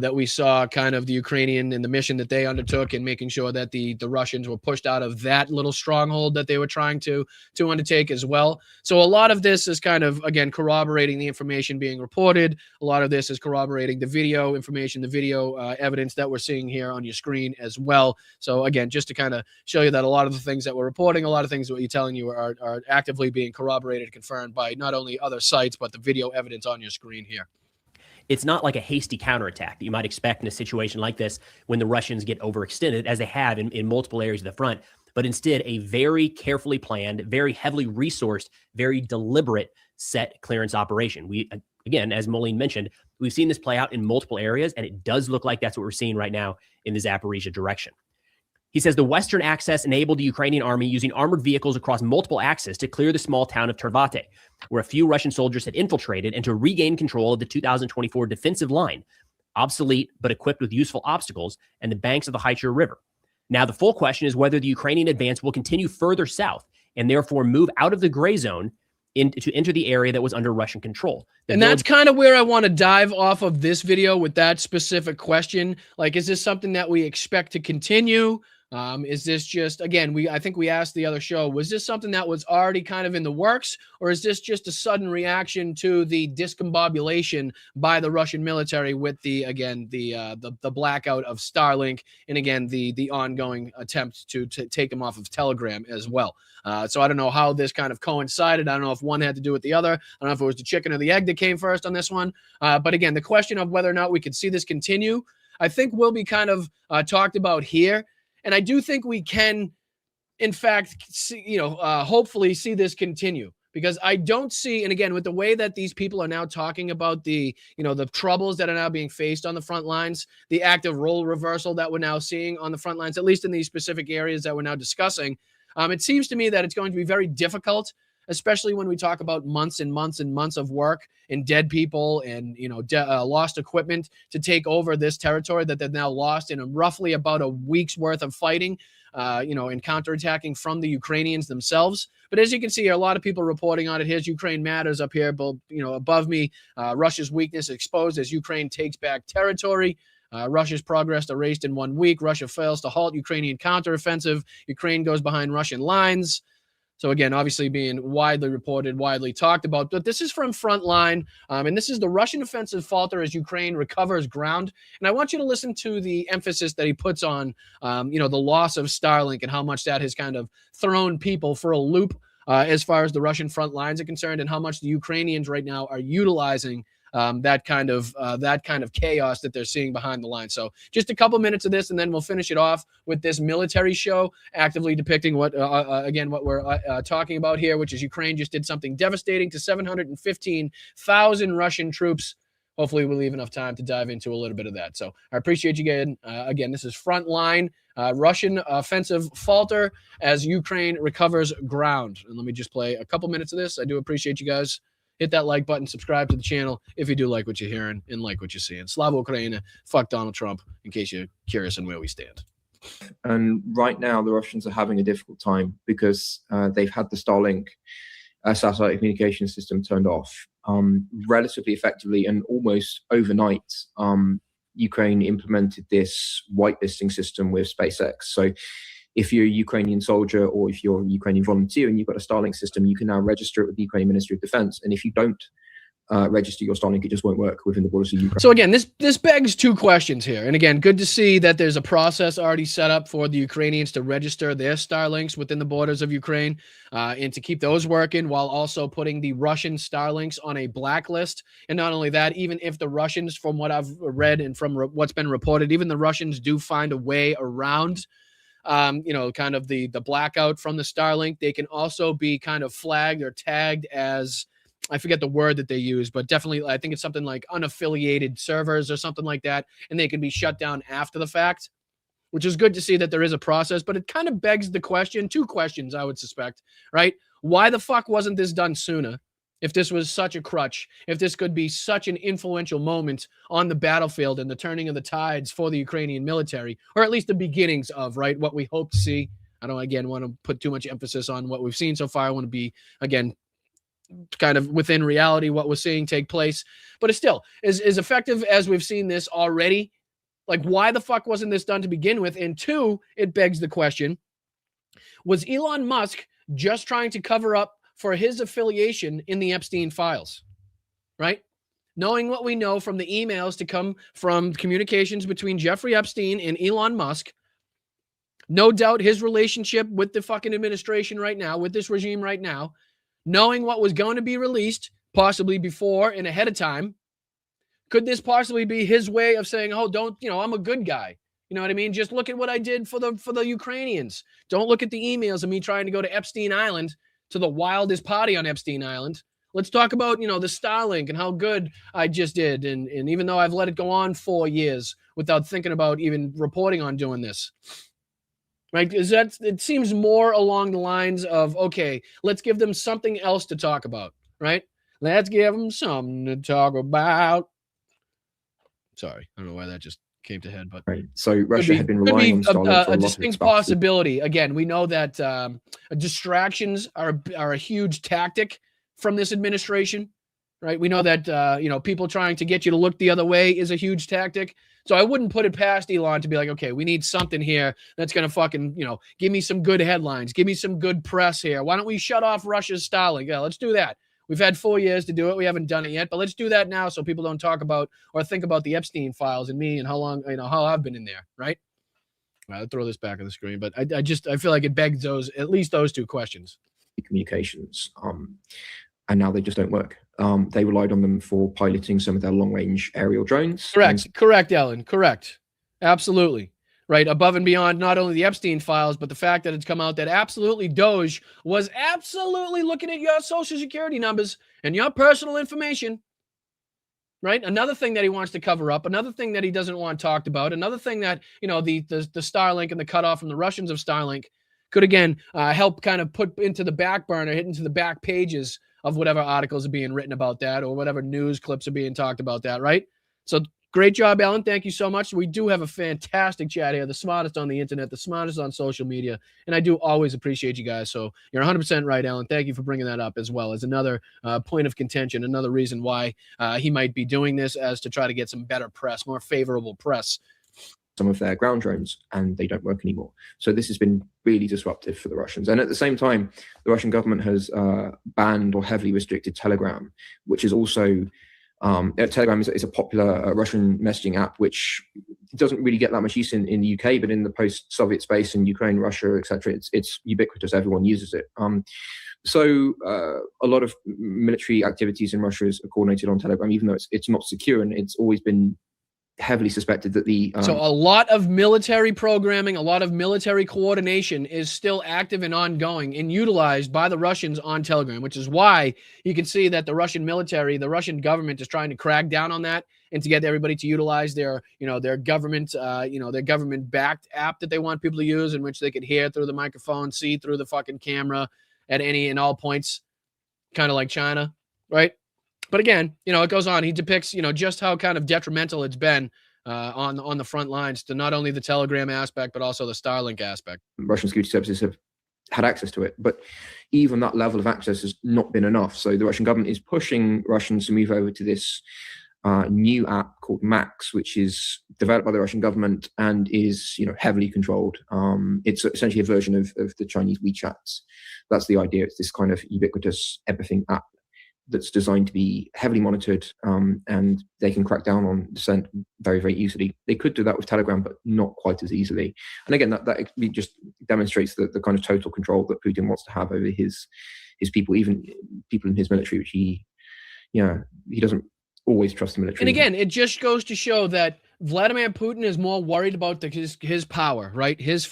That we saw kind of the Ukrainian and the mission that they undertook in making sure that the Russians were pushed out of that little stronghold that they were trying to undertake as well. So a lot of this is kind of, again, corroborating the information being reported. A lot of this is corroborating the video information, the video evidence that we're seeing here on your screen as well. So again, just to kind of show you that a lot of the things that we're reporting, a lot of things that we're telling you are actively being corroborated and confirmed by not only other sites, but the video evidence on your screen here. It's not like a hasty counterattack that you might expect in a situation like this when the Russians get overextended, as they have in multiple areas of the front, but instead a very carefully planned, very heavily resourced, very deliberate set clearance operation. We, again, as Moline mentioned, we've seen this play out in multiple areas, and it does look like that's what we're seeing right now in the Zaporizhia direction. He says the Western access enabled the Ukrainian army using armored vehicles across multiple axes to clear the small town of Tervate, where a few Russian soldiers had infiltrated, and to regain control of the 2024 defensive line, obsolete but equipped with useful obstacles, and the banks of the Haicher River. Now, the full question is whether the Ukrainian advance will continue further south and therefore move out of the gray zone to enter the area that was under Russian control. And that's kind of where I want to dive off of this video with that specific question. Like, is this something that we expect to continue? Is this just, again, I think we asked the other show, was this something that was already kind of in the works, or is this just a sudden reaction to the discombobulation by the Russian military with the blackout of Starlink, and again, the ongoing attempt to take them off of Telegram as well? So I don't know how this kind of coincided. I don't know if one had to do with the other. I don't know if it was the chicken or the egg that came first on this one. But again, the question of whether or not we could see this continue, I think will be kind of talked about here. And I do think we can, in fact, see, hopefully see this continue, because I don't see, and again, with the way that these people are now talking about the troubles that are now being faced on the front lines, the active role reversal that we're now seeing on the front lines, at least in these specific areas that we're now discussing, it seems to me that it's going to be very difficult, especially when we talk about months and months and months of work and dead people and, lost equipment to take over this territory that they've now lost in roughly about a week's worth of fighting, and counterattacking from the Ukrainians themselves. But as you can see here, a lot of people reporting on it. Here's Ukraine Matters up here, but, above me, Russia's weakness exposed as Ukraine takes back territory. Russia's progress erased in 1 week. Russia fails to halt Ukrainian counteroffensive. Ukraine goes behind Russian lines. So again, obviously being widely reported, widely talked about, but this is from Frontline, and this is the Russian offensive falter as Ukraine recovers ground. And I want you to listen to the emphasis that he puts on, the loss of Starlink and how much that has kind of thrown people for a loop as far as the Russian front lines are concerned, and how much the Ukrainians right now are utilizing that kind of chaos that they're seeing behind the line. So just a couple minutes of this, and then we'll finish it off with this military show actively depicting what we're talking about here, which is Ukraine just did something devastating to 715,000 Russian troops. Hopefully we'll leave enough time to dive into a little bit of that. So I appreciate you again. Again, this is Frontline. Russian offensive falter as Ukraine recovers ground. And let me just play a couple minutes of this. I do appreciate you guys. Hit that like button, subscribe to the channel if you do like what you're hearing and like what you're seeing. Slava Ukraine, fuck Donald Trump, in case you're curious on where we stand. And right now, the Russians are having a difficult time because they've had the Starlink satellite communication system turned off relatively effectively, and almost overnight, Ukraine implemented this whitelisting system with SpaceX. So if you're a Ukrainian soldier or if you're a Ukrainian volunteer and you've got a Starlink system, you can now register it with the Ukrainian Ministry of Defense. And if you don't register your Starlink, it just won't work within the borders of Ukraine. So again, this begs two questions here. And again, good to see that there's a process already set up for the Ukrainians to register their Starlinks within the borders of Ukraine and to keep those working, while also putting the Russian Starlinks on a blacklist. And not only that, even if the Russians, from what I've read and from what's been reported, even the Russians do find a way around kind of the blackout from the Starlink, they can also be kind of flagged or tagged as, I forget the word that they use, but definitely I think it's something like unaffiliated servers or something like that, and they can be shut down after the fact, which is good to see that there is a process. But it kind of begs the question, two questions I would suspect, right? Why the fuck wasn't this done sooner? If this was such a crutch, if this could be such an influential moment on the battlefield and the turning of the tides for the Ukrainian military, or at least the beginnings of, right, what we hope to see. I don't, again, want to put too much emphasis on what we've seen so far. I want to be, again, kind of within reality, what we're seeing take place. But it's still, as effective as we've seen this already, like, why the fuck wasn't this done to begin with? And two, it begs the question, was Elon Musk just trying to cover up for his affiliation in the Epstein files, right? Knowing what we know from the emails to come from communications between Jeffrey Epstein and Elon Musk, no doubt his relationship with the fucking administration right now, with this regime right now, knowing what was going to be released, possibly before and ahead of time, could this possibly be his way of saying, oh, don't, I'm a good guy. You know what I mean? Just look at what I did for the Ukrainians. Don't look at the emails of me trying to go to Epstein Island, to the wildest party on Epstein Island. Let's talk about, the Starlink and how good I just did. And even though I've let it go on 4 years without thinking about even reporting on doing this, right? It seems more along the lines of, okay, let's give them something else to talk about, right? Let's give them something to talk about. Sorry, I don't know why that just came to head, but right. So Russia had been relying on Starlink for a distinct possibility. Again, we know that distractions are a huge tactic from this administration, right? We know that people trying to get you to look the other way is a huge tactic. So I wouldn't put it past Elon to be like, okay, we need something here that's gonna fucking give me some good headlines, give me some good press here. Why don't we shut off Russia's Starlink? Yeah, let's do that. We've had 4 years to do it. We haven't done it yet, but let's do that now so people don't talk about or think about the Epstein files and me and how long, how I've been in there, right? I'll throw this back on the screen, but I feel like it begs at least those two questions. Communications, and now they just don't work. They relied on them for piloting some of their long-range aerial drones. Correct, Ellen. Correct. Absolutely. Right, above and beyond not only the Epstein files, but the fact that it's come out that absolutely Doge was absolutely looking at your social security numbers and your personal information, right? Another thing that he wants to cover up, another thing that he doesn't want talked about, another thing that, the Starlink and the cutoff from the Russians of Starlink could, again, help kind of put into the back burner, hit into the back pages of whatever articles are being written about that or whatever news clips are being talked about that, right? So great job, Ellen. Thank you so much. We do have a fantastic chat here, the smartest on the internet, the smartest on social media, and I do always appreciate you guys. So you're 100% right, Ellen. Thank you for bringing that up as well as another point of contention, another reason why he might be doing this, as to try to get some better press, more favorable press. Some of their ground drones, and they don't work anymore. So this has been really disruptive for the Russians. And at the same time, the Russian government has banned or heavily restricted Telegram, which is also Telegram is a popular Russian messaging app, which doesn't really get that much use in the UK, but in the post-Soviet space in Ukraine, Russia, etc., it's ubiquitous. Everyone uses it. So a lot of military activities in Russia is coordinated on Telegram, even though it's not secure, and it's always been heavily suspected that the so a lot of military programming, a lot of military coordination is still active and ongoing and utilized by the Russians on Telegram, which is why you can see that the Russian military, the Russian government is trying to crack down on that and to get everybody to utilize their, their government, their government-backed app that they want people to use, in which they could hear through the microphone, see through the fucking camera at any and all points, kind of like China, right? But again, it goes on. He depicts, just how kind of detrimental it's been on the front lines to not only the Telegram aspect, but also the Starlink aspect. Russian security services have had access to it, but even that level of access has not been enough. So the Russian government is pushing Russians to move over to this new app called Max, which is developed by the Russian government and is, heavily controlled. It's essentially a version of the Chinese WeChats. That's the idea. It's this kind of ubiquitous everything app that's designed to be heavily monitored, and they can crack down on dissent very, very easily. They could do that with Telegram, but not quite as easily. And again, that just demonstrates the kind of total control that Putin wants to have over his people, even people in his military, which he doesn't always trust the military. And again, it just goes to show that Vladimir Putin is more worried about his power, right? His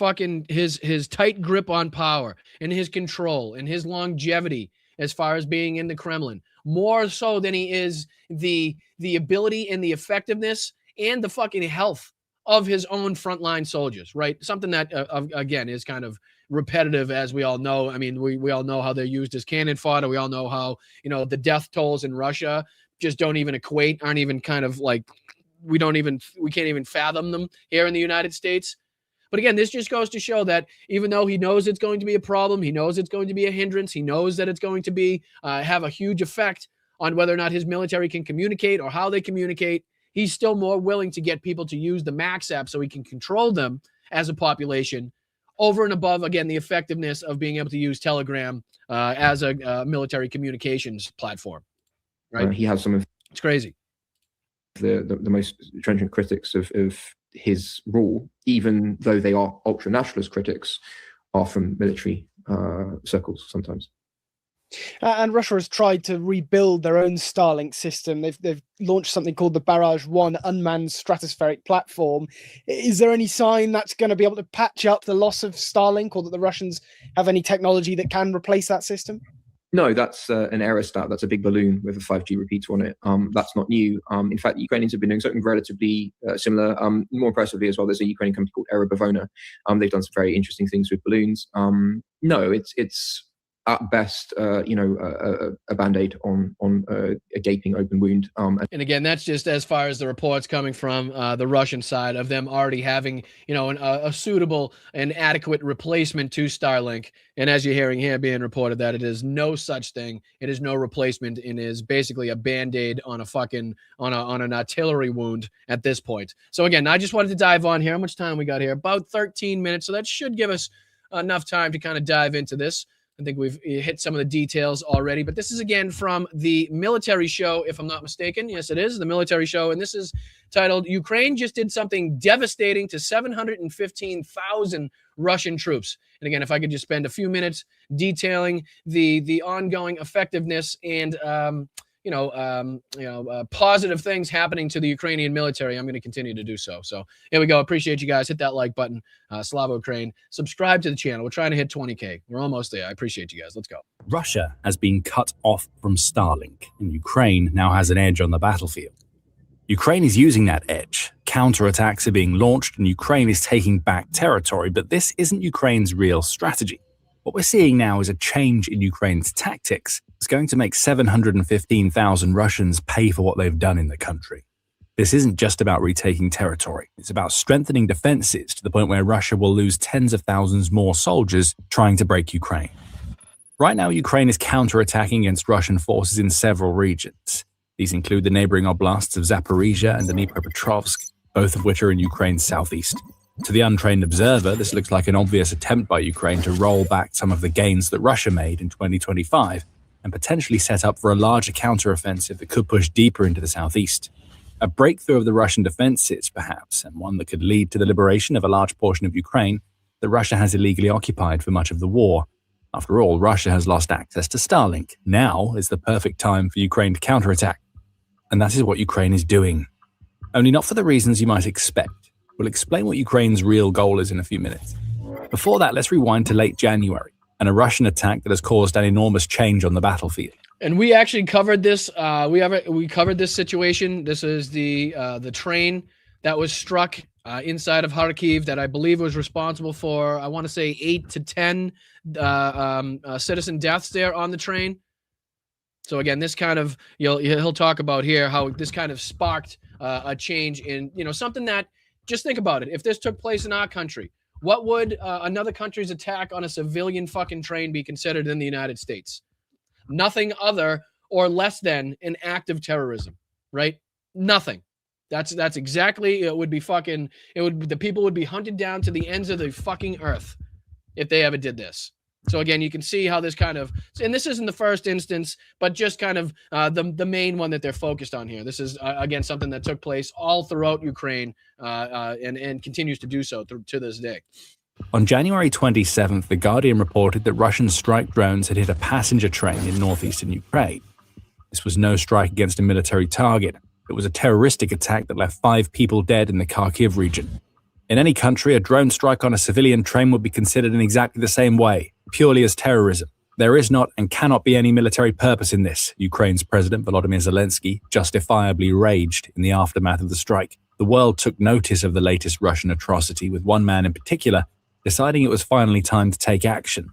tight grip on power and his control and his longevity as far as being in the Kremlin, more so than he is the ability and the effectiveness and the fucking health of his own frontline soldiers, right? Something that, again, is kind of repetitive, as we all know. I mean, we all know how they're used as cannon fodder. We all know how, the death tolls in Russia just don't even equate, aren't even kind of like, we can't even fathom them here in the United States. But again, this just goes to show that even though he knows it's going to be a problem, he knows it's going to be a hindrance, he knows that it's going to be have a huge effect on whether or not his military can communicate or how they communicate, he's still more willing to get people to use the Max app so he can control them as a population over and above, again, the effectiveness of being able to use Telegram as a military communications platform. Right? He has some of it's crazy. The most trenchant critics of his rule, even though they are ultra-nationalist critics, are from military circles sometimes. And Russia has tried to rebuild their own Starlink system. They've launched something called the Barrage 1 unmanned stratospheric platform. Is there any sign that's going to be able to patch up the loss of Starlink, or that the Russians have any technology that can replace that system? No, that's an aerostat. That's a big balloon with a 5G repeater on it. That's not new. In fact, the Ukrainians have been doing something relatively similar. More impressively as well, there's a Ukrainian company called Bavona. They've done some very interesting things with balloons. No, it's at best, a Band-Aid on a gaping open wound. And again, that's just as far as the reports coming from the Russian side of them already having, a suitable and adequate replacement to Starlink. And as you're hearing here being reported, that it is no such thing. It is no replacement. It is basically a Band-Aid on on an artillery wound at this point. So again, I just wanted to dive on here. How much time we got here? About 13 minutes. So that should give us enough time to kind of dive into this. I think we've hit some of the details already, but this is again from the military show, if I'm not mistaken. Yes, it is the military show. And this is titled, Ukraine just did something devastating to 715,000 Russian troops. And again, if I could just spend a few minutes detailing the ongoing effectiveness and, positive things happening to the Ukrainian military, I'm going to continue to do so. So here we go. Appreciate you guys. Hit that like button. Slava Ukraine. Subscribe to the channel. We're trying to hit 20K. We're almost there. I appreciate you guys. Let's go. Russia has been cut off from Starlink, and Ukraine now has an edge on the battlefield. Ukraine is using that edge. Counterattacks are being launched, and Ukraine is taking back territory, but this isn't Ukraine's real strategy. What we're seeing now is a change in Ukraine's tactics. It's going to make 715,000 Russians pay for what they've done in the country. This isn't just about retaking territory. It's about strengthening defenses to the point where Russia will lose tens of thousands more soldiers trying to break Ukraine. Right now, Ukraine is counterattacking against Russian forces in several regions. These include the neighboring oblasts of Zaporizhia and Dnipropetrovsk, both of which are in Ukraine's southeast. To the untrained observer, this looks like an obvious attempt by Ukraine to roll back some of the gains that Russia made in 2025. and potentially set up for a larger counteroffensive that could push deeper into the southeast. A breakthrough of the Russian defenses, perhaps, and one that could lead to the liberation of a large portion of Ukraine that Russia has illegally occupied for much of the war. After all, Russia has lost access to Starlink. Now is the perfect time for Ukraine to counterattack. And that is what Ukraine is doing. Only not for the reasons you might expect. We'll explain what Ukraine's real goal is in a few minutes. Before that, let's rewind to late January and a Russian attack that has caused an enormous change on the battlefield. And we actually covered this. We covered this situation. This is the train that was struck inside of Kharkiv that I believe was responsible for, I want to say, 8 to 10 citizen deaths there on the train. So again, this kind of he'll talk about here how this kind of sparked a change in something that, just think about it. If this took place in our country, what would another country's attack on a civilian fucking train be considered in the United States? Nothing other or less than an act of terrorism, right? Nothing. That's exactly, the people would be hunted down to the ends of the fucking earth if they ever did this. So again, you can see how this kind of, and this isn't the first instance, but just kind of the main one that they're focused on here. This is again something that took place all throughout Ukraine and continues to do so to this day. On January 27th, The Guardian reported that Russian strike drones had hit a passenger train in northeastern Ukraine. This was no strike against a military target. It was a terroristic attack that left 5 people dead in the Kharkiv region. In any country, a drone strike on a civilian train would be considered in exactly the same way, purely as terrorism. There is not and cannot be any military purpose in this, Ukraine's President Volodymyr Zelensky justifiably raged in the aftermath of the strike. The world took notice of the latest Russian atrocity, with one man in particular deciding it was finally time to take action.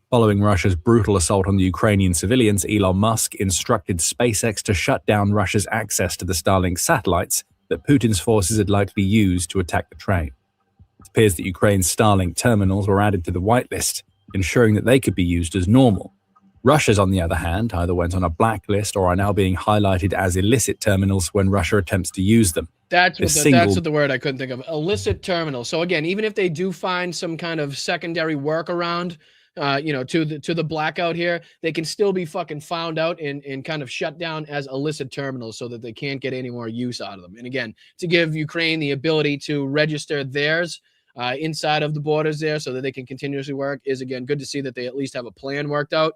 Following Russia's brutal assault on the Ukrainian civilians, Elon Musk instructed SpaceX to shut down Russia's access to the Starlink satellites that Putin's forces had likely used to attack the train. It appears that Ukraine's Starlink terminals were added to the whitelist, ensuring that they could be used as normal. Russia's, on the other hand, either went on a blacklist or are now being highlighted as illicit terminals when Russia attempts to use them. That's what the word I couldn't think of. Illicit terminal. So again, even if they do find some kind of secondary workaround, to the blackout here, they can still be fucking found out and kind of shut down as illicit terminals so that they can't get any more use out of them. And again, to give Ukraine the ability to register theirs inside of the borders there so that they can continuously work is, again, good to see that they at least have a plan worked out.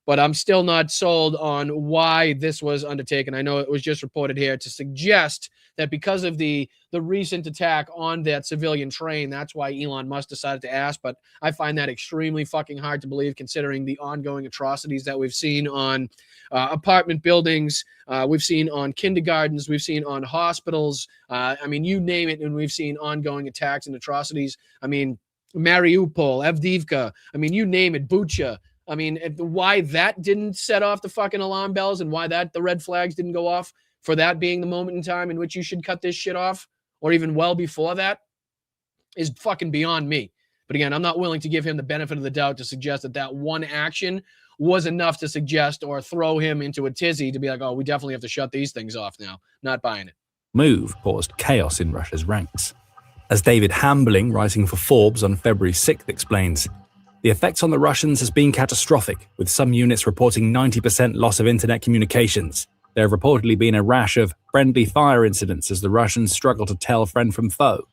But I'm still not sold on why this was undertaken. I know it was just reported here to suggest that because of the recent attack on that civilian train, that's why Elon Musk decided to ask. But I find that extremely fucking hard to believe, considering the ongoing atrocities that we've seen on apartment buildings, we've seen on kindergartens, we've seen on hospitals. I mean, you name it, and we've seen ongoing attacks and atrocities. I mean, Mariupol, Avdiivka, I mean, you name it, Bucha. I mean, why that didn't set off the fucking alarm bells and why the red flags didn't go off for that being the moment in time in which you should cut this shit off, or even well before that, is fucking beyond me. But again, I'm not willing to give him the benefit of the doubt to suggest that one action was enough to suggest or throw him into a tizzy to be like, oh, we definitely have to shut these things off now. Not buying it. Move caused chaos in Russia's ranks. As David Hambling, writing for Forbes on February 6th, explains, the effects on the Russians has been catastrophic, with some units reporting 90% loss of internet communications. There have reportedly been a rash of friendly fire incidents as the Russians struggle to tell friend from foe.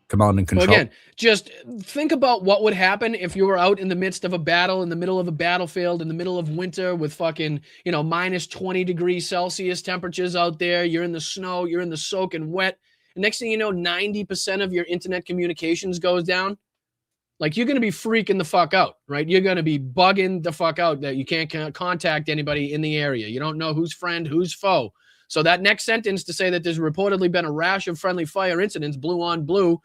Command and control. Well, again, just think about what would happen if you were out in the midst of a battle, in the middle of a battlefield, in the middle of winter with fucking, minus 20 degrees Celsius temperatures out there. You're in the snow, you're in the soaking wet. And next thing you know, 90% of your internet communications goes down. Like, you're going to be freaking the fuck out, right? You're going to be bugging the fuck out that you can't contact anybody in the area. You don't know who's friend, who's foe. So that next sentence to say that there's reportedly been a rash of friendly fire incidents, blue on blue,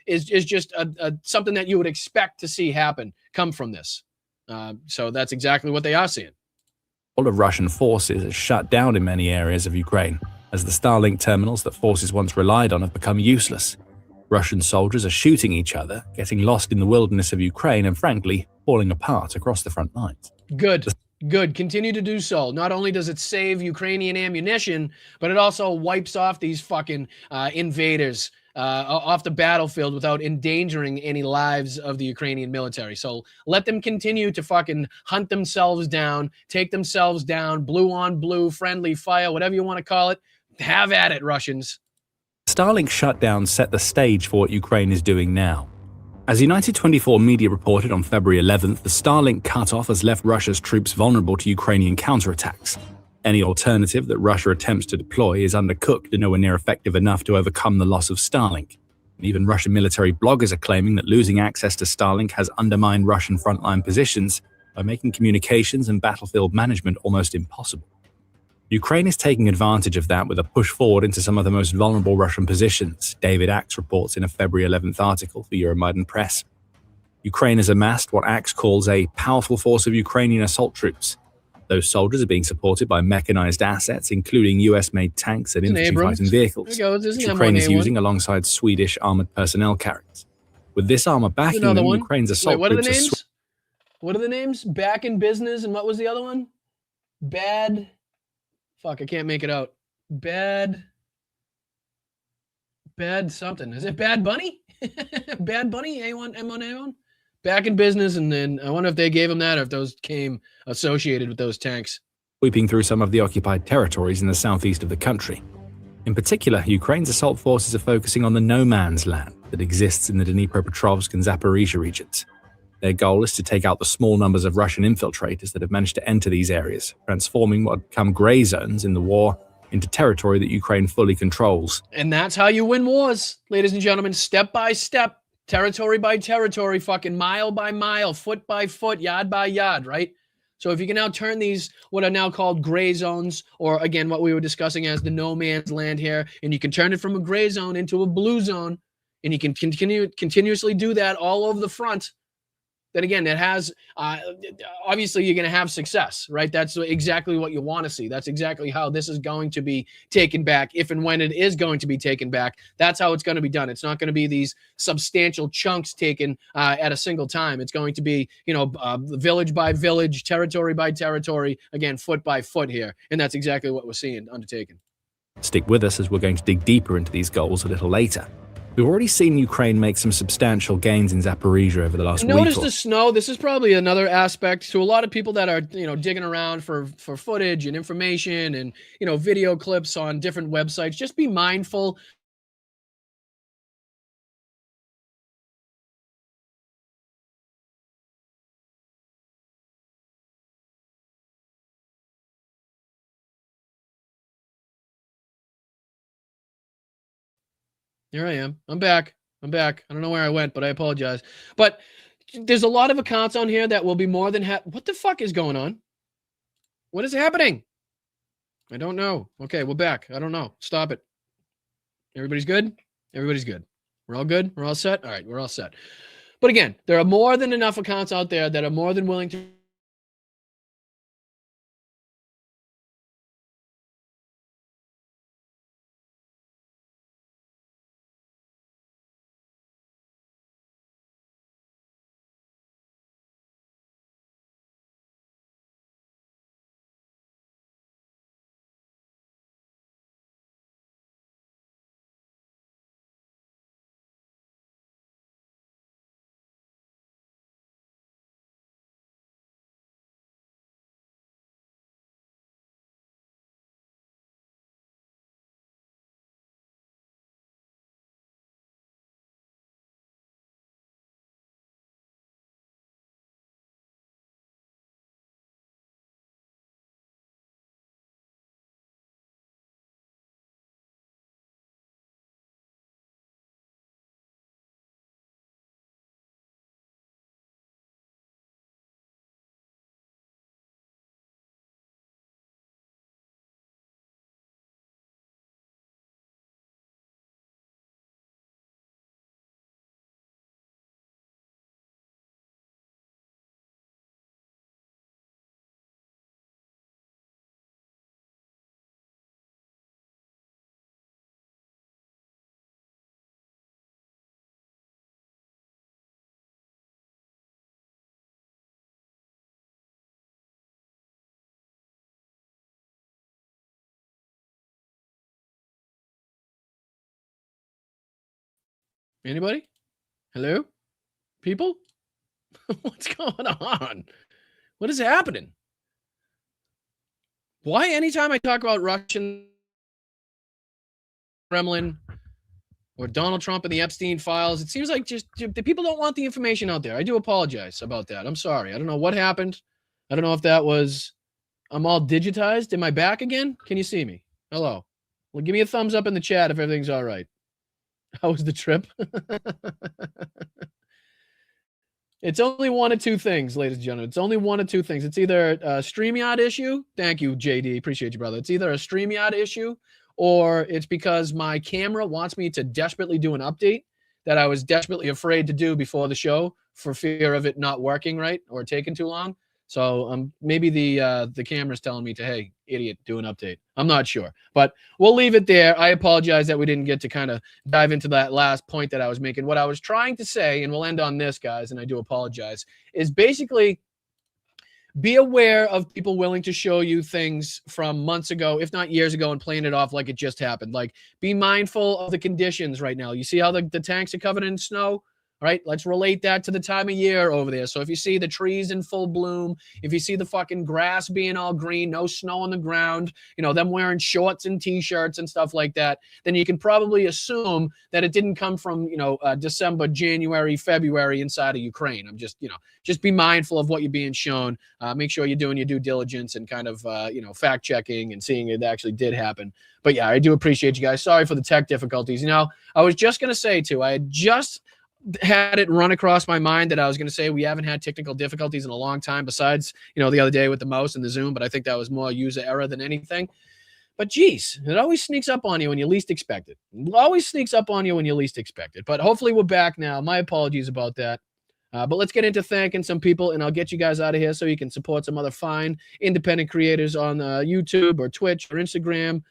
is just something that you would expect to see happen come from this. So that's exactly what they are seeing. All of Russian forces are shut down in many areas of Ukraine, as the Starlink terminals that forces once relied on have become useless. Russian soldiers are shooting each other, getting lost in the wilderness of Ukraine, and frankly, falling apart across the front lines. Good. Continue to do so. Not only does it save Ukrainian ammunition, but it also wipes off these fucking invaders off the battlefield without endangering any lives of the Ukrainian military. So let them continue to fucking hunt themselves down, take themselves down, blue on blue, friendly fire, whatever you want to call it. Have at it, Russians. Starlink shutdown set the stage for what Ukraine is doing now. As United 24 media reported on February 11th, the Starlink cutoff has left Russia's troops vulnerable to Ukrainian counterattacks. Any alternative that Russia attempts to deploy is undercooked and nowhere near effective enough to overcome the loss of Starlink. And even Russian military bloggers are claiming that losing access to Starlink has undermined Russian frontline positions by making communications and battlefield management almost impossible. Ukraine is taking advantage of that with a push forward into some of the most vulnerable Russian positions, David Axe reports in a February 11th article for Euromaidan Press. Ukraine has amassed what Axe calls a powerful force of Ukrainian assault troops. Those soldiers are being supported by mechanized assets, including US-made tanks and infantry fighting vehicles, which Ukraine is using alongside Swedish armored personnel carriers. With this armor backing them, Ukraine's assault what are the troops names? What are the names? Back in Business, and what was the other one? Fuck, I can't make it out. Bad something. Is it Bad Bunny? Bad Bunny? A1, M1, A1? Back in Business, and then I wonder if they gave him that or if those came associated with those tanks. sweeping through some of the occupied territories in the southeast of the country. In particular, Ukraine's assault forces are focusing on the no man's land that exists in the Dnipropetrovsk and Zaporizhia regions. Their goal is to take out the small numbers of Russian infiltrators that have managed to enter these areas, transforming what had become gray zones in the war into territory that Ukraine fully controls. And that's how you win wars, ladies and gentlemen, step by step, territory by territory, fucking mile by mile, foot by foot, yard by yard, right? So if you can now turn these, what are now called gray zones, or again, what we were discussing as the no man's land here, and you can turn it from a gray zone into a blue zone, and you can continuously do that all over the front, then again, it has, obviously you're going to have success, right? That's exactly what you want to see. That's exactly how this is going to be taken back, if and when it is going to be taken back. That's how it's going to be done. It's not going to be these substantial chunks taken at a single time. It's going to be, village by village, territory by territory, again, foot by foot here. And that's exactly what we're seeing undertaken. Stick with us as we're going to dig deeper into these goals a little later. We've already seen Ukraine make some substantial gains in Zaporizhia over the last week. Notice the snow. This is probably another aspect to a lot of people that are, digging around for footage and information and, video clips on different websites. Just be mindful. Here I am. I'm back. I don't know where I went, but I apologize. But there's a lot of accounts on here that will be more than what the fuck is going on? What is happening? I don't know. Okay, we're back. I don't know. Stop it. Everybody's good? Everybody's good. We're all good? We're all set? All right, we're all set. But again, there are more than enough accounts out there that are more than willing to Anybody? Hello? People? What's going on? What is happening? Why anytime I talk about Russian Kremlin or Donald Trump and the Epstein files, it seems like just the people don't want the information out there. I do apologize about that. I'm sorry. I don't know what happened. I don't know if that was I'm all digitized. Am I back again? Can you see me? Hello. Well, give me a thumbs up in the chat if everything's all right. How was the trip? It's only one of two things, ladies and gentlemen. It's only one of two things. It's either a StreamYard issue. Thank you, JD. Appreciate you, brother. It's either a StreamYard issue or it's because my camera wants me to desperately do an update that I was desperately afraid to do before the show for fear of it not working right or taking too long. So maybe the camera's telling me to, hey, idiot, do an update. I'm not sure, but we'll leave it there. I apologize that we didn't get to kind of dive into that last point that I was making. What I was trying to say, and we'll end on this, guys, and I do apologize, is basically be aware of people willing to show you things from months ago, if not years ago, and playing it off like it just happened. Like, be mindful of the conditions right now. You see how the tanks are covered in snow? All right, let's relate that to the time of year over there. So if you see the trees in full bloom, if you see the fucking grass being all green, no snow on the ground, you know, them wearing shorts and T-shirts and stuff like that, then you can probably assume that it didn't come from, you know, December, January, February inside of Ukraine. I'm just, you know, just be mindful of what you're being shown. Make sure you're doing your due diligence and kind of, you know, fact checking and seeing it actually did happen. But yeah, I do appreciate you guys. Sorry for the tech difficulties. You know, I was just going to say too, I had just had it run across my mind that I was going to say we haven't had technical difficulties in a long time besides, you know, the other day with the mouse and the Zoom, but I think that was more user error than anything. But geez, it always sneaks up on you when you least expect it. It always sneaks up on you when you least expect it. But hopefully we're back now. My apologies about that. But let's get into thanking some people, and I'll get you guys out of here so you can support some other fine independent creators on YouTube or Twitch or Instagram,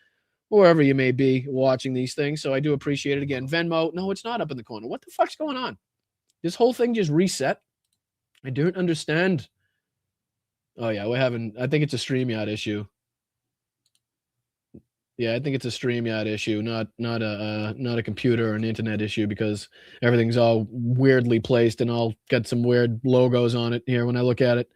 wherever you may be watching these things. So I do appreciate it. Again, Venmo. No, it's not up in the corner. What the fuck's going on? This whole thing just reset. I don't understand. Oh yeah, I think it's a StreamYard issue. Yeah, I think it's a StreamYard issue, not a computer or an internet issue, because everything's all weirdly placed and all got some weird logos on it here when I look at it.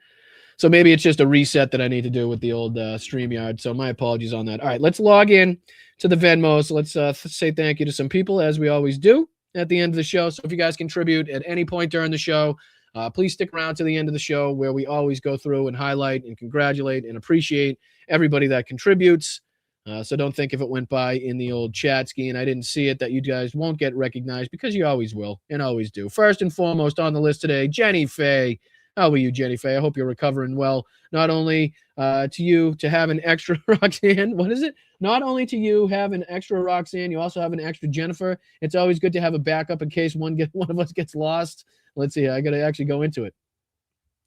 So maybe it's just a reset that I need to do with the old StreamYard. So my apologies on that. All right, let's log in to the Venmo. So let's say thank you to some people, as we always do at the end of the show. So if you guys contribute at any point during the show, please stick around to the end of the show, where we always go through and highlight and congratulate and appreciate everybody that contributes. So don't think if it went by in the old chat ski and I didn't see it that you guys won't get recognized, because you always will and always do. First and foremost on the list today, Jenny Faye. How are you, Jenny Faye? I hope you're recovering well. Not only to you to have an extra Roxanne. What is it? Not only to you have an extra Roxanne, you also have an extra Jennifer. It's always good to have a backup in case one of us gets lost. Let's see. I got to actually go into it.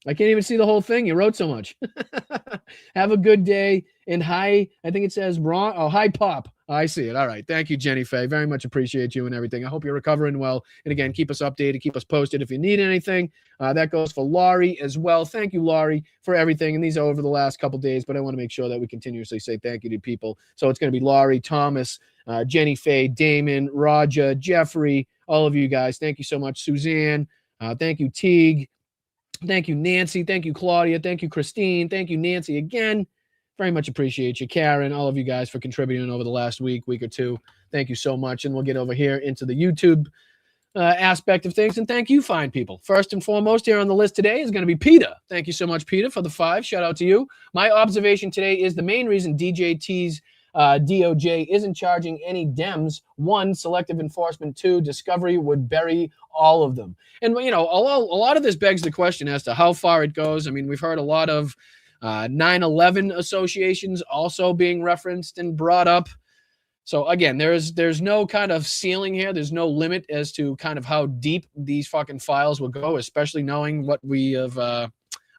I can't even see the whole thing. You wrote so much. Have a good day. And hi, I think it says Ron. Oh, hi, Pop. I see it. All right. Thank you, Jenny Faye. Very much appreciate you and everything. I hope you're recovering well. And again, keep us updated. Keep us posted if you need anything. That goes for Laurie as well. Thank you, Laurie, for everything. And these are over the last couple days, but I want to make sure that we continuously say thank you to people. So it's going to be Laurie, Thomas, Jenny Faye, Damon, Roger, Jeffrey, all of you guys. Thank you so much. Suzanne. Thank you, Teague. Thank you, Nancy. Thank you, Claudia. Thank you, Christine. Thank you, Nancy, again. Very much appreciate you. Karen, all of you guys for contributing over the last week or two. Thank you so much. And we'll get over here into the YouTube aspect of things. And thank you, fine people. First and foremost here on the list today is going to be Peter. Thank you so much, Peter, for the 5. Shout out to you. My observation today is the main reason DJT's DOJ isn't charging any Dems. 1, selective enforcement. 2, discovery would bury all of them. And, you know, a lot of this begs the question as to how far it goes. I mean, we've heard a lot of 9/11 associations also being referenced and brought up. So again, there's no kind of ceiling here. There's no limit as to kind of how deep these fucking files will go, especially knowing what we have,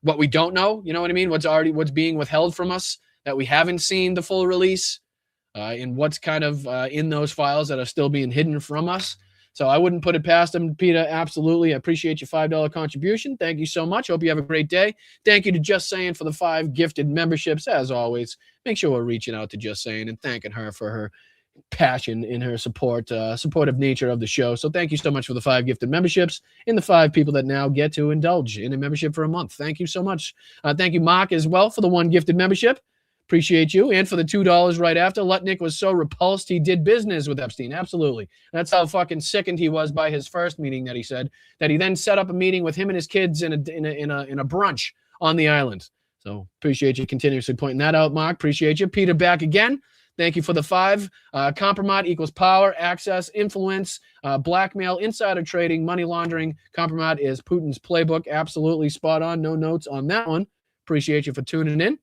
what we don't know. You know what I mean? What's being withheld from us that we haven't seen the full release, and what's kind of in those files that are still being hidden from us. So I wouldn't put it past them, Peter. Absolutely. I appreciate your $5 contribution. Thank you so much. Hope you have a great day. Thank you to Just Saying for the 5 gifted memberships. As always, make sure we're reaching out to Just Saying and thanking her for her passion in her supportive nature of the show. So thank you so much for the 5 gifted memberships and the 5 people that now get to indulge in a membership for a month. Thank you so much. Thank you, Mark, as well, for the 1 gifted membership. Appreciate you. And for the $2 right after. Lutnick was so repulsed he did business with Epstein. Absolutely. That's how fucking sickened he was by his first meeting that he said, that he then set up a meeting with him and his kids in a brunch on the island. So appreciate you continuously pointing that out, Mark. Appreciate you. Peter, back again. Thank you for the 5. Compromat equals power, access, influence, blackmail, insider trading, money laundering. Compromat is Putin's playbook. Absolutely spot on. No notes on that one. Appreciate you for tuning in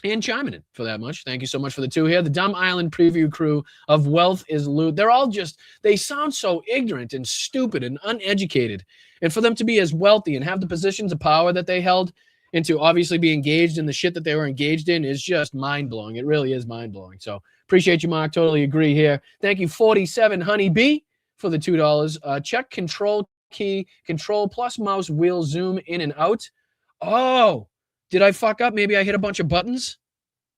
and chiming in for that much. Thank you so much for the 2 here. The Dumb Island Preview crew of Wealth is Loot. They're all just, they sound so ignorant and stupid and uneducated. And for them to be as wealthy and have the positions of power that they held and to obviously be engaged in the shit that they were engaged in is just mind-blowing. It really is mind-blowing. So appreciate you, Mark. Totally agree here. Thank you, 47 Honeybee, for the $2. Check control key, control plus mouse wheel, zoom in and out. Oh, did I fuck up? Maybe I hit a bunch of buttons?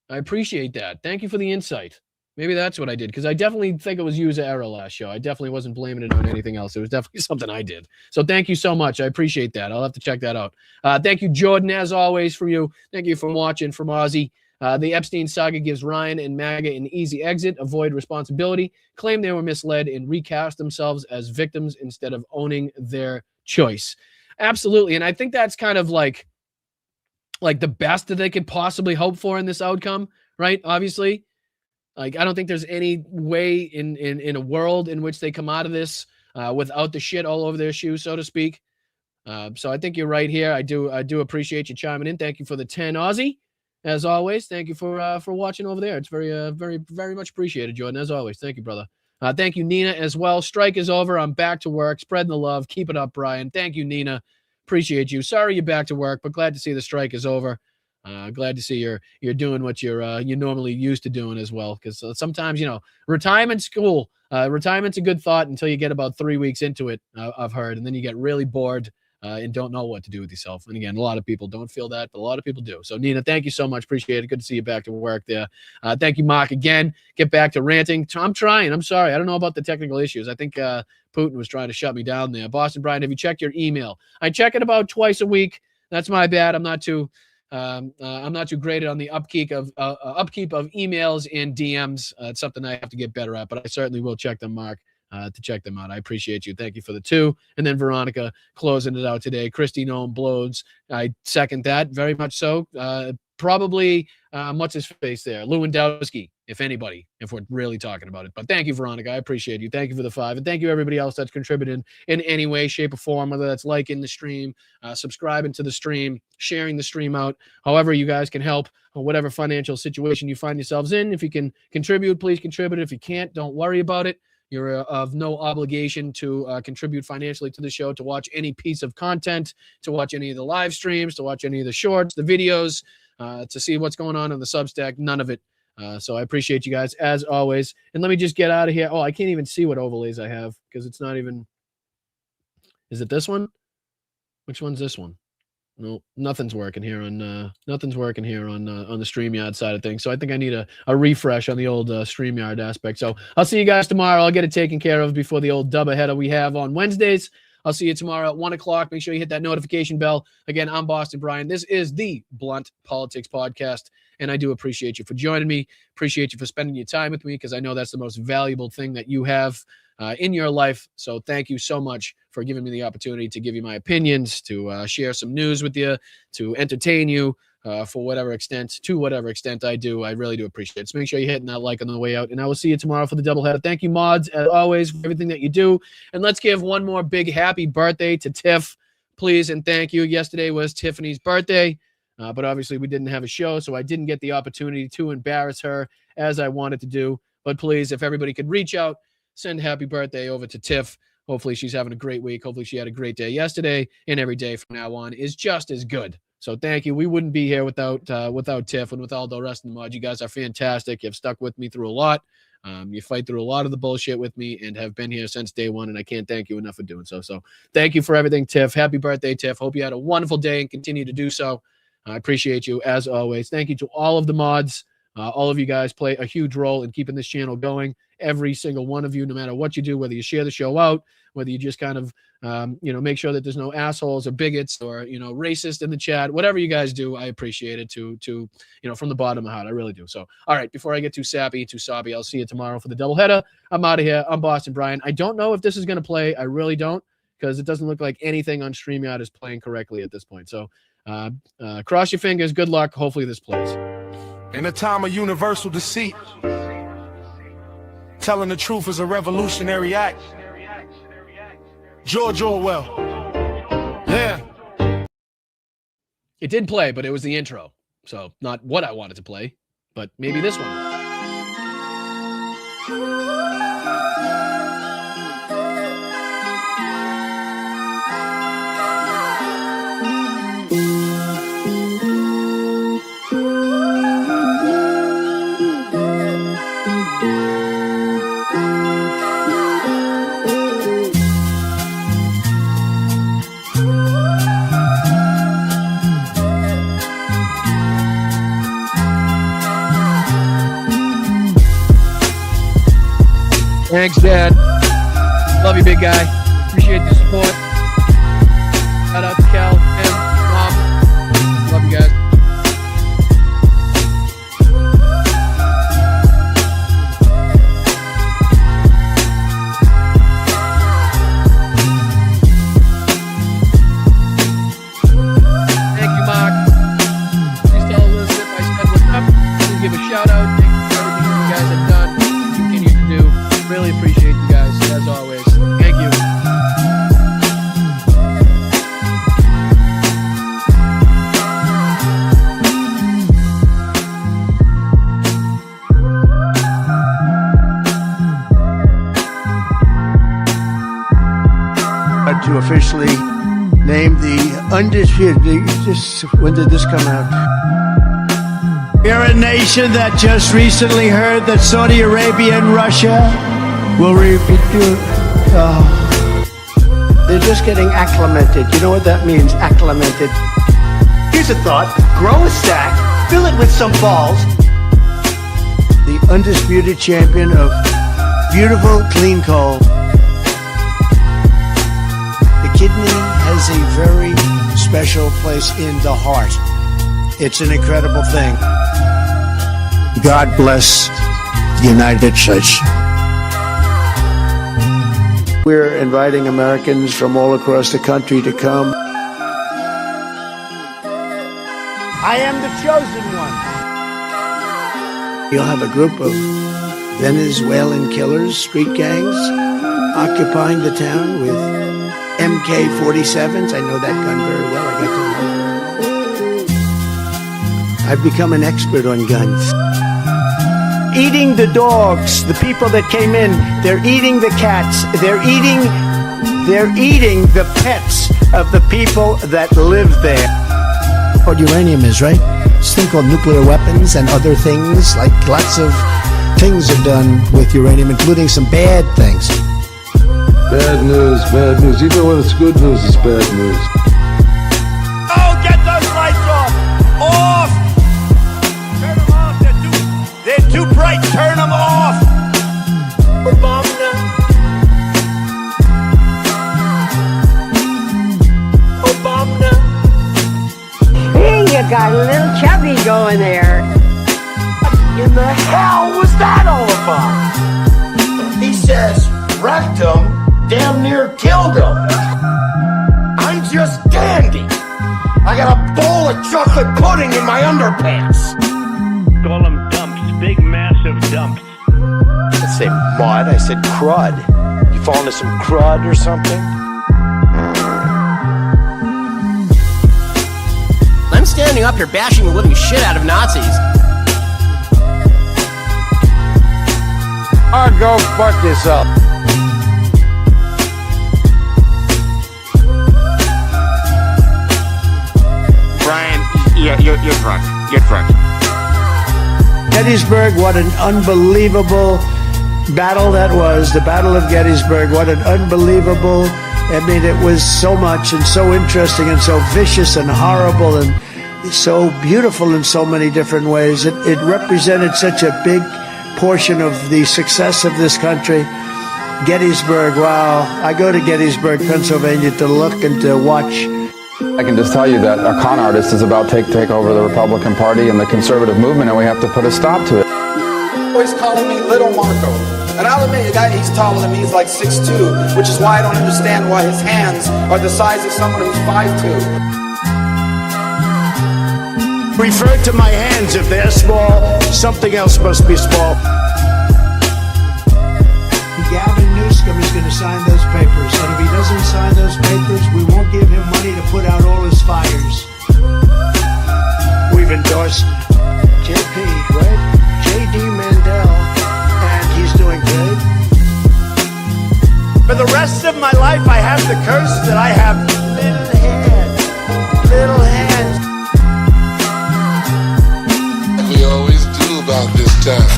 I appreciate that. Thank you for the insight. Maybe that's what I did, because I definitely think it was user error last show. I definitely wasn't blaming it on anything else. It was definitely something I did. So thank you so much. I appreciate that. I'll have to check that out. Thank you, Jordan, as always, for you. Thank you for watching from Ozzy. The Epstein saga gives Ryan and MAGA an easy exit, avoid responsibility, claim they were misled, and recast themselves as victims instead of owning their choice. Absolutely. And I think that's kind of like the best that they could possibly hope for in this outcome, right? Obviously, like, I don't think there's any way in a world in which they come out of this without the shit all over their shoes, so to speak. So I think you're right here. I do appreciate you chiming in. Thank you for the 10 Aussie, as always. Thank you for watching over there. It's very much appreciated, Jordan, as always. Thank you, brother. Thank you, Nina, as well. Strike is over. I'm back to work. Spreading the love. Keep it up, Brian. Thank you, Nina. Appreciate you. Sorry you're back to work, but glad to see the strike is over. Glad to see you're doing what you're normally used to doing as well. Because sometimes, retirement's cool. Retirement's a good thought until you get about 3 weeks into it, I've heard, and then you get really bored and don't know what to do with yourself. And again, a lot of people don't feel that, but a lot of people do. So Nina, thank you so much. Appreciate it. Good to see you back to work there. Thank you, Mark, again. Get back to ranting. I'm trying. I'm sorry. I don't know about the technical issues. I think Putin was trying to shut me down there. Boston Brian, have you checked your email? I check it about twice a week. That's my bad. I'm not too graded on the upkeep of emails and DMs. It's something I have to get better at, but I certainly will check them, Mark, to check them out. I appreciate you. Thank you for the 2. And then Veronica closing it out today. Christy Noam blows. I second that very much so. Probably what's his face there? Lewandowski, if anybody, if we're really talking about it. But thank you, Veronica. I appreciate you. Thank you for the 5. And thank you, everybody else that's contributed in any way, shape, or form, whether that's liking the stream, subscribing to the stream, sharing the stream out, however you guys can help, or whatever financial situation you find yourselves in. If you can contribute, please contribute. If you can't, don't worry about it. You're of no obligation to contribute financially to the show, to watch any piece of content, to watch any of the live streams, to watch any of the shorts, the videos, to see what's going on in the Substack. None of it. So I appreciate you guys, as always. And let me just get out of here. Oh, I can't even see what overlays I have because it's not even. Is it this one? Which one's this one? No, nothing's working here on the StreamYard side of things. So I think I need a refresh on the old StreamYard aspect. So I'll see you guys tomorrow. I'll get it taken care of before the old doubleheader we have on Wednesdays. I'll see you tomorrow at 1 o'clock. Make sure you hit that notification bell. Again, I'm Boston Brian. This is the Blunt Politics Podcast, and I do appreciate you for joining me. Appreciate you for spending your time with me, because I know that's the most valuable thing that you have in your life. So thank you so much for giving me the opportunity to give you my opinions, to share some news with you, to entertain you to whatever extent I do. I really do appreciate it. So make sure you're hitting that like on the way out, and I will see you tomorrow for the doubleheader. Thank you, mods, as always, for everything that you do. And let's give one more big happy birthday to Tiff, please, and thank you. Yesterday was Tiffany's birthday, but obviously we didn't have a show, so I didn't get the opportunity to embarrass her as I wanted to do. But please, if everybody could reach out, send happy birthday over to Tiff. Hopefully she's having a great week. Hopefully she had a great day yesterday, and every day from now on is just as good. So thank you. We wouldn't be here without Tiff and with all the rest of the mods. You guys are fantastic. You've stuck with me through a lot. You fight through a lot of the bullshit with me and have been here since day one, and I can't thank you enough for doing so. So thank you for everything, Tiff. Happy birthday, Tiff. Hope you had a wonderful day and continue to do so. I appreciate you, as always. Thank you to all of the mods All of you guys play a huge role in keeping this channel going. Every single one of you, no matter what you do, whether you share the show out, whether you just kind of, make sure that there's no assholes or bigots or, racist in the chat, whatever you guys do, I appreciate it from the bottom of my heart. I really do. So, all right, before I get too sappy, too sobby, I'll see you tomorrow for the doubleheader. I'm out of here. I'm Boston Brian. I don't know if this is going to play. I really don't, because it doesn't look like anything on StreamYard is playing correctly at this point. So cross your fingers. Good luck. Hopefully this plays. In a time of universal deceit, telling the truth is a revolutionary act. George Orwell. Yeah. It did play, but it was the intro. So not what I wanted to play, but maybe this one. Thanks, Dad. Love you, big guy. Appreciate the support. Shout out to Cal and Mom. Love you guys. Thank you, Mark. Please tell Elizabeth I said what's up. Please give a shout out. Thank you for everything you guys have done and continue to do. Really appreciate you guys, as always. Thank you. To officially name the undisputed. When did this come out? We're a nation that just recently heard that Saudi Arabia and Russia will they're just getting acclimated. You know what that means, acclimated? Here's a thought. Grow a stack, fill it with some balls. The undisputed champion of beautiful, clean coal. The kidney has a very special place in the heart. It's an incredible thing. God bless the United States. We're inviting Americans from all across the country to come. I am the chosen one. You'll have a group of Venezuelan killers, street gangs, occupying the town with MK-47s. I know that gun very well. I got to know. I've become an expert on guns. Eating the dogs, the people that came in, they're eating the cats, they're eating the pets of the people that live there. What uranium is, right? This thing called nuclear weapons and other things, like lots of things are done with uranium, including some bad things. Bad news, bad news. Even when it's good news, it's bad news. Oh, get those lights off! Off! Turn them off, they're too bright, turn them off! Obama. Obama. Hey, you got a little chubby going there. What in the hell was that all about? He says, rectum damn near killed him. I'm just dandy. I got a bowl of chocolate pudding in my underpants. Call them dumps, big massive dumps. I didn't say mud, I said crud. You fall into some crud or something? I'm standing up here bashing the living shit out of Nazis. Oh, go fuck yourself. Brian, you're drunk. You're drunk. Gettysburg, what an unbelievable battle that was. The Battle of Gettysburg, what an unbelievable, I mean, it was so much and so interesting and so vicious and horrible, and so beautiful in so many different ways. It represented such a big portion of the success of this country. Gettysburg, wow. I go to Gettysburg, Pennsylvania to look and to watch. I can just tell you that a con artist is about to take over the Republican Party and the conservative movement, and we have to put a stop to it. Always calling me Little Marco. And I'll admit, the guy, he's taller than me, he's like 6'2", which is why I don't understand why his hands are the size of someone who's 5'2". Refer to my hands. If they're small, something else must be small. Gavin Newsom is going to sign those papers, and if he doesn't sign those papers, we won't give him money to put out all his fires. We've endorsed JP, right? J.D. Mandel, and he's doing great. For the rest of my life, I have the curse that I have little hands. Little hands. We always do about this time.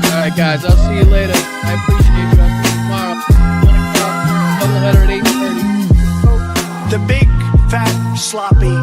All right, guys, I'll see you later. I appreciate you. I'll see you tomorrow. 1 o'clock, doubleheader at 8:30. The big, fat, sloppy